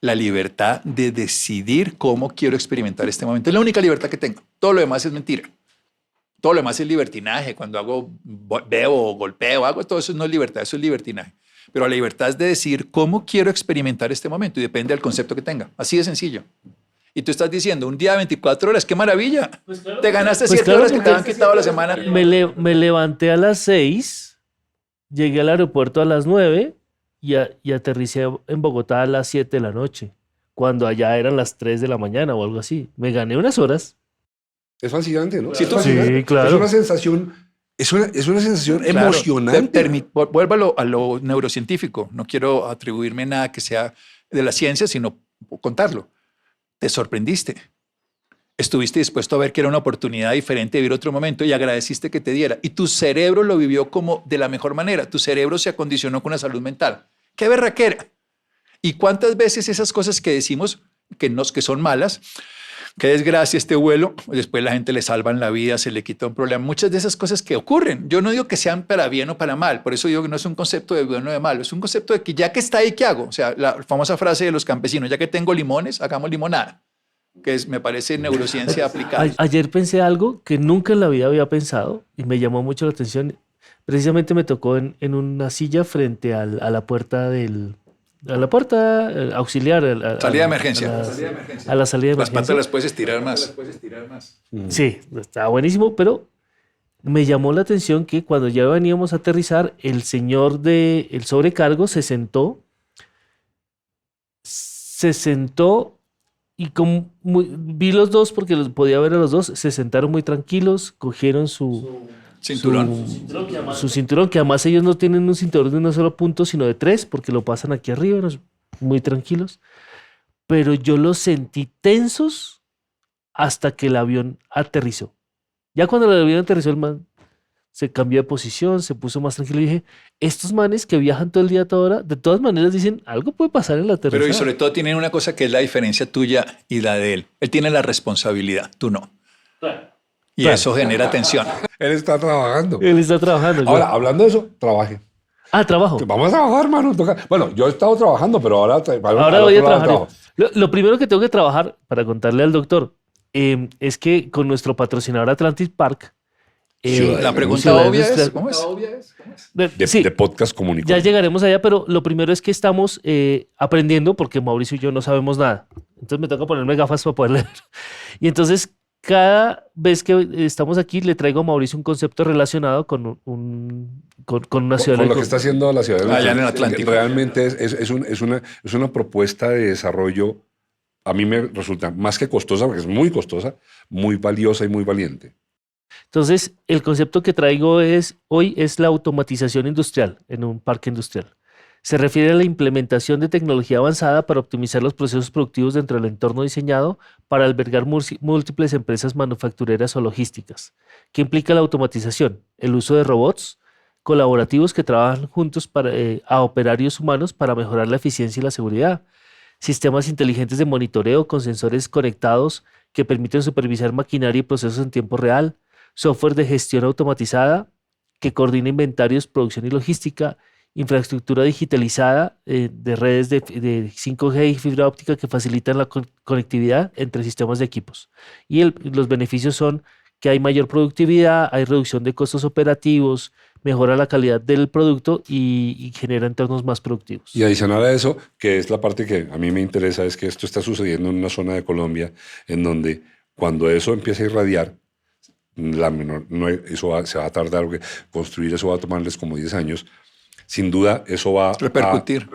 la libertad de decidir cómo quiero experimentar este momento. Es la única libertad que tengo. Todo lo demás es mentira. Todo lo demás es libertinaje. Cuando bebo, golpeo, hago todo eso no es libertad, eso es libertinaje. Pero la libertad es de decir cómo quiero experimentar este momento y depende del concepto que tenga. Así de sencillo. Y tú estás diciendo, un día de 24 horas, ¡qué maravilla! Pues claro, te ganaste 7 horas que te habían quitado la semana. Me levanté a las 6, llegué al aeropuerto a las 9 y aterricé en Bogotá a las 7 de la noche, cuando allá eran las 3 de la mañana o algo así. Me gané unas horas. Es fascinante, ¿no? Sí, sí, claro. Es una sensación, es una sensación claro, emocionante. Vuelvo a lo neurocientífico. No quiero atribuirme nada que sea de la ciencia, sino contarlo. Te sorprendiste. Estuviste dispuesto a ver que era una oportunidad diferente de vivir otro momento y agradeciste que te diera. Y tu cerebro lo vivió como de la mejor manera. Tu cerebro se acondicionó con la salud mental. ¡Qué berraquera! ¿Y cuántas veces esas cosas que decimos que son malas, qué desgracia este vuelo, después la gente le salvan la vida, se le quita un problema? Muchas de esas cosas que ocurren. Yo no digo que sean para bien o para mal. Por eso digo que no es un concepto de bueno o de malo. Es un concepto de que ya que está ahí, ¿qué hago? O sea, la famosa frase de los campesinos, ya que tengo limones, hagamos limonada. Que me parece neurociencia aplicada. Ayer pensé algo que nunca en la vida había pensado y me llamó mucho la atención. Precisamente me tocó en una silla frente a la puerta auxiliar. Salida de emergencia. A la salida de emergencia. Las patas las puedes estirar más. Sí, estaba buenísimo, pero me llamó la atención que cuando ya veníamos a aterrizar, el señor del sobrecargo se sentó y vi los dos porque los podía ver a los dos, se sentaron muy tranquilos, cogieron su cinturón, que además ellos no tienen un cinturón de un solo punto, sino de 3, porque lo pasan aquí arriba, muy tranquilos. Pero yo los sentí tensos hasta que el avión aterrizó. Ya cuando el avión aterrizó, el man se cambió de posición, se puso más tranquilo y dije, estos manes que viajan todo el día, toda hora, de todas maneras dicen, algo puede pasar en la aterrizada. Pero y sobre todo tienen una cosa que es la diferencia tuya y la de él. Él tiene la responsabilidad, tú no. Claro. Y eso genera tensión. Él está trabajando. Él está trabajando. Ahora, hablando de eso, trabaje. Trabajo. Vamos a trabajar, hermano. Bueno, yo he estado trabajando, pero ahora voy a trabajar. Lo primero que tengo que trabajar, para contarle al doctor, es que con nuestro patrocinador Atlantic Park, la pregunta obvia es, ¿cómo es? De podcast comunicado. Ya llegaremos allá, pero lo primero es que estamos aprendiendo, porque Mauricio y yo no sabemos nada. Entonces me toca ponerme gafas para poder leer. Y entonces, cada vez que estamos aquí, le traigo a Mauricio un concepto relacionado con una ciudad. Con lo que está haciendo la ciudad de allá en el Atlántico. Realmente es una propuesta de desarrollo, a mí me resulta más que costosa, porque es muy costosa, muy valiosa y muy valiente. Entonces, el concepto que traigo hoy es la automatización industrial en un parque industrial. Se refiere a la implementación de tecnología avanzada para optimizar los procesos productivos dentro del entorno diseñado para albergar múltiples empresas manufactureras o logísticas. ¿Qué implica la automatización? El uso de robots colaborativos que trabajan juntos a operarios humanos para mejorar la eficiencia y la seguridad. Sistemas inteligentes de monitoreo con sensores conectados que permiten supervisar maquinaria y procesos en tiempo real. Software de gestión automatizada que coordina inventarios, producción y logística, infraestructura digitalizada de redes de 5G y fibra óptica que facilitan la conectividad entre sistemas de equipos. Y los beneficios son que hay mayor productividad, hay reducción de costos operativos, mejora la calidad del producto y genera entornos más productivos. Y adicional a eso, que es la parte que a mí me interesa, es que esto está sucediendo en una zona de Colombia en donde cuando eso empieza a irradiar, se va a tardar, porque construir eso va a tomarles como 10 años. Sin duda, eso va a repercutir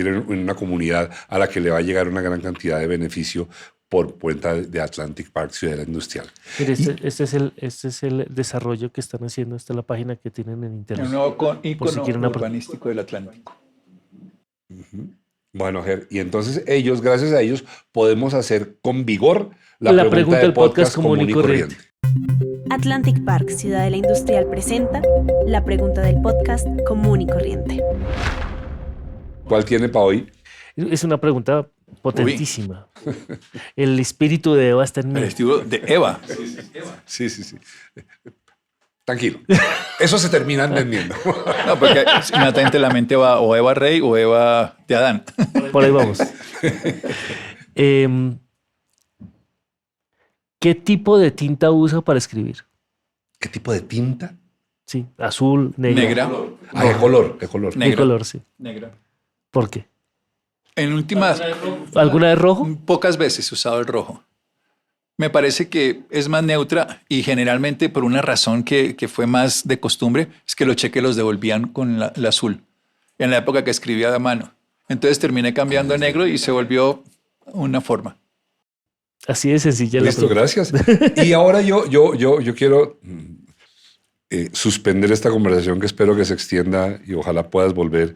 en una comunidad a la que le va a llegar una gran cantidad de beneficio por cuenta de Atlantic Park Ciudadela Industrial. Mire, este es el desarrollo que están haciendo. Esta es la página que tienen en internet. Un nuevo icono urbanístico del Atlántico. Bueno, Ger, y entonces gracias a ellos, podemos hacer con vigor la pregunta del podcast común y corriente. Atlantic Park Ciudadela Industrial presenta la pregunta del podcast común y corriente. ¿Cuál tiene para hoy? Es una pregunta potentísima. El espíritu de Eva está en mí. El espíritu de Eva. Sí. Tranquilo. Eso se termina entendiendo. No, porque inmediatamente la mente va o Eva Rey o Eva de Adán. Por ahí vamos. ¿Qué tipo de tinta usa para escribir? ¿Qué tipo de tinta? Sí, azul, negra. Negra. Ah, ¿qué color? ¿Qué color? ¿Qué Negra. color? Sí. Negra. ¿Por qué? En últimas, ¿Alguna de rojo? pocas veces he usado el rojo. Me parece que es más neutra y generalmente por una razón que fue más de costumbre, es que los cheques los devolvían con el azul, en la época que escribía de mano. Entonces terminé cambiando a negro y se volvió una forma. Así de sencilla la Listo, pregunta. gracias. Y ahora yo quiero suspender esta conversación que espero que se extienda y ojalá puedas volver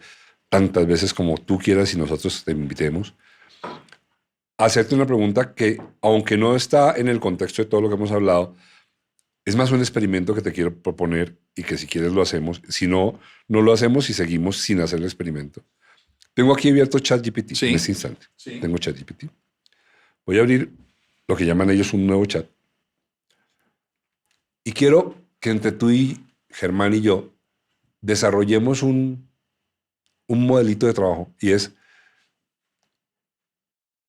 tantas veces como tú quieras y nosotros te invitemos. Hacerte una pregunta que, aunque no está en el contexto de todo lo que hemos hablado, es más un experimento que te quiero proponer y que si quieres lo hacemos. Si no, no lo hacemos y seguimos sin hacer el experimento. Tengo aquí abierto ChatGPT Sí. en este instante. Sí. Tengo ChatGPT. Voy a abrir lo que llaman ellos un nuevo chat. Y quiero que entre tú y Germán y yo desarrollemos un modelito de trabajo y es,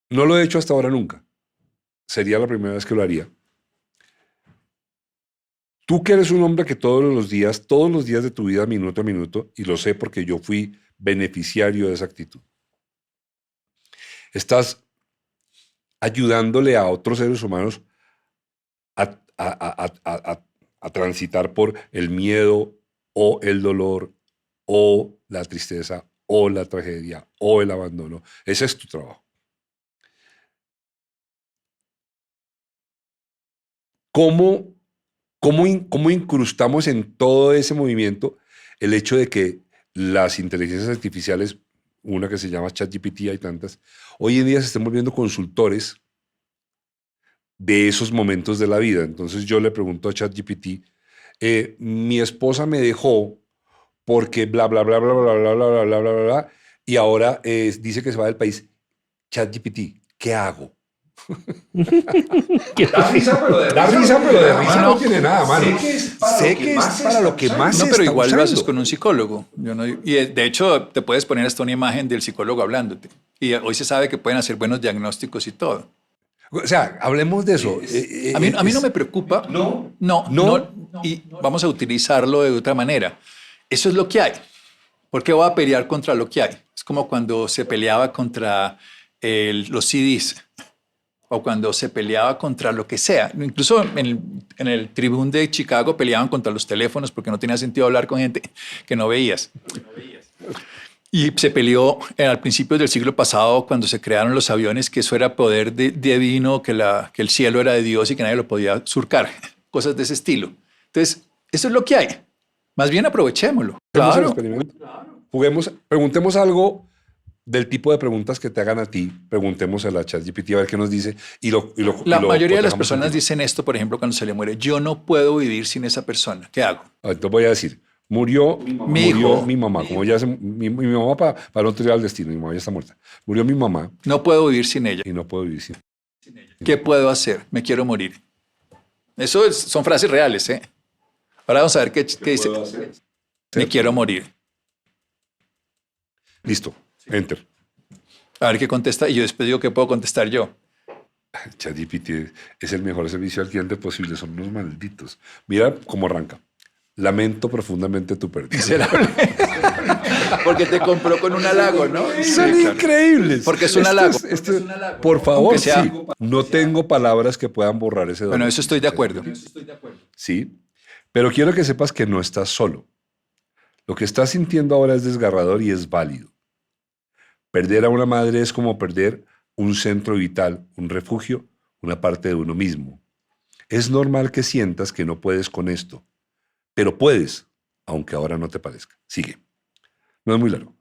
no lo he hecho hasta ahora nunca, sería la primera vez que lo haría. Tú que eres un hombre que todos los días de tu vida, minuto a minuto, y lo sé porque yo fui beneficiario de esa actitud, estás ayudándole a otros seres humanos a transitar por el miedo o el dolor o la tristeza o la tragedia o el abandono. Ese es tu trabajo. ¿Cómo incrustamos en todo ese movimiento el hecho de que las inteligencias artificiales, una que se llama ChatGPT, hay tantas, hoy en día se están volviendo consultores de esos momentos de la vida? Entonces yo le pregunto a ChatGPT, mi esposa me dejó porque bla, bla, bla, bla, bla, bla, bla, bla, bla, bla, bla, bla, y ahora dice que se va del país. ChatGPT, ¿qué hago? Da risa, pero de risa no tiene nada, mano. Sé que es para lo que más No, se pero está igual lo haces usando. con un psicólogo. Y de hecho te puedes poner hasta una imagen del psicólogo hablándote. Y hoy se sabe que pueden hacer buenos diagnósticos y todo. O sea, hablemos de eso. A mí no me preocupa. No. Y vamos a utilizarlo de otra manera. Eso es lo que hay. ¿Por qué voy a pelear contra lo que hay? Es como cuando se peleaba contra los CDs o cuando se peleaba contra lo que sea. Incluso en el Tribune de Chicago peleaban contra los teléfonos porque no tenía sentido hablar con gente que no veías. Y se peleó al principio del siglo pasado cuando se crearon los aviones, que eso era poder divino, que el cielo era de Dios y que nadie lo podía surcar. Cosas de ese estilo. Entonces, eso es lo que hay. Más bien aprovechémoslo. Hacemos el Claro. experimento. Preguntemos algo del tipo de preguntas que te hagan a ti. Preguntemos a la ChatGPT a ver qué nos dice. La mayoría de las cotejamos personas contigo. dicen esto, por ejemplo, cuando se le muere. Yo no puedo vivir sin esa persona. ¿Qué hago? Entonces voy a decir, murió hijo. mi mamá. Como ya mi mamá para no tirar al destino, mi mamá ya está muerta. Murió mi mamá No puedo vivir sin ella. y no puedo vivir sin. ¿Qué puedo hacer? Me quiero morir. Eso son frases reales, ¿eh? Ahora vamos a ver qué dice. Me quiero morir. Listo, enter. A ver qué contesta. Y yo después digo qué puedo contestar yo. ChatGPT es el mejor servicio al cliente posible. Son unos malditos. Mira cómo arranca. Lamento profundamente tu pérdida. Miserable. Porque te compró con un halago, ¿no? Son Sí, claro. increíbles. Porque es un halago. Por favor, Aunque sea- sí. No tengo palabras que puedan borrar ese dolor. Bueno, eso estoy de acuerdo. Sí, pero quiero que sepas que no estás solo. Lo que estás sintiendo ahora es desgarrador y es válido. Perder a una madre es como perder un centro vital, un refugio, una parte de uno mismo. Es normal que sientas que no puedes con esto, pero puedes, aunque ahora no te parezca. Sigue. No es muy largo.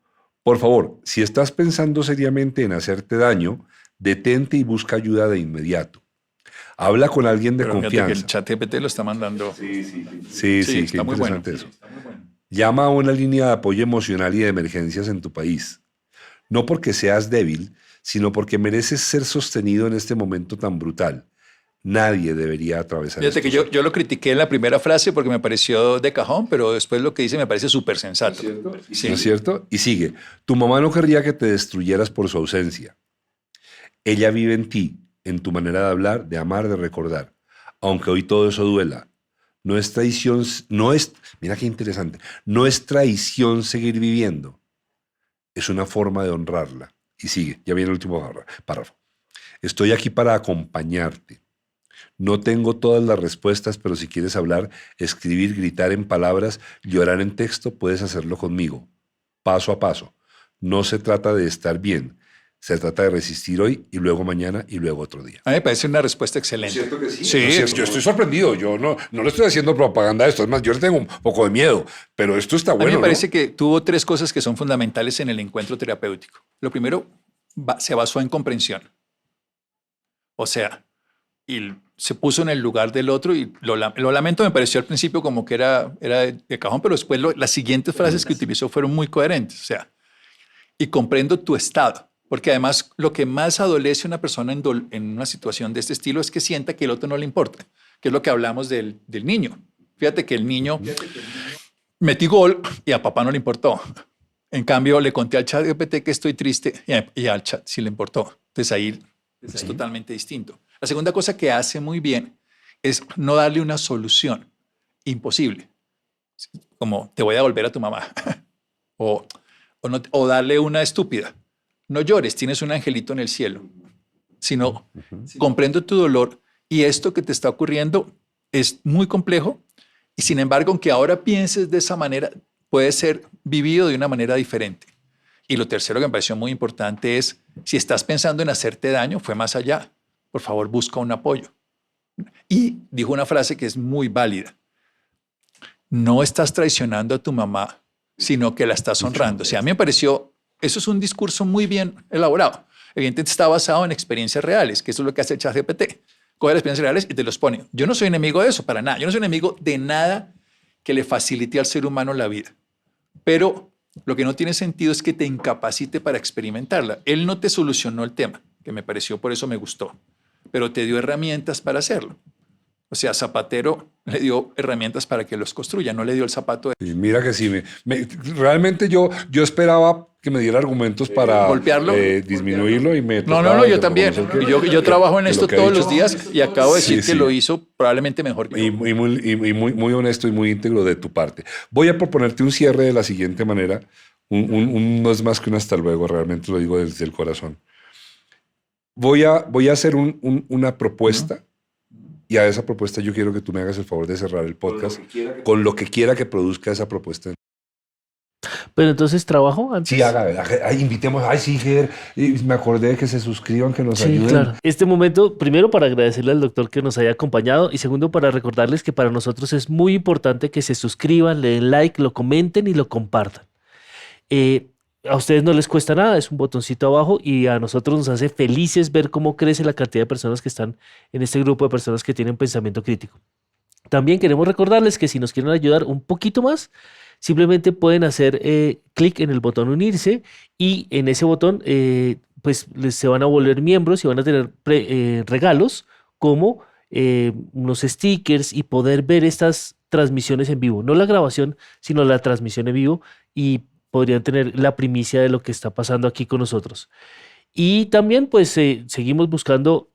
Por favor, si estás pensando seriamente en hacerte daño, detente y busca ayuda de inmediato. Habla con alguien de Pero fíjate que confianza. el chat GPT lo está mandando. Sí, Sí, qué está muy bueno. interesante eso. Llama a una línea de apoyo emocional y de emergencias en tu país. No porque seas débil, sino porque mereces ser sostenido en este momento tan brutal. Nadie debería atravesar Fíjate esto que solo. yo lo critiqué en la primera frase porque me pareció de cajón, pero después lo que dice me parece súper sensato. Sí. ¿No es cierto? Y sigue. Tu mamá no querría que te destruyeras por su ausencia. Ella vive en ti, en tu manera de hablar, de amar, de recordar. Aunque hoy todo eso duela. No es traición, mira qué interesante, no es traición seguir viviendo. Es una forma de honrarla. Y sigue, ya viene el último párrafo. Estoy aquí para acompañarte. No tengo todas las respuestas, pero si quieres hablar, escribir, gritar en palabras, llorar en texto, puedes hacerlo conmigo, paso a paso. No se trata de estar bien, se trata de resistir hoy y luego mañana y luego otro día. A mí me parece una respuesta excelente. ¿Cierto que sí? Sí, Yo estoy sorprendido. Yo no le estoy haciendo propaganda a esto. Es más, yo le tengo un poco de miedo, pero esto está bueno. A mí me ¿no? parece que tuvo 3 cosas que son fundamentales en el encuentro terapéutico. Lo primero, se basó en comprensión. O sea, y se puso en el lugar del otro y lo lamento, me pareció al principio como que era de cajón, pero después las siguientes frases que utilizó fueron muy coherentes. O sea, y comprendo tu estado. Porque además lo que más adolece a una persona en una situación de este estilo es que sienta que el otro no le importa, que es lo que hablamos del niño. Fíjate que el niño metí gol y a papá no le importó. En cambio, le conté al chat GPT que estoy triste y al chat sí le importó. Entonces ahí es totalmente distinto. La segunda cosa que hace muy bien es no darle una solución imposible, como te voy a devolver a tu mamá o darle una estúpida. No llores, tienes un angelito en el cielo, sino comprendo tu dolor y esto que te está ocurriendo es muy complejo y sin embargo, aunque ahora pienses de esa manera, puede ser vivido de una manera diferente. Y lo tercero que me pareció muy importante es, si estás pensando en hacerte daño, fue más allá. Por favor, busca un apoyo. Y dijo una frase que es muy válida. No estás traicionando a tu mamá, sino que la estás honrando. O sea, a mí me pareció, eso es un discurso muy bien elaborado. Evidentemente está basado en experiencias reales, que eso es lo que hace el ChatGPT. Coge las experiencias reales y te los pone. Yo no soy enemigo de eso, para nada. Yo no soy enemigo de nada que le facilite al ser humano la vida. Pero lo que no tiene sentido es que te incapacite para experimentarla. Él no te solucionó el tema, que me pareció, por eso me gustó, pero te dio herramientas para hacerlo. O sea, Zapatero le dio herramientas para que los construya, no le dio el zapato. Sí, mira que sí, realmente yo esperaba que me diera argumentos para golpearlo. Disminuirlo y me No, yo también. Yo trabajo en esto todos los días y acabo de decir sí. que lo hizo probablemente mejor que yo. Y muy honesto y muy íntegro de tu parte. Voy a proponerte un cierre de la siguiente manera. No es más que un hasta luego, realmente lo digo desde el corazón. Voy a hacer una propuesta. Y a esa propuesta yo quiero que tú me hagas el favor de cerrar el podcast con lo que quiera que produzca esa propuesta. Pero entonces trabajo antes. Sí, invitemos. Ay, sí, Ger, me acordé de que se suscriban, que nos ayuden. Claro. Este momento, primero para agradecerle al doctor que nos haya acompañado y segundo para recordarles que para nosotros es muy importante que se suscriban, le den like, lo comenten y lo compartan. A ustedes no les cuesta nada, es un botoncito abajo y a nosotros nos hace felices ver cómo crece la cantidad de personas que están en este grupo de personas que tienen pensamiento crítico. También queremos recordarles que si nos quieren ayudar un poquito más, simplemente pueden hacer clic en el botón unirse y en ese botón pues se van a volver miembros y van a tener regalos como unos stickers y poder ver estas transmisiones en vivo. No la grabación, sino la transmisión en vivo y podrían tener la primicia de lo que está pasando aquí con nosotros. Y también pues seguimos buscando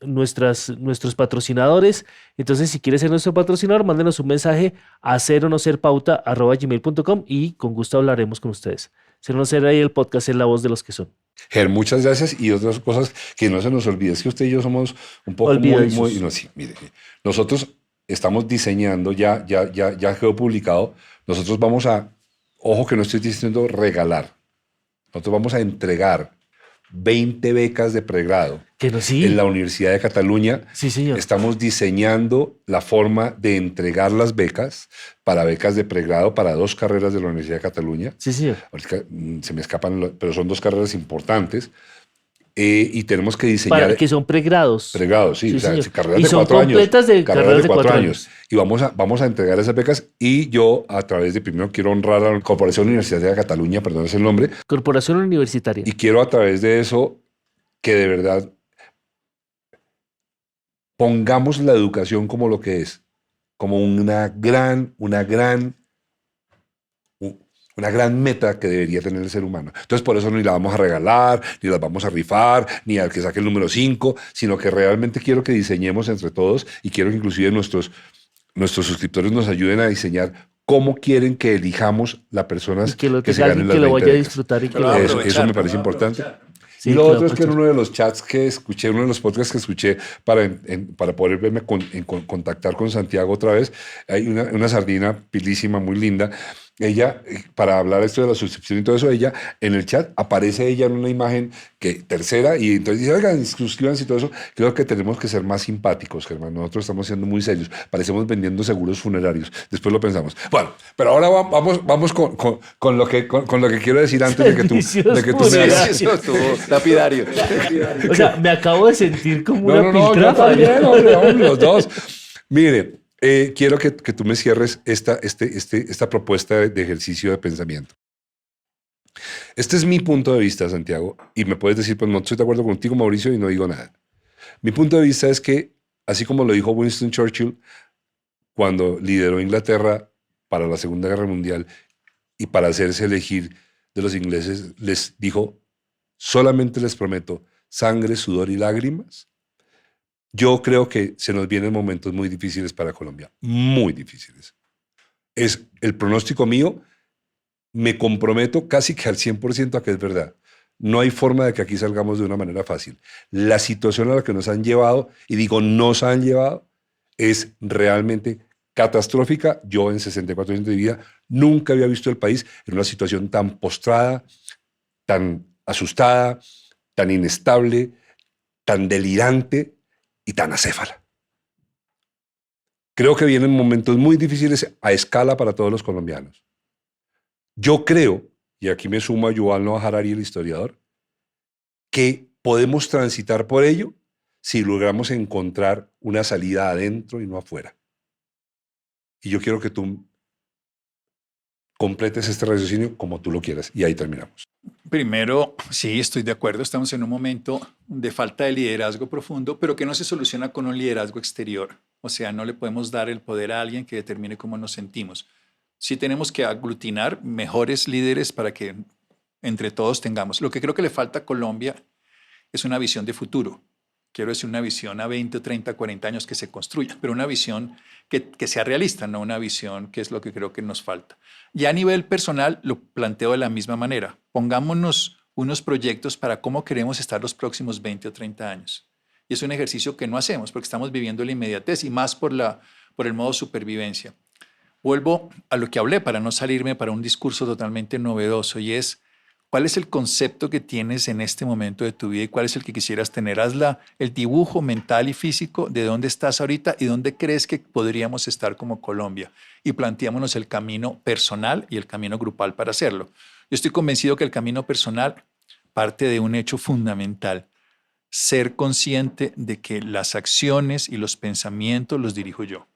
nuestros patrocinadores. Entonces si quieres ser nuestro patrocinador, mándenos un mensaje a seronoserpauta@gmail.com y con gusto hablaremos con ustedes. Ser no ser ahí el podcast es la voz de los que son. Ger, muchas gracias y otras cosas que no se nos olvide. Es que usted y yo somos un poco muy no, sí, mire, nosotros estamos diseñando, ya quedó publicado. Nosotros vamos a, ojo que no estoy diciendo regalar, nosotros vamos a entregar 20 becas de pregrado en la Universidad de Cataluña. Sí, señor. Estamos diseñando la forma de entregar las becas para becas de pregrado para 2 carreras de la Universidad de Cataluña. Sí, señor. Ahorita se me escapan, pero son 2 carreras importantes. Y tenemos que diseñar... Para que son pregrados. Pregrados, sí. O sea, carreras y de 4 años. Completas de carreras de 4 años. Y vamos a entregar esas becas. Y yo, a través de, primero quiero honrar a la Corporación Universitaria de Cataluña, perdón, es el nombre. Corporación Universitaria. Y quiero a través de eso que de verdad pongamos la educación como lo que es. Como una gran una gran meta que debería tener el ser humano. Entonces, por eso ni la vamos a regalar, ni las vamos a rifar, ni al que saque el número 5, sino que realmente quiero que diseñemos entre todos y quiero que inclusive nuestros suscriptores nos ayuden a diseñar cómo quieren que elijamos las personas Y que lo que se tenga ganen alguien las que lo 20 vaya a becas. disfrutar y que Lo lo va a vaya a Eso aprovechar, me parece lo va a importante. aprovechar. Sí, Y lo que lo otro es que en aproveche. uno de los chats que escuché, uno de los podcasts que escuché para poder verme contactar con Santiago otra vez, hay una sardina pilísima, muy linda. Ella, para hablar esto de la suscripción y todo eso, ella en el chat aparece ella en una imagen que tercera y entonces dice, oigan, suscríbanse y todo eso. Creo que tenemos que ser más simpáticos, Germán. Nosotros estamos siendo muy serios. Parecemos vendiendo seguros funerarios. Después lo pensamos. Bueno, pero ahora vamos con lo que quiero decir antes de que tú me Sí, hagas. sí, eso estuvo lapidario. O sea, me acabo de sentir como No, una no, no, yo piltrafa. también, hombre, hombre, los dos. Mire, quiero que tú me cierres esta propuesta de ejercicio de pensamiento. Este es mi punto de vista, Santiago, y me puedes decir, pues no estoy de acuerdo contigo, Mauricio, y no digo nada. Mi punto de vista es que, así como lo dijo Winston Churchill cuando lideró Inglaterra para la Segunda Guerra Mundial y para hacerse elegir de los ingleses, les dijo, solamente les prometo sangre, sudor y lágrimas. Yo creo que se nos vienen momentos muy difíciles para Colombia, muy difíciles. Es el pronóstico mío, me comprometo casi que al 100% a que es verdad. No hay forma de que aquí salgamos de una manera fácil. La situación a la que nos han llevado, y digo nos han llevado, es realmente catastrófica. Yo en 64 años de vida nunca había visto el país en una situación tan postrada, tan asustada, tan inestable, tan delirante y tan acéfala. Creo que vienen momentos muy difíciles a escala para todos los colombianos. Yo creo, y aquí me sumo a Yuval Noah Harari, el historiador, que podemos transitar por ello si logramos encontrar una salida adentro y no afuera. Y yo quiero que tú completes este raciocinio como tú lo quieras. Y ahí terminamos. Primero, sí, estoy de acuerdo. Estamos en un momento de falta de liderazgo profundo, pero que no se soluciona con un liderazgo exterior. O sea, no le podemos dar el poder a alguien que determine cómo nos sentimos. Sí tenemos que aglutinar mejores líderes para que entre todos tengamos. Lo que creo que le falta a Colombia es una visión de futuro. Quiero decir, una visión a 20, 30, 40 años que se construya, pero una visión que sea realista, no una visión que es lo que creo que nos falta. Ya a nivel personal lo planteo de la misma manera. Pongámonos unos proyectos para cómo queremos estar los próximos 20 o 30 años. Y es un ejercicio que no hacemos porque estamos viviendo la inmediatez y más por el modo supervivencia. Vuelvo a lo que hablé para no salirme para un discurso totalmente novedoso y es ¿cuál es el concepto que tienes en este momento de tu vida y cuál es el que quisieras tener? Haz el dibujo mental y físico de dónde estás ahorita y dónde crees que podríamos estar como Colombia. Y planteémonos el camino personal y el camino grupal para hacerlo. Yo estoy convencido que el camino personal parte de un hecho fundamental. Ser consciente de que las acciones y los pensamientos los dirijo yo.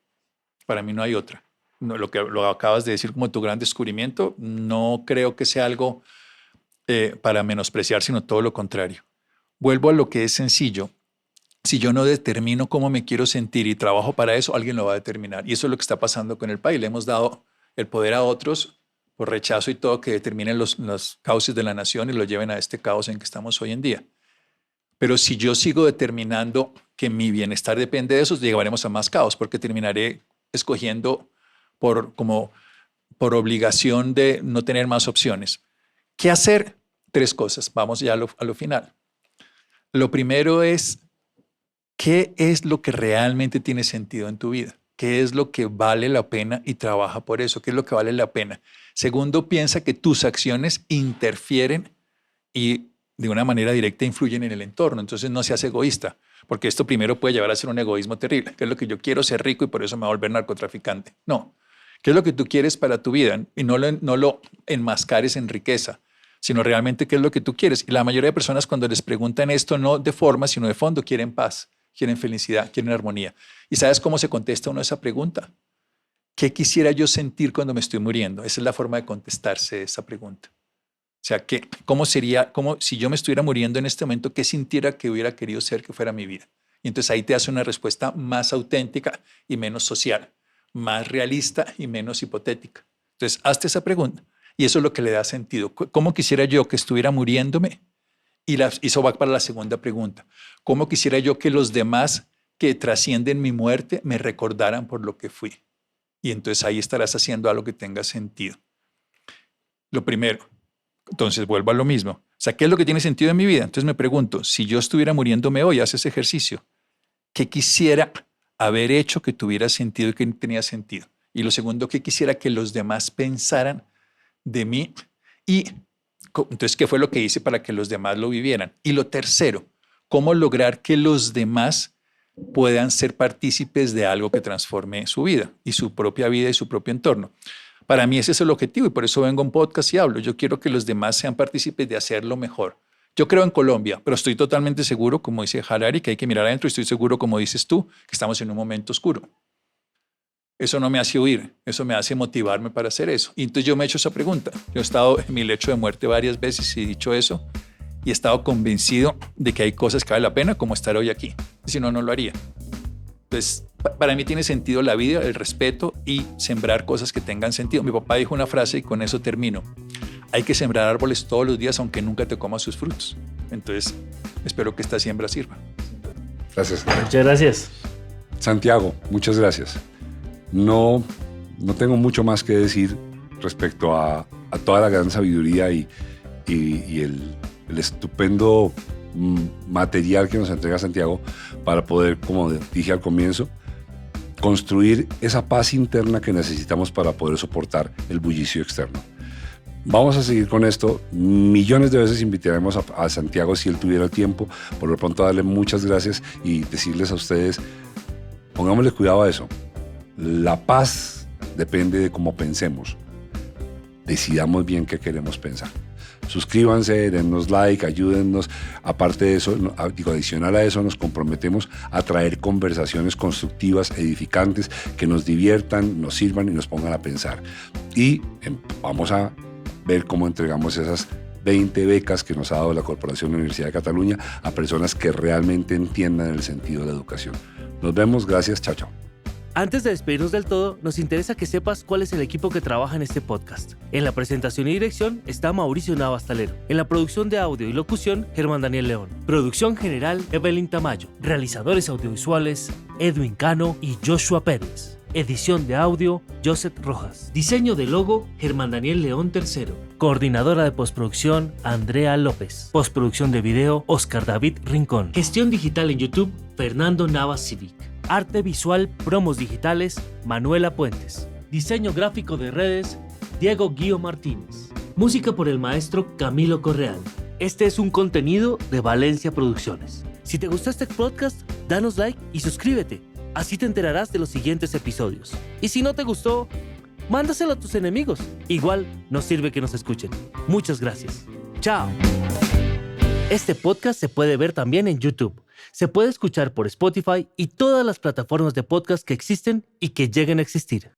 Para mí no hay otra. No, lo acabas de decir como tu gran descubrimiento, no creo que sea algo para menospreciar, sino todo lo contrario. Vuelvo a lo que es sencillo. Si yo no determino cómo me quiero sentir y trabajo para eso, alguien lo va a determinar. Y eso es lo que está pasando con el país. Le hemos dado el poder a otros por rechazo y todo que determinen los cauces de la nación y lo lleven a este caos en que estamos hoy en día. Pero si yo sigo determinando que mi bienestar depende de eso, llegaremos a más caos porque terminaré escogiendo por obligación de no tener más opciones. ¿Qué hacer? 3 cosas. Vamos ya a lo final. Lo primero es, ¿qué es lo que realmente tiene sentido en tu vida? ¿Qué es lo que vale la pena y trabaja por eso? ¿Qué es lo que vale la pena? Segundo, piensa que tus acciones interfieren y de una manera directa influyen en el entorno. Entonces no seas egoísta, porque esto primero puede llevar a ser un egoísmo terrible, que es lo que yo quiero ser rico y por eso me voy a volver narcotraficante. No. ¿Qué es lo que tú quieres para tu vida? Y no lo enmascares en riqueza, sino realmente qué es lo que tú quieres. Y la mayoría de personas cuando les preguntan esto, no de forma, sino de fondo, quieren paz, quieren felicidad, quieren armonía. ¿Y sabes cómo se contesta uno esa pregunta? ¿Qué quisiera yo sentir cuando me estoy muriendo? Esa es la forma de contestarse esa pregunta. O sea, ¿cómo sería, si yo me estuviera muriendo en este momento, qué sintiera que hubiera querido ser que fuera mi vida? Y entonces ahí te hace una respuesta más auténtica y menos social, más realista y menos hipotética. Entonces, hazte esa pregunta. Y eso es lo que le da sentido. ¿Cómo quisiera yo que estuviera muriéndome? Y eso va para la segunda pregunta. ¿Cómo quisiera yo que los demás que trascienden mi muerte me recordaran por lo que fui? Y entonces ahí estarás haciendo algo que tenga sentido. Lo primero. Entonces vuelvo a lo mismo. O sea, ¿qué es lo que tiene sentido en mi vida? Entonces me pregunto, si yo estuviera muriéndome hoy, haz ese ejercicio. ¿Qué quisiera haber hecho que tuviera sentido y que tenía sentido? Y lo segundo, ¿qué quisiera que los demás pensaran de mí? Y entonces, ¿qué fue lo que hice para que los demás lo vivieran? Y lo tercero, ¿cómo lograr que los demás puedan ser partícipes de algo que transforme su vida y su propia vida y su propio entorno? Para mí ese es el objetivo y por eso vengo a un podcast y hablo. Yo quiero que los demás sean partícipes de hacerlo mejor. Yo creo en Colombia, pero estoy totalmente seguro, como dice Harari, que hay que mirar adentro, y estoy seguro, como dices tú, que estamos en un momento oscuro. Eso no me hace huir, eso me hace motivarme para hacer eso. Y entonces yo me he hecho esa pregunta. Yo he estado en mi lecho de muerte varias veces y he dicho eso, y he estado convencido de que hay cosas que vale la pena, como estar hoy aquí. Si no, no lo haría. Entonces, para mí tiene sentido la vida, el respeto y sembrar cosas que tengan sentido. Mi papá dijo una frase y con eso termino. Hay que sembrar árboles todos los días, aunque nunca te comas sus frutos. Entonces, espero que esta siembra sirva. Gracias. Muchas gracias. Santiago, muchas gracias. No tengo mucho más que decir respecto a toda la gran sabiduría y el estupendo material que nos entrega Santiago para poder, como dije al comienzo, construir esa paz interna que necesitamos para poder soportar el bullicio externo. Vamos a seguir con esto. Millones de veces invitaremos a Santiago si él tuviera el tiempo. Por lo pronto, darle muchas gracias y decirles a ustedes, pongámosle cuidado a eso. La paz depende de cómo pensemos. Decidamos bien qué queremos pensar. Suscríbanse, dennos like, ayúdennos. Aparte de eso, adicional a eso, nos comprometemos a traer conversaciones constructivas, edificantes, que nos diviertan, nos sirvan y nos pongan a pensar. Y vamos a ver cómo entregamos esas 20 becas que nos ha dado la Corporación de la Universidad de Cataluña a personas que realmente entiendan el sentido de la educación. Nos vemos, gracias, chao, chao. Antes de despedirnos del todo, nos interesa que sepas cuál es el equipo que trabaja en este podcast. En la presentación y dirección está Mauricio Navas Talero. En la producción de audio y locución, Germán Daniel León. Producción general, Evelyn Tamayo. Realizadores audiovisuales, Edwin Cano y Joshua Pérez. Edición de audio, Joseph Rojas. Diseño de logo, Germán Daniel León III. Coordinadora de postproducción, Andrea López. Postproducción de video, Oscar David Rincón. Gestión digital en YouTube, Fernando Navas Civic. Arte visual, promos digitales, Manuela Puentes. Diseño gráfico de redes, Diego Guío Martínez. Música por el maestro Camilo Correal. Este es un contenido de Valencia Producciones. Si te gustó este podcast, danos like y suscríbete. Así te enterarás de los siguientes episodios. Y si no te gustó, mándaselo a tus enemigos. Igual nos sirve que nos escuchen. Muchas gracias. Chao. Este podcast se puede ver también en YouTube. Se puede escuchar por Spotify y todas las plataformas de podcast que existen y que lleguen a existir.